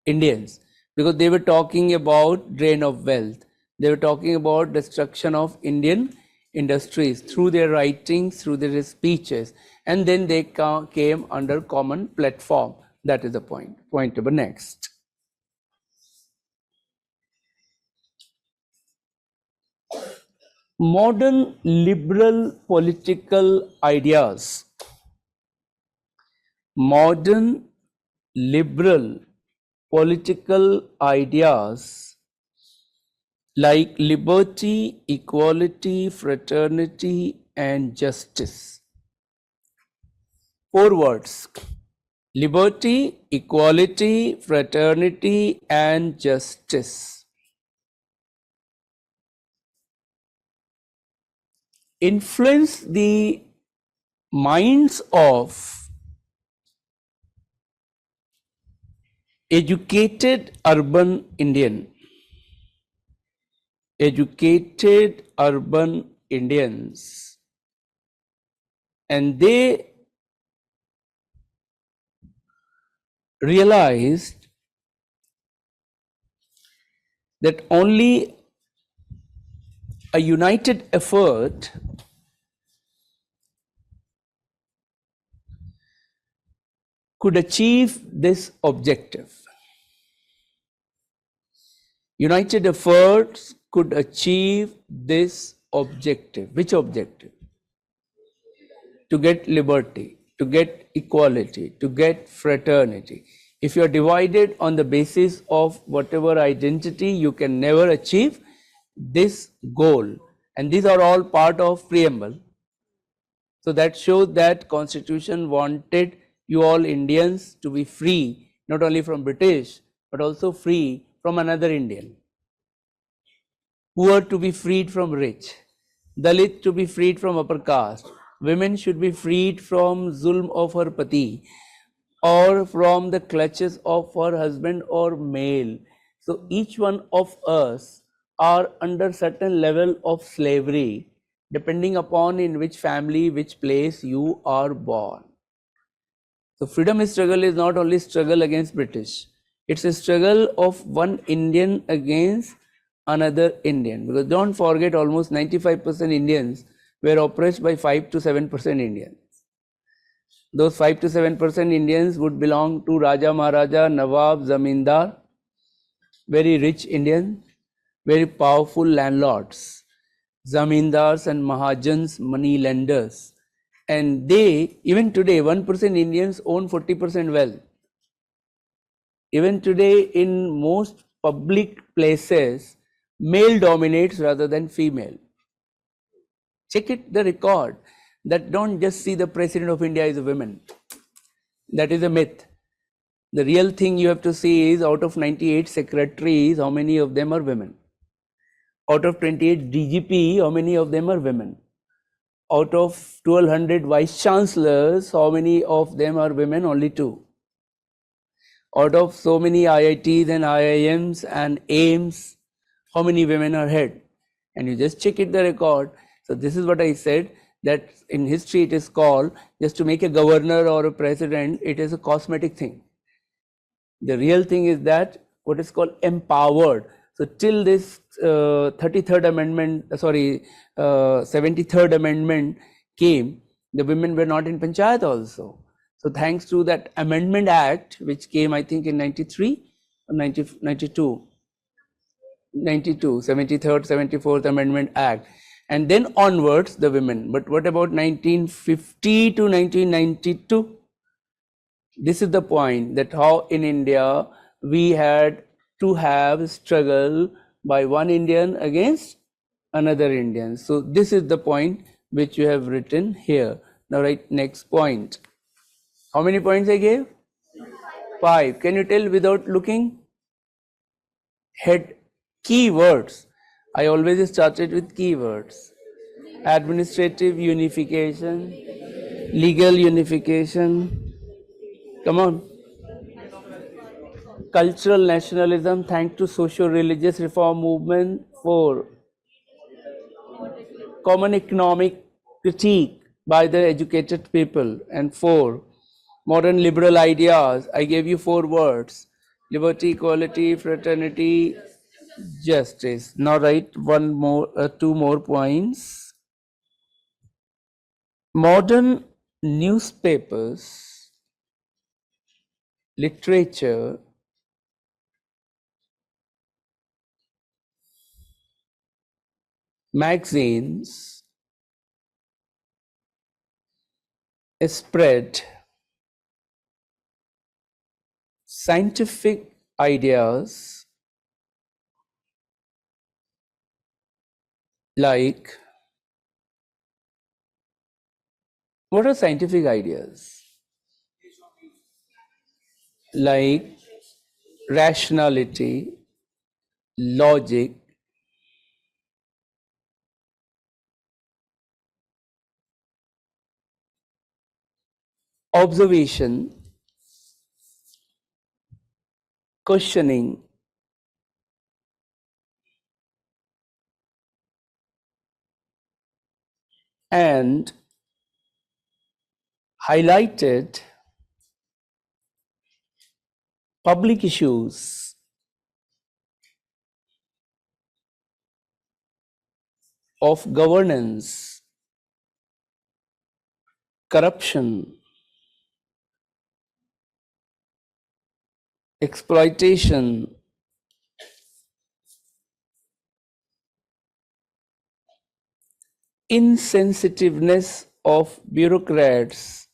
Indians, because they were talking about drain of wealth. They were talking about destruction of Indian industries through their writings, through their speeches, and then they came under common platform. That is the point. Point number next. Modern liberal political ideas. Modern liberal political ideas like liberty, equality, fraternity, and justice. 4 words: liberty, equality, fraternity, and justice. Influence the minds of educated urban Indian. Educated urban Indians, and they realized that only a united effort could achieve this objective. United efforts could achieve this objective. Which objective? To get liberty, to get equality, to get fraternity. If you are divided on the basis of whatever identity, you can never achieve this goal. And these are all part of preamble. So that shows that Constitution wanted you all Indians to be free, not only from British, but also free from another Indian. Poor to be freed from rich, Dalit to be freed from upper caste, women should be freed from zulm of her pati or from the clutches of her husband or male. So each one of us are under certain level of slavery, depending upon in which family, which place you are born. So freedom struggle is not only struggle against British, it's a struggle of one Indian against another Indian. Because don't forget, almost 95% Indians were oppressed by 5 to 7% Indians. Those 5 to 7% Indians would belong to Raja, Maharaja, Nawab, Zamindar, very rich Indians, very powerful landlords, Zamindars and Mahajans, money lenders. And they, even today, 1% Indians own 40% wealth. Even today, in most public places, male dominates rather than female. Check it, the record, that don't just see the President of India is a woman. That is a myth. The real thing you have to see is, out of 98 secretaries, how many of them are women? Out of 28 DGP, how many of them are women? Out of 1200 vice chancellors, how many of them are women? Only 2. Out of so many IITs and IIMs and AIMS, how many women are head? And you just check it, the record. So this is what I said, that in history it is called, just to make a governor or a president, it is a cosmetic thing. The real thing is that what is called empowered. So till this 73rd amendment, 73rd amendment came, the women were not in panchayat also. So thanks to that Amendment Act, which came, I think, in 93 or 92, 73rd, 74th Amendment Act. And then onwards, the women. But what about 1950 to 1992? This is the point, that how in India we had to have struggle by one Indian against another Indian. So this is the point which you have written here. Now write next point. How many points I gave? 5. Can you tell without looking? Head keywords. I always started with keywords. Administrative unification, legal unification. Come on. Cultural nationalism, thanks to socio-religious reform movement. 4. Common economic critique, by the educated people. And 4, modern liberal ideas. I gave you 4 words: liberty, equality, fraternity, justice. Now write 2 more points. Modern newspapers, literature, magazines spread scientific ideas like, what are scientific ideas? Like rationality, logic, observation, questioning, and highlighted public issues of governance, corruption, exploitation, insensitiveness of bureaucrats,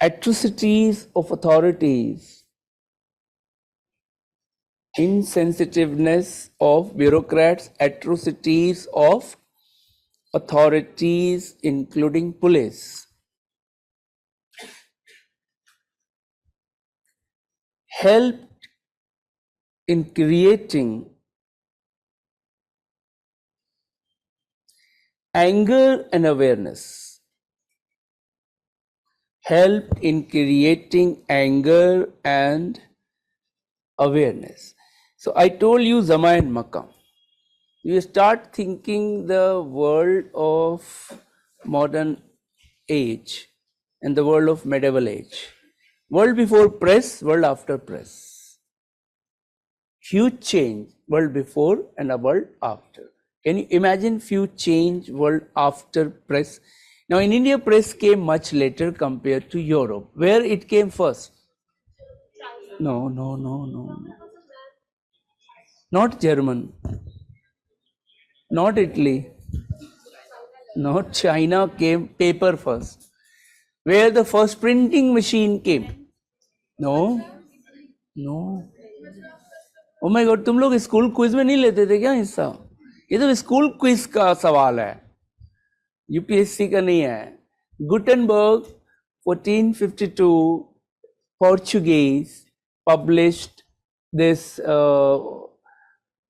atrocities of authorities, insensitiveness of bureaucrats, atrocities of authorities, including police, helped in creating anger and awareness, helped in creating anger and awareness. So I told you Zama and Makkah. You start thinking the world of modern age and the world of medieval age. World before press, world after press. Huge change, world before and a world after. Can you imagine huge change, world after press? Now in India, press came much later compared to Europe. Where it came first? No. Not German, not Italy, not China came paper first. Where the first printing machine came? No. Oh my God, तुम लोग school quiz में नहीं लेते थे क्या हिस्सा? ये तो स्कूल क्विज का सवाल है, यूपीएससी का नहीं है. Gutenberg 1452 Portuguese published this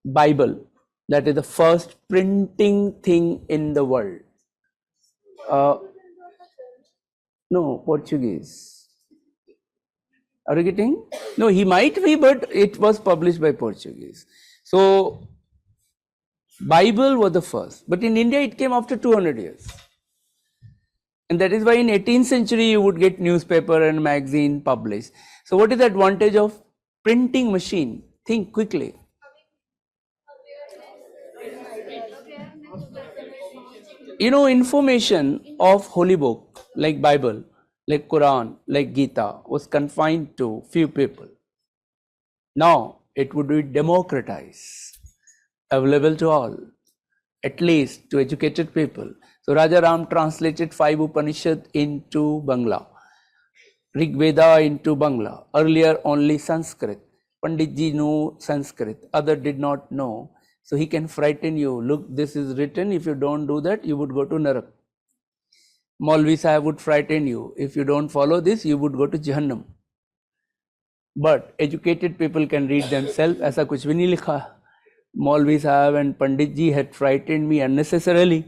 Bible, that is the first printing thing in the world. No, Portuguese. Are you getting? No, he might be, but it was published by Portuguese. So, Bible was the first, but in India it came after 200 years. And that is why in 18th century you would get newspaper and magazine published. So what is the advantage of printing machine? Think quickly. You know, information of holy book like Bible, like Quran, like Gita was confined to few people. Now it would be democratized, available to all, at least to educated people. So Raja Ram translated 5 Upanishad into Bangla, Rig Veda into Bangla. Earlier only Sanskrit. Pandit ji knew Sanskrit, other did not know. So he can frighten you. Look, this is written. If you don't do that, you would go to Narak. Maulvi Sahib would frighten you. If you don't follow this, you would go to Jahannam. But educated people can read themselves. ऐसा कुछ भी नहीं लिखा. Maulvi Sahib and Pandit ji had frightened me unnecessarily.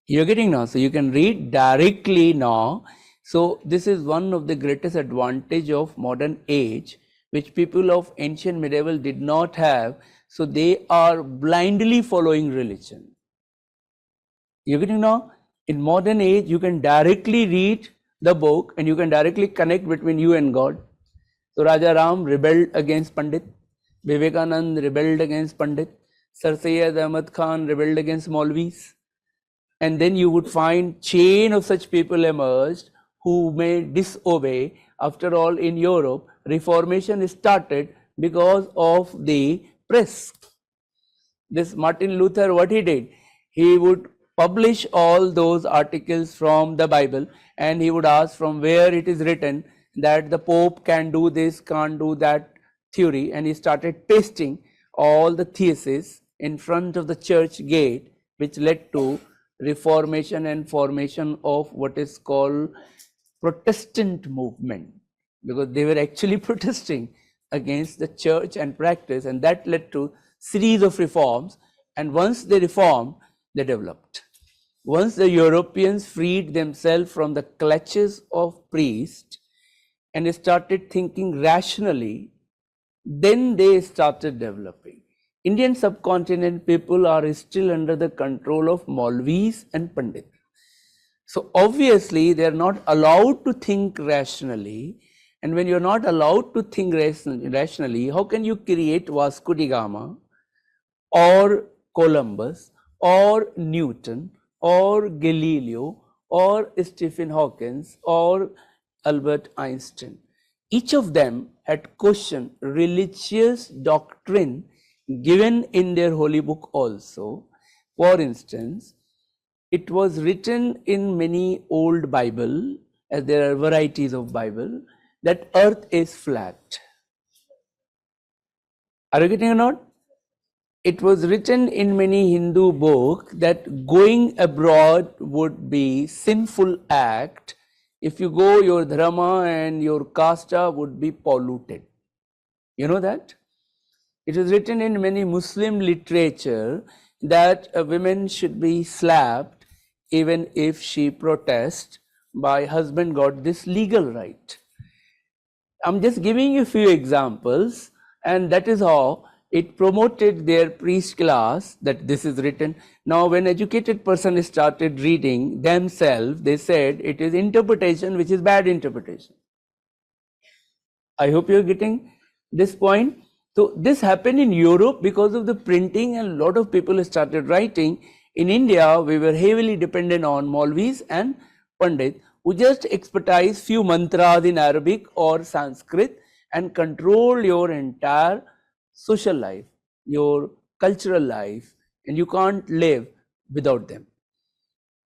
You're getting now. So you can read directly now. So this is one of the greatest advantage of modern age, which people of ancient medieval did not have. So they are blindly following religion. You getting now? In modern age, you can directly read the book and you can directly connect between you and God. So Raja Ram rebelled against Pandit, Vivekanand rebelled against Pandit, Sir Syed Ahmad Khan rebelled against Maulvis. And then you would find chain of such people emerged who may disobey. After all, in Europe, Reformation started because of the press. This Martin Luther, what he did, he would publish all those articles from the Bible and he would ask from where it is written that the Pope can do this, can't do that theory, and he started pasting all the theses in front of the church gate, which led to Reformation and formation of what is called Protestant movement, because they were actually protesting against the church and practice, and that led to series of reforms. And once they reformed, they developed. Once the Europeans freed themselves from the clutches of priests and started thinking rationally, then they started developing. Indian subcontinent people are still under the control of Maulvis and Pandit. So obviously they are not allowed to think rationally, and when you are not allowed to think rationally, how can you create Vasco da Gama or Columbus or Newton or Galileo or Stephen Hawking or Albert Einstein? Each of them had questioned religious doctrine given in their holy book also. For instance, it was written in many old Bible, as there are varieties of Bible, that earth is flat. Are you getting or not? It was written in many Hindu books that going abroad would be sinful act. If you go, your dharma and your kasta would be polluted. You know that? It is written in many Muslim literature that a woman should be slapped even if she protests. By husband got this legal right. I'm just giving you a few examples, and that is how it promoted their priest class, that this is written. Now when educated person started reading themselves, they said it is interpretation which is bad interpretation. I hope you're getting this point. So this happened in Europe because of the printing, and a lot of people started writing. In India, we were heavily dependent on Maulvis and Pandit, who just expertise few mantras in Arabic or Sanskrit and control your entire social life, your cultural life, and you can't live without them.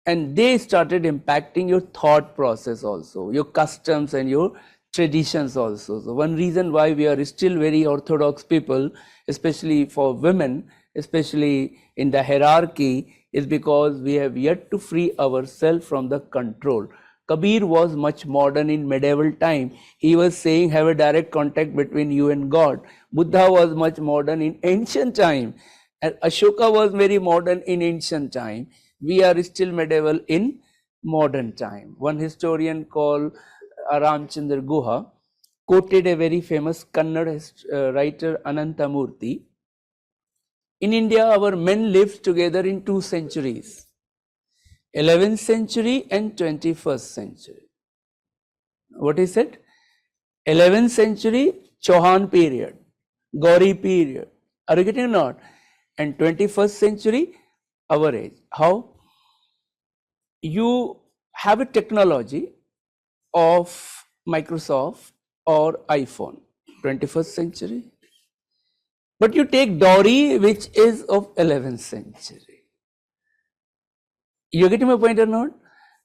And they started impacting your thought process also, your customs and your traditions also. So one reason why we are still very orthodox people, especially for women, especially in the hierarchy, is because we have yet to free ourselves from the control. Kabir was much modern in medieval time. He was saying have a direct contact between you and God. Buddha was much modern in ancient time. And Ashoka was very modern in ancient time. We are still medieval in modern time. One historian called Ramchandra Guha quoted a very famous Kannada writer Anantamurthy. In India, our men lived together in 2 centuries, 11th century and 21st century. What is it? 11th century, Chauhan period, Gauri period. Are you getting or not? And 21st century, our age. How? You have a technology of Microsoft or iPhone, 21st century. But you take dowry, which is of 11th century. You getting my point or not?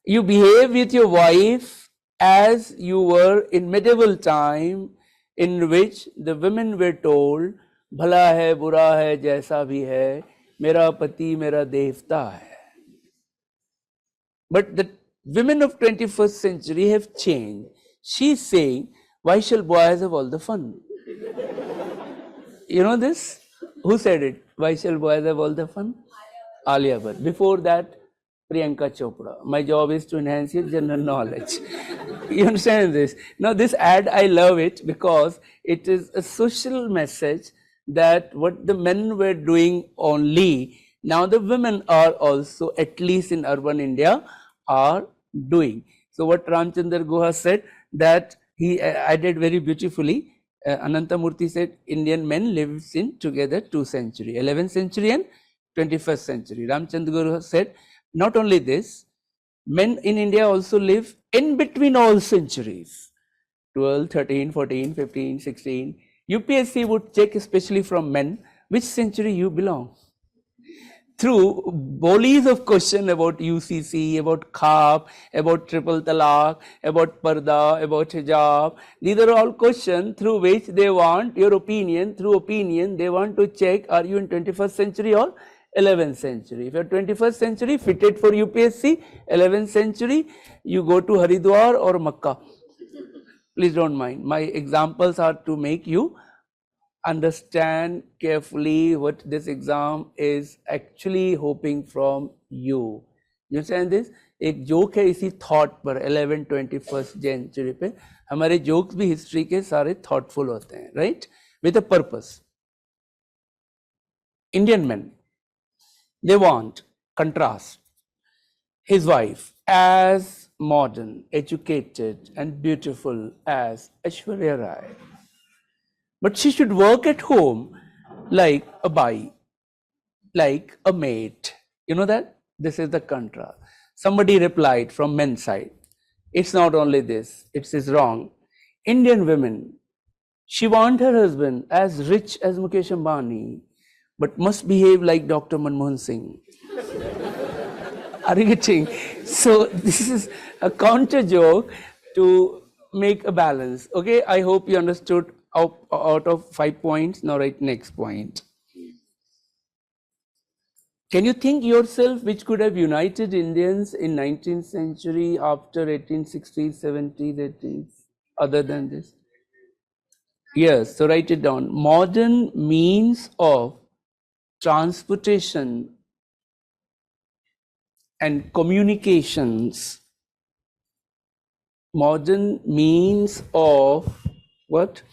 You behave with your wife as you were in medieval time, in which the women were told, भला है बुरा है जैसा भी है, मेरा पति मेरा देवता है. But the women of 21st century have changed. She's saying, why shall boys have all the fun? You know this? Who said it? Why shall boys have all the fun? Alia Bhatt. Before that, Priyanka Chopra. My job is to enhance your general knowledge. You understand this? Now this ad, I love it because it is a social message that what the men were doing only, now the women are also, at least in urban India, are doing. So what Ramchandra Guha said, that he added very beautifully, Anantamurthy said, Indian men lives in together 2 centuries, 11th century and 21st century. Ramchandra Guha said, not only this, men in India also live in between all centuries, 12, 13, 14, 15, 16. UPSC would check especially from men, which century you belong. Through volleys of question about UCC, about khab, about triple talaq, about parda, about hijab. These are all questions through which they want your opinion. Through opinion, they want to check, are you in 21st century or 11th century. If you're 21st century, fitted for UPSC, 11th century, you go to Haridwar or Makkah. Please don't mind. My examples are to make you understand carefully what this exam is actually hoping from you. You understand this? एक joke है इसी thought पर 11 21st century पे. हमारे jokes भी history के सारे thoughtful होते हैं, right, with a purpose. Indian men, they want contrast his wife as modern, educated and beautiful as Aishwarya Rai, but she should work at home like a bai, like a maid. You know that? This is the contrast. Somebody replied from men's side, it's not only this, it is wrong. Indian women, she want her husband as rich as Mukesh Ambani, but must behave like Dr. Manmohan Singh. Are you getting? So this is a counter joke to make a balance. Okay, I hope you understood. Out of 5 points, now write next point. Can you think yourself which could have united Indians in 19th century after 1860s, 70s, 80s, other than this? Yes, so write it down. Modern means of transportation and communications. Modern means of what?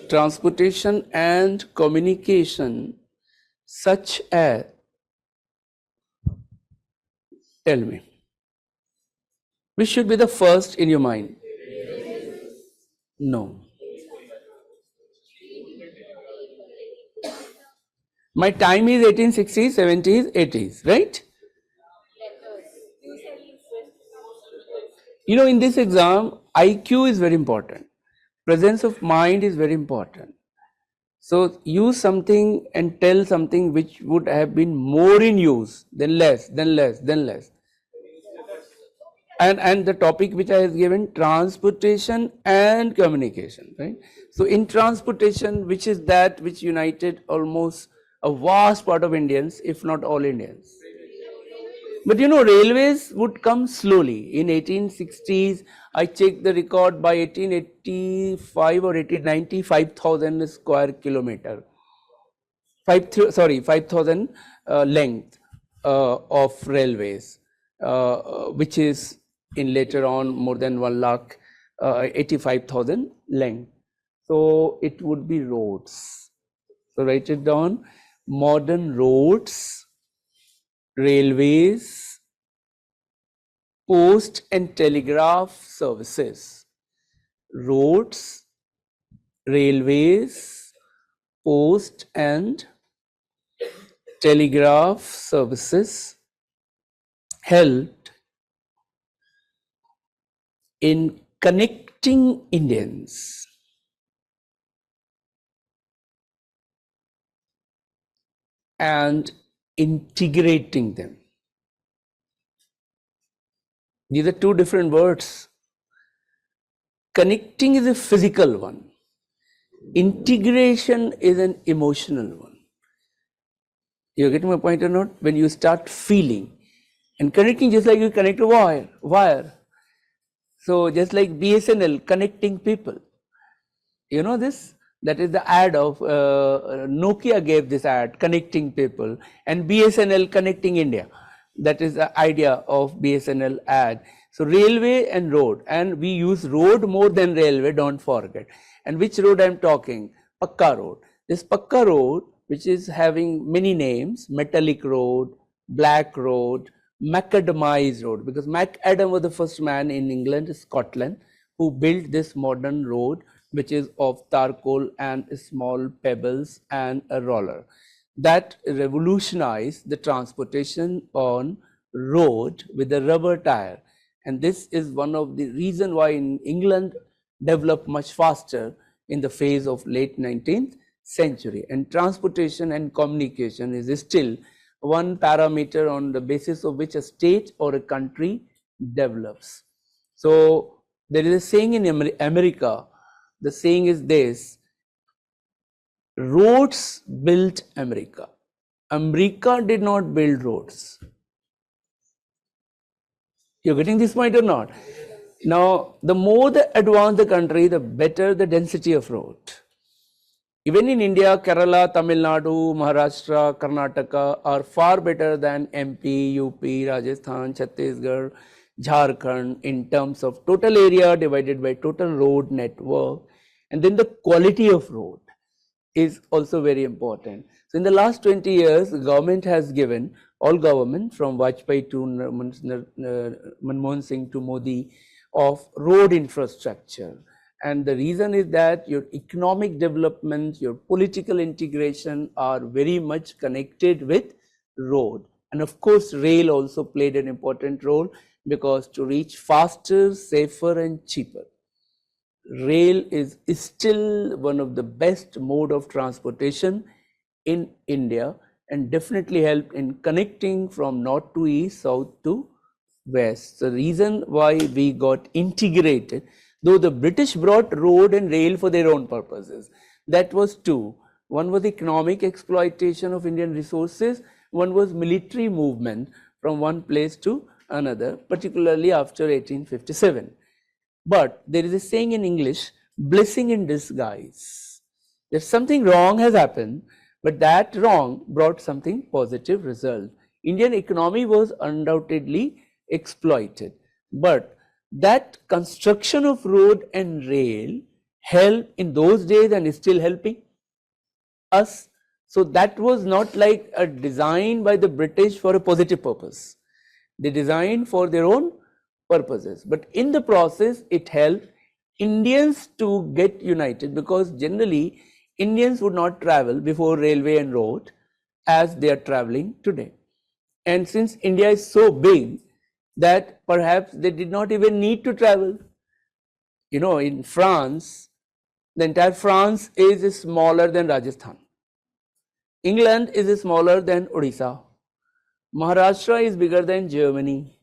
Transportation and communication, such as, tell me, which should be the first in your mind? No. My time is 1860s, 70s, 80s, right? You know, in this exam, IQ is very important. Presence of mind is very important. So use something and tell something which would have been more in use, then less, then less, then less. And the topic which I have given, transportation and communication, right? So in transportation, which is that which united almost a vast part of Indians, if not all Indians. But you know, railways would come slowly. In 1860s, I checked the record, by 1885 or 1890, 5,000 square kilometer. 5,000 length of railways, which is in later on more than 1 lakh, 85,000 length. So it would be roads. So write it down. Modern roads, railways, post and telegraph services. Roads, railways, post and telegraph services helped in connecting Indians and integrating them. These are two different words. Connecting is a physical one. Integration is an emotional one. You're getting my point or not? When you start feeling and connecting, just like you connect a wire. So just like BSNL connecting people. You know this? That is the ad of Nokia gave this ad, connecting people, and BSNL connecting India. That is the idea of BSNL ad. So railway and road, and we use road more than railway, don't forget. And which road I'm talking? Pakka road. This Pakka road, which is having many names, Metallic Road, Black Road, Macadamized Road, because MacAdam was the first man in England, Scotland, who built this modern road, which is of charcoal and small pebbles and a roller. That revolutionized the transportation on road with a rubber tire. And this is one of the reason why in England developed much faster in the phase of late 19th century. And transportation and communication is still one parameter on the basis of which a state or a country develops. So there is a saying in America, the saying is this: roads built America. America did not build roads. You're getting this point or not? Now, the more the advanced the country, the better the density of road. Even in India, Kerala, Tamil Nadu, Maharashtra, Karnataka are far better than MP, UP, Rajasthan, Chhattisgarh, Jharkhand in terms of total area divided by total road network. And then the quality of road is also very important. So in the last 20 years, the government has given, all government from Vajpayee to Manmohan Singh to Modi, of road infrastructure. And the reason is that your economic development, your political integration are very much connected with road. And of course, rail also played an important role, because to reach faster, safer and cheaper, rail is still one of the best mode of transportation in India, and definitely helped in connecting from north to east, south to west. The reason why we got integrated, though the British brought road and rail for their own purposes, that was two. One was economic exploitation of Indian resources, one was military movement from one place to another, particularly after 1857. But there is a saying in English, blessing in disguise. If something wrong has happened, but that wrong brought something positive result. Indian economy was undoubtedly exploited, but that construction of road and rail helped in those days and is still helping us. So that was not like a design by the British for a positive purpose. They designed for their own purposes, but in the process it helped Indians to get united, because generally Indians would not travel before railway and road as they are traveling today. And since India is so big that perhaps they did not even need to travel. You know, in France, the entire France is smaller than Rajasthan. England is smaller than Odisha. Maharashtra is bigger than Germany.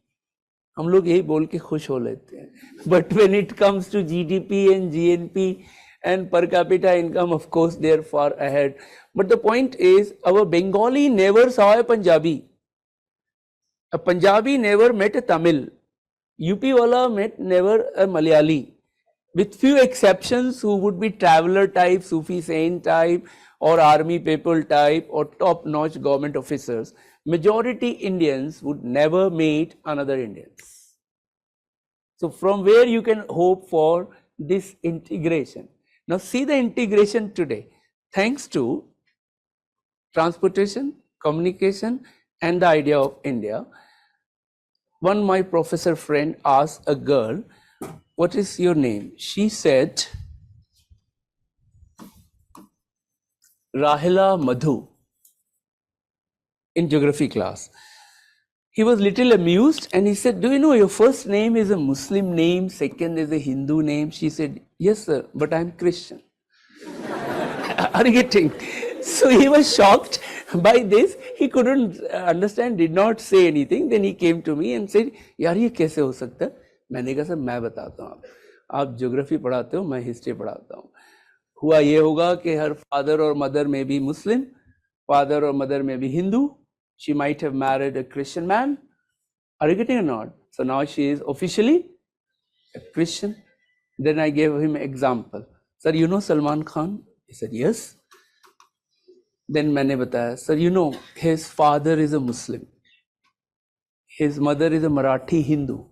हम लोग यही बोल के खुश हो लेते हैं. But when it comes to GDP and GNP and per capita income, of course, they are far ahead. But the point is, our Bengali never saw a Punjabi. A Punjabi never met a Tamil. UP wala met never a Malayali. With few exceptions who would be traveler type, Sufi saint type, or army people type, or top-notch government officers, majority Indians would never meet another Indians. So from where you can hope for this integration. Now see the integration today, thanks to transportation, communication and the idea of India. One my professor friend asked a girl, what is your name? She said, Rahila Madhu, in geography class. He was little amused and he said, do you know your first name is a Muslim name, second is a Hindu name? She said, yes sir, but I am Christian. Are you getting? So he was shocked by this. He couldn't understand, did not say anything. Then he came to me and said, यार ये कैसे हो सकता है? मैंने कहा sir मैं बताता हूँ, आप ज्योग्राफी पढ़ाते हो, मैं हिस्ट्री पढ़ाता हूँ. हुआ ये होगा कि हर फादर और मदर में भी मुस्लिम, फादर और मदर में भी Hindu. She might have married a Christian man. Are you getting or not? So now she is officially a Christian. Then I gave him an example. Sir, you know Salman Khan? He said, yes. Then मैंने बताया, sir, you know his father is a Muslim. His mother is a Marathi Hindu.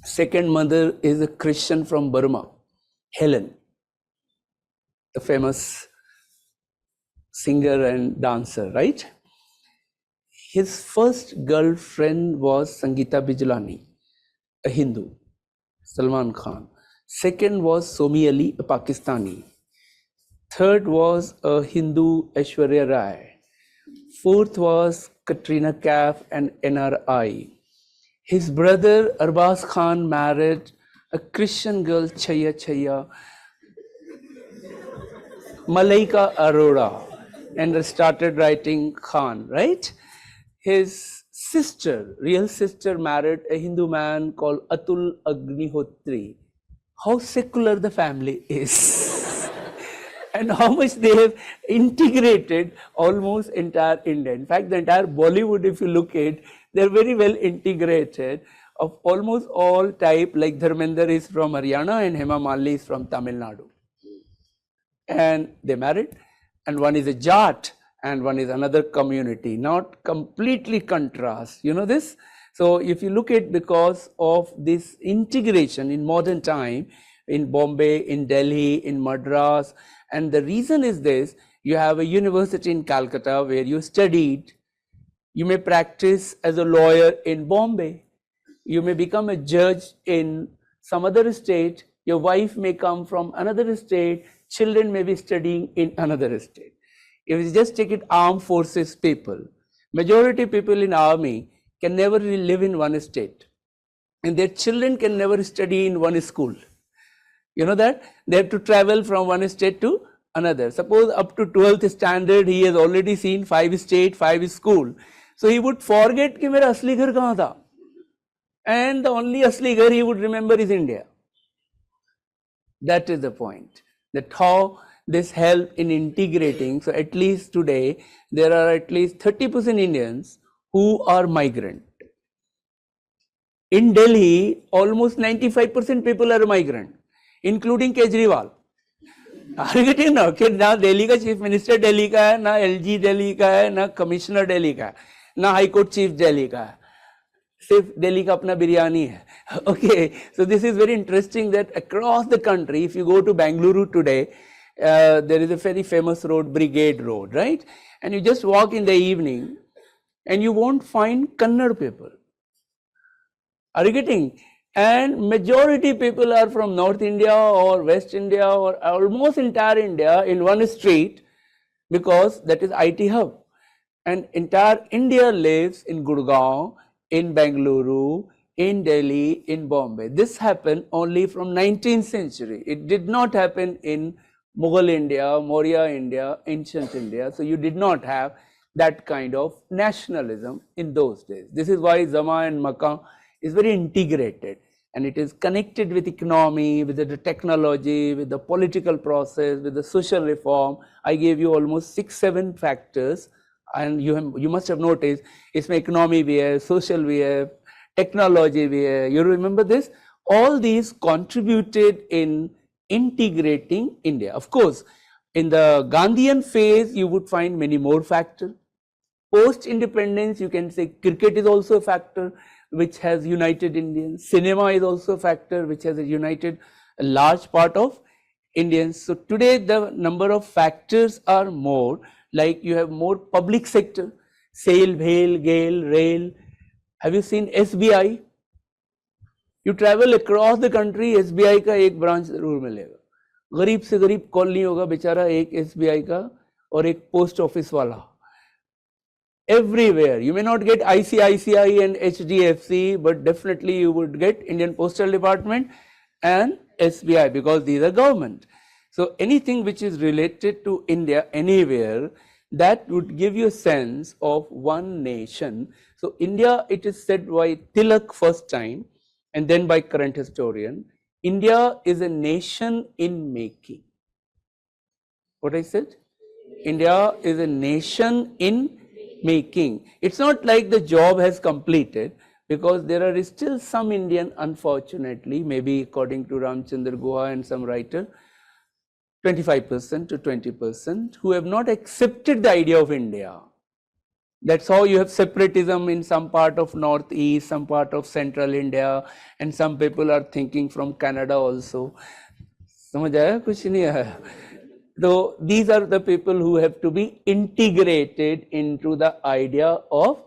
Second mother is a Christian from Burma, Helen. the famous singer and dancer, right? His first girlfriend was Sangeeta Bijlani, a Hindu, Salman Khan. Second was Somi Ali, a Pakistani. Third was a Hindu, Aishwarya Rai. Fourth was Katrina Kaif and NRI. His brother Arbaz Khan married a Christian girl, Chaya Chaya, Malaika Arora, and started writing Khan, right? His sister, real sister, married a Hindu man called Atul Agnihotri. How secular the family is. And how much they have integrated almost entire India. In fact, the entire Bollywood, if you look at, they're very well integrated of almost all type, like Dharmender is from Haryana and Hema Malini is from Tamil Nadu. And they married, and one is a Jat and one is another community, not completely contrast, you know this? So if you look at, because of this integration in modern time, in Bombay, in Delhi, in Madras, and the reason is this: you have a university in Calcutta where you studied, you may practice as a lawyer in Bombay, you may become a judge in some other state, your wife may come from another state, children may be studying in another state. If you just take it armed forces people, majority people in army can never really live in one state, and their children can never study in one school. You know that? They have to travel from one state to another. Suppose up to 12th standard, he has already seen 5 state, 5 school. So he would forget कि मेरा असली घर कहाँ था. And the only asli ghar he would remember is India. That is the point. That how this help in integrating. So at least today, there are at least 30% Indians who are migrant. In Delhi, almost 95% people are migrant, including Kejriwal. Are you getting now? कि ना दिल्ली का chief minister Delhi का है, ना LG Delhi का है, ना commissioner Delhi का है, ना हाई कोर्ट चीफ दिल्ली का है, सिर्फ दिल्ली का अपना बिरयानी है. Okay, so this is very interesting that across the country, if you go to Bengaluru today, there is a very famous road, Brigade Road, right? And you just walk in the evening and you won't find Kannada people. Are you getting? And majority people are from North India or West India or almost entire India in one street, because that is IT hub. And entire India lives in Gurgaon, in Bengaluru, in Delhi, in Bombay. This happened only from 19th century. It did not happen in Mughal India, Maurya India, ancient India. So you did not have that kind of nationalism in those days. This is why Zama and Makkah is very integrated, and it is connected with economy, with the technology, with the political process, with the social reform. I gave you almost 6-7 factors, and you must have noticed इसमें economy भी है, social भी है, technology भी है. You remember this? All these contributed in integrating India. Of course, in the Gandhian phase, you would find many more factors. Post-independence, you can say cricket is also a factor which has united Indians. Cinema is also a factor which has united a large part of Indians. So today the number of factors are more, like you have more public sector, SAIL, BHEL, GAIL, RAIL. Have you seen SBI? You travel across the country, SBI का एक branch जरूर मिलेगा. गरीब से गरीब call नहीं होगा बेचारा एक SBI का और एक post office वाला. Everywhere. You may not get ICICI and HDFC, but definitely you would get Indian Postal Department and SBI, because these are government. So anything which is related to India anywhere, that would give you a sense of one nation. So India, it is said by Tilak first time and then by current historian, India is a nation in making. What I said? India is a nation in making. It's not like the job has completed, because there are still some Indian, unfortunately, maybe according to Ramchandra Guha and some writer, 25% to 20% who have not accepted the idea of India. That's how you have separatism in some part of northeast, some part of central India, and some people are thinking from Canada also. समझ आया? कुछ नहीं आया. So these are the people who have to be integrated into the idea of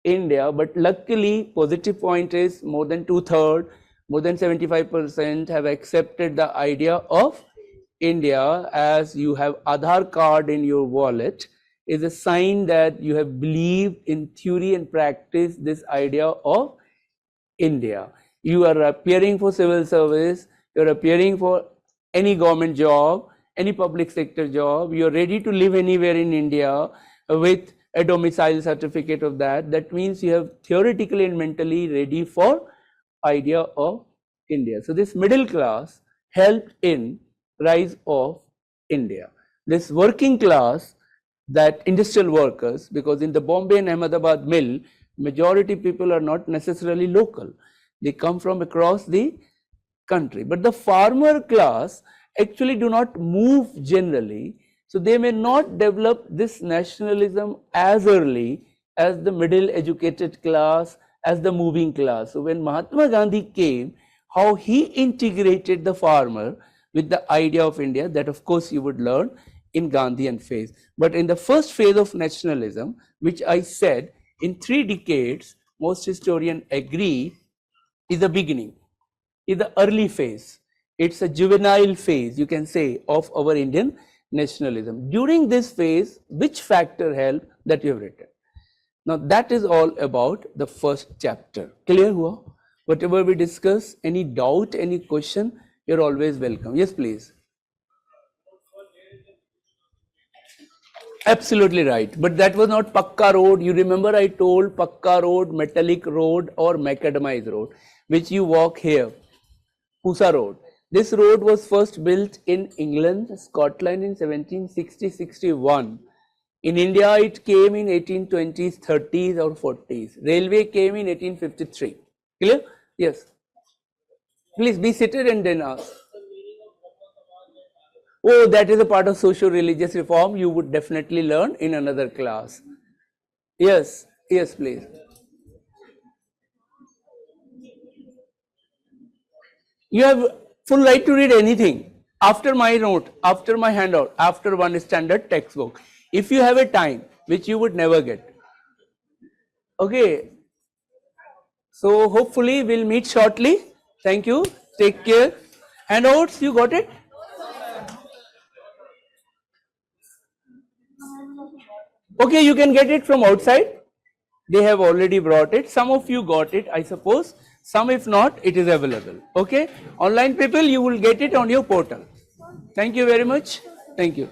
India. But luckily, positive point is more than 2/3, more than 75% have accepted the idea of India. As you have Aadhaar card in your wallet, is a sign that you have believed in theory and practice this idea of India. You are appearing for civil service, you are appearing for any government job, any public sector job, you are ready to live anywhere in India with a domicile certificate of that. That means you have theoretically and mentally ready for idea of India. So this middle class helped in rise of India. This working class, that industrial workers, because in the Bombay and Ahmedabad mill, majority people are not necessarily local. They come from across the country. But the farmer class actually do not move generally. So they may not develop this nationalism as early as the middle educated class, as the moving class. So when Mahatma Gandhi came, how he integrated the farmer with the idea of India, that of course you would learn in Gandhian phase. But in the first phase of nationalism, which I said in 3 decades, most historians agree is the beginning, is the early phase. It's a juvenile phase, you can say, of our Indian nationalism. During this phase, which factor helped, that you have written. Now that is all about the first chapter. Clear hua? Whatever we discuss, any doubt, any question, you're always welcome. Yes, please. Absolutely right. But that was not Pakka road. You remember I told Pakka road, metallic road or macadamized road, which you walk here, Pusa road. This road was first built in England, Scotland in 1760-61. In India, it came in 1820s, 30s or 40s. Railway came in 1853. Clear? Yes. Please be seated and then ask. Oh, that is a part of socio-religious reform. You would definitely learn in another class. Yes, yes, please. You have full right to read anything after my note, after my handout, after one standard textbook. If you have a time, which you would never get. Okay. So hopefully we'll meet shortly. Thank you. Take care. Handouts, you got it? Okay, you can get it from outside. They have already brought it. Some of you got it, I suppose. Some, if not, it is available. Okay. Online people, you will get it on your portal. Thank you very much. Thank you.